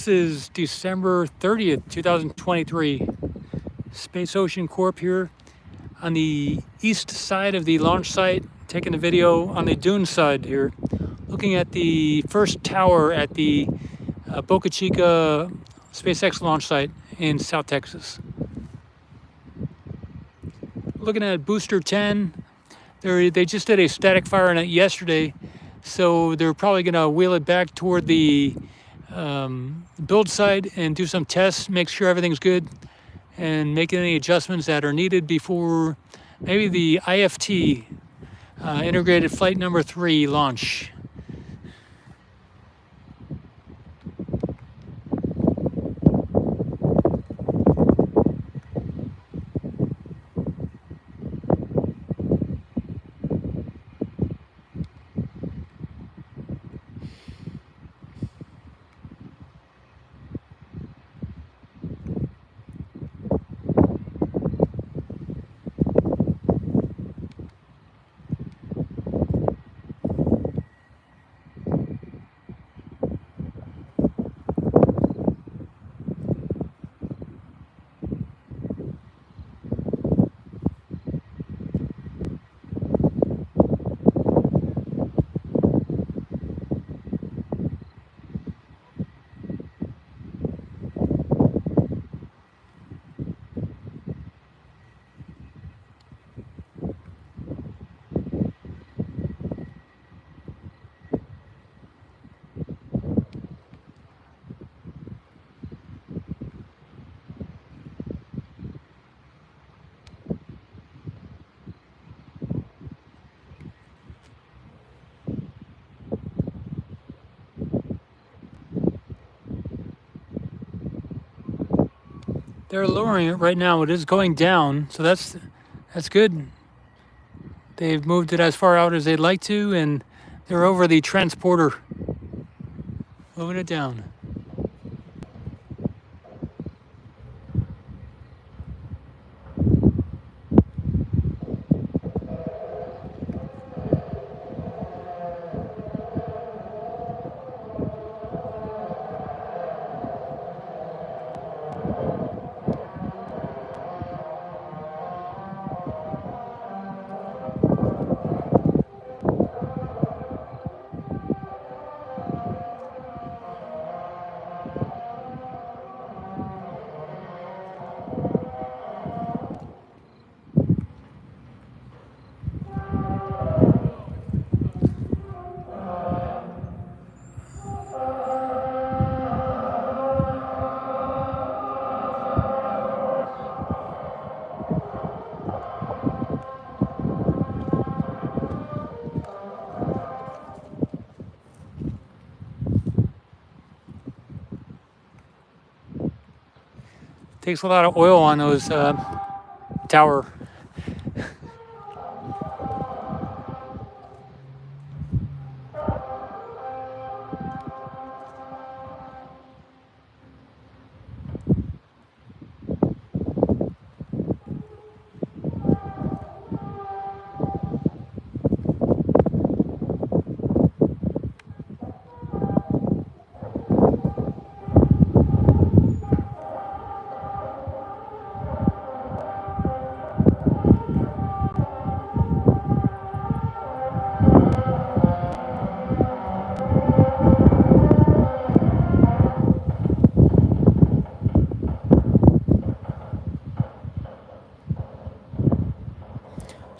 This is December 30th, 2023. Space Ocean Corp here on the east side of the launch site, taking a video on the dune side here, looking at the first tower at the Boca Chica SpaceX launch site in South Texas. Looking at booster 10. They just did a static fire on it yesterday, so they're probably going to wheel it back toward the build site and do some tests, make sure everything's good, and make any adjustments that are needed before maybe the IFT, Integrated Flight Number 3 launch. They're lowering it right now. It is going down, so that's good. They've moved it as far out as they'd like to, and they're over the transporter, moving it down. Takes a lot of oil on those tower.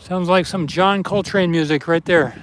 Sounds like some John Coltrane music right there.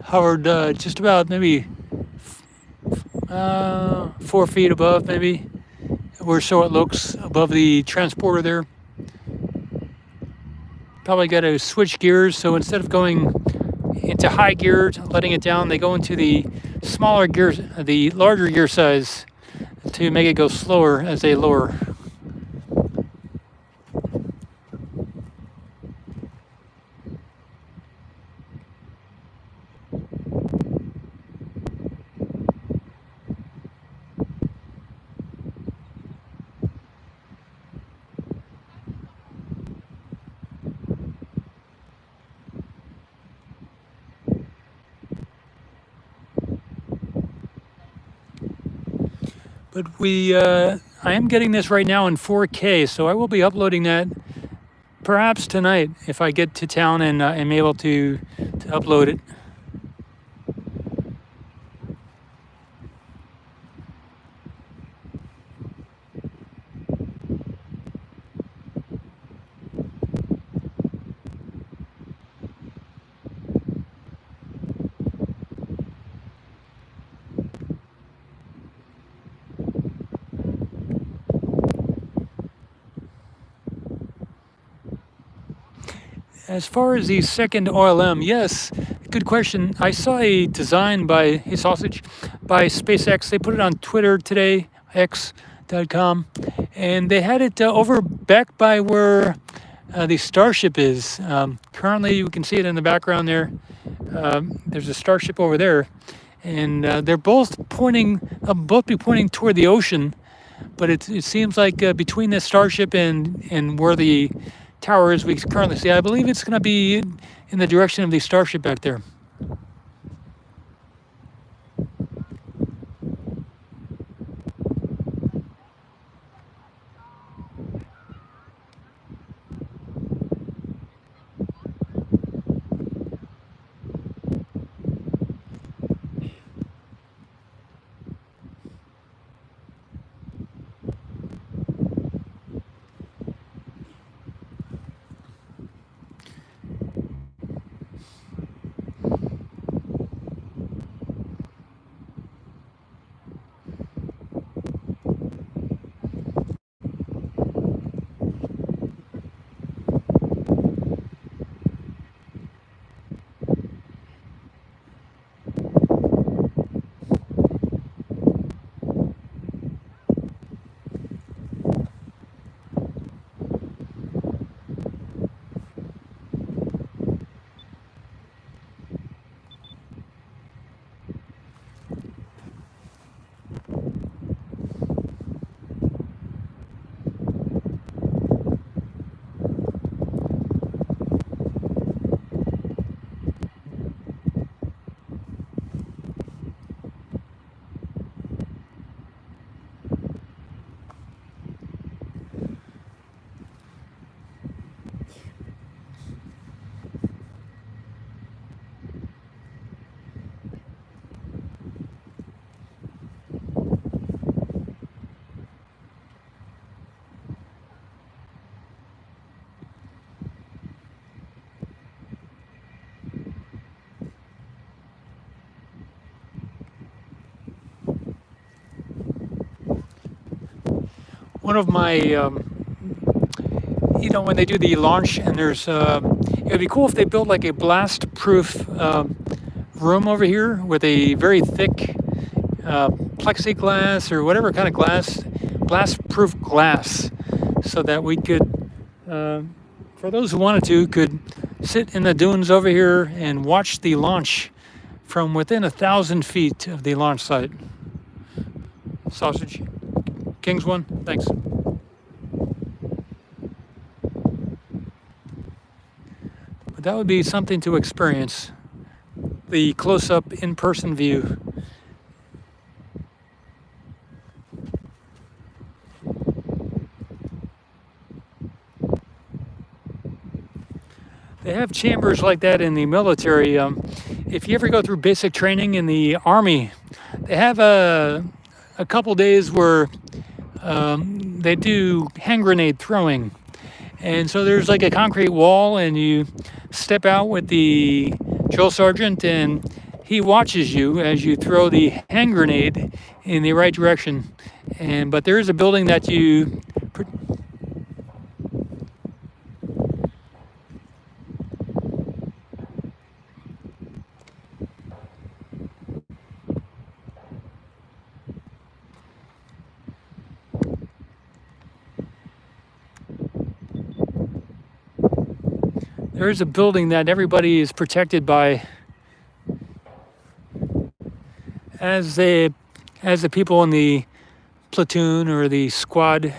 hovered just about maybe 4 feet above, maybe, or so it looks, above the transporter there. Probably got to switch gears, so instead of going into high gear, letting it down, they go into the smaller gears, the larger gear size, to make it go slower as they lower. But I am getting this right now in 4K, so I will be uploading that perhaps tonight if I get to town and am able to upload it. As far as the second OLM, yes, good question. I saw a design by Hey Sausage by SpaceX. They put it on Twitter today, x.com, and they had it over back by where the Starship is. Currently, you can see it in the background there. There's a Starship over there, and they're both be pointing toward the ocean. But it seems like between the Starship and where the towers we currently see, I believe it's going to be in the direction of the Starship back there. One of my, when they do the launch, and there's, it would be cool if they built like a blast-proof room over here with a very thick plexiglass or whatever kind of glass, blast-proof glass, so that we could, for those who wanted to, could sit in the dunes over here and watch the launch from within 1,000 feet of the launch site. Sausage. King's one, thanks. But that would be something to experience, the close-up in-person view. They have chambers like that in the military. If you ever go through basic training in the Army, they have a couple days where they do hand grenade throwing. And so there's like a concrete wall, and you step out with the drill sergeant, and he watches you as you throw the hand grenade in the right direction. But there is a building that you. There's a building that everybody is protected by as the people in the platoon or the squad,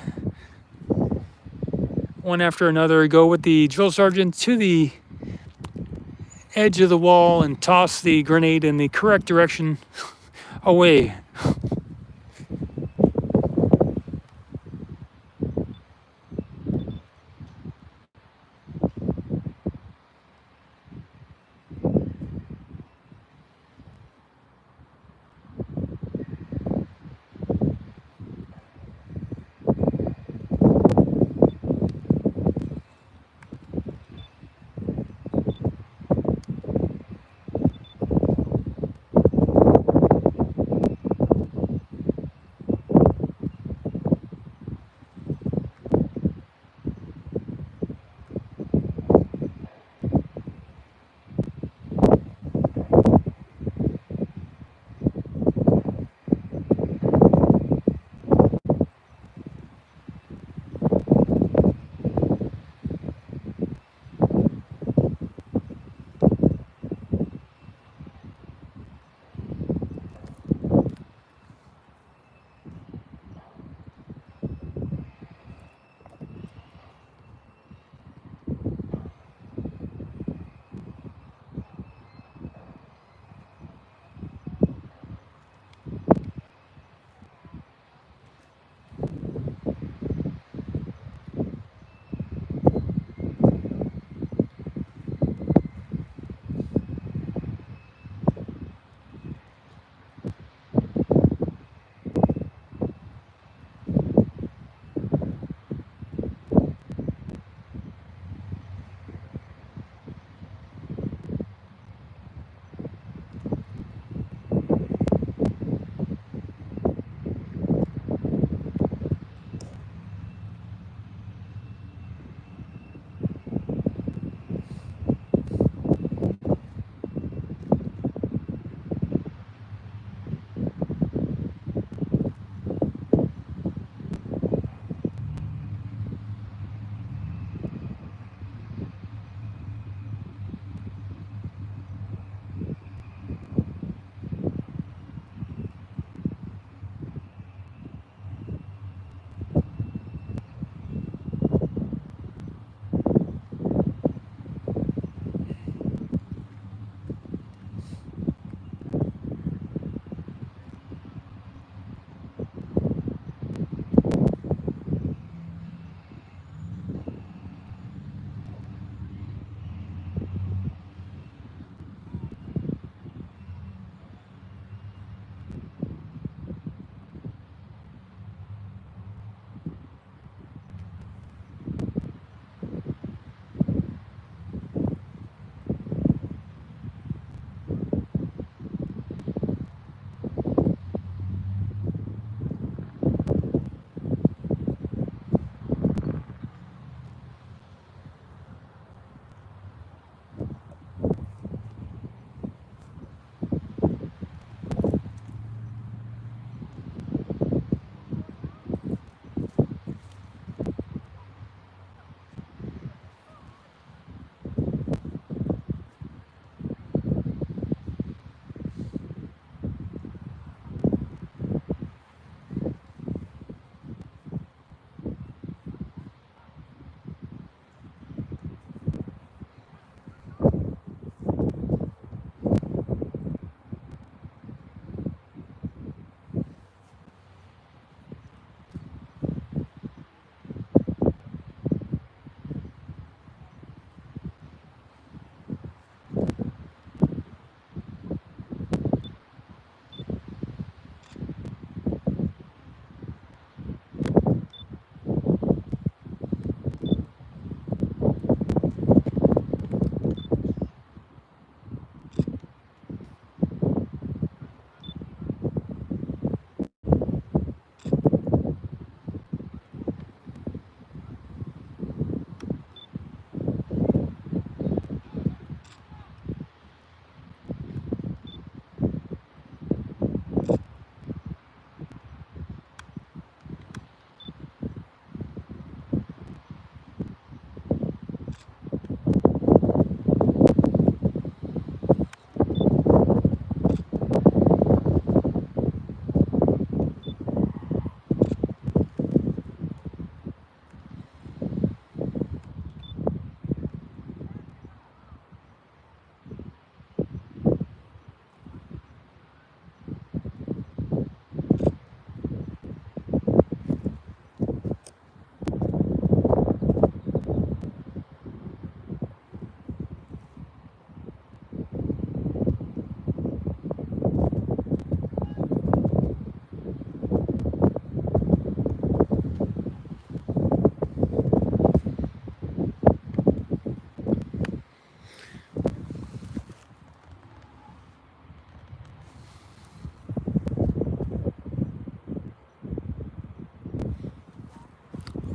one after another, go with the drill sergeant to the edge of the wall and toss the grenade in the correct direction away.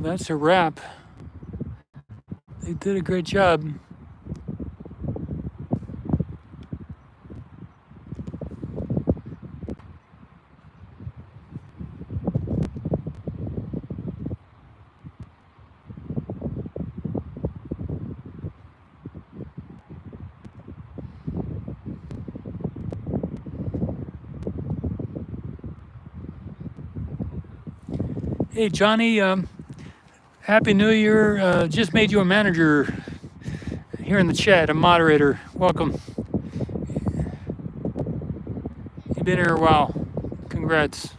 That's a wrap. They did a great job. Hey, Johnny, Happy New Year. Just made you a manager here in the chat, a moderator. Welcome. You've been here a while. Congrats.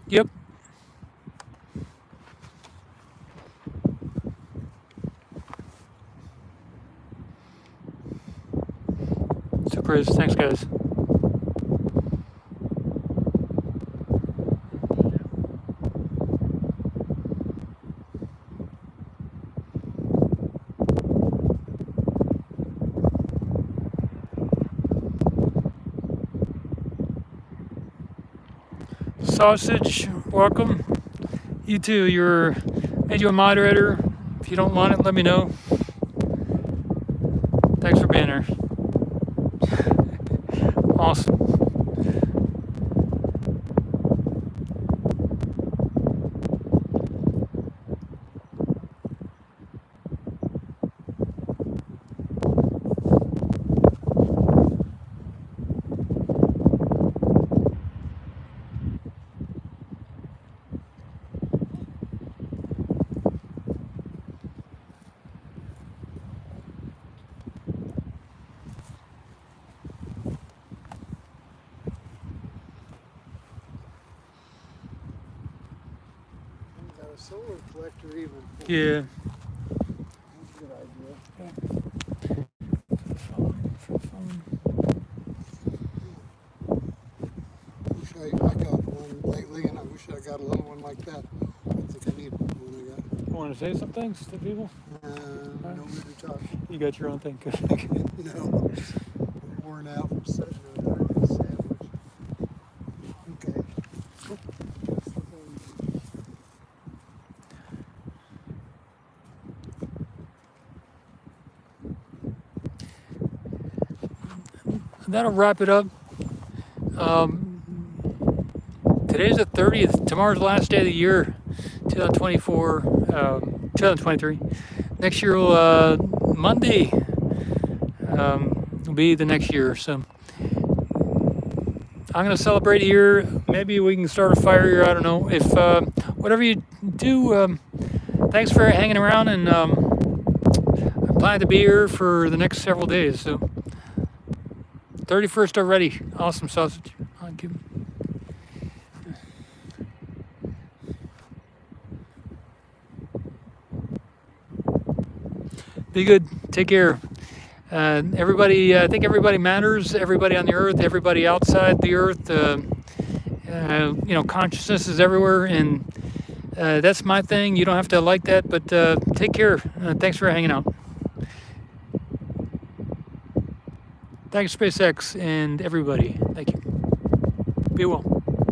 Yep. So, Chris, thanks, guys. Sausage, welcome. You too. Made you a moderator. If you don't want it, let me know. Thanks for being here. Awesome. A solar collector even. Yeah. That's a good idea. I got one lately, and I wish I got a little one like that. I think I need one I got. You want to say some things to people? No need to talk. You got your own thing. No. I'm worn out from sitting there eating a sandwich. Okay. That's the thing. That'll wrap it up. Today's the 30th. Tomorrow's the last day of the year, 2024, 2023. Next year will, Monday, will be the next year. So I'm going to celebrate a year. Maybe we can start a fire here. I don't know. If whatever you do, thanks for hanging around. And I plan to be here for the next several days. So 31st already. Awesome sausage. I'll give. Be good. Take care. Everybody, I think everybody matters. Everybody on the earth, everybody outside the earth. Consciousness is everywhere, and that's my thing. You don't have to like that, but take care. Thanks for hanging out. Thanks, SpaceX, and everybody. Thank you. Be well.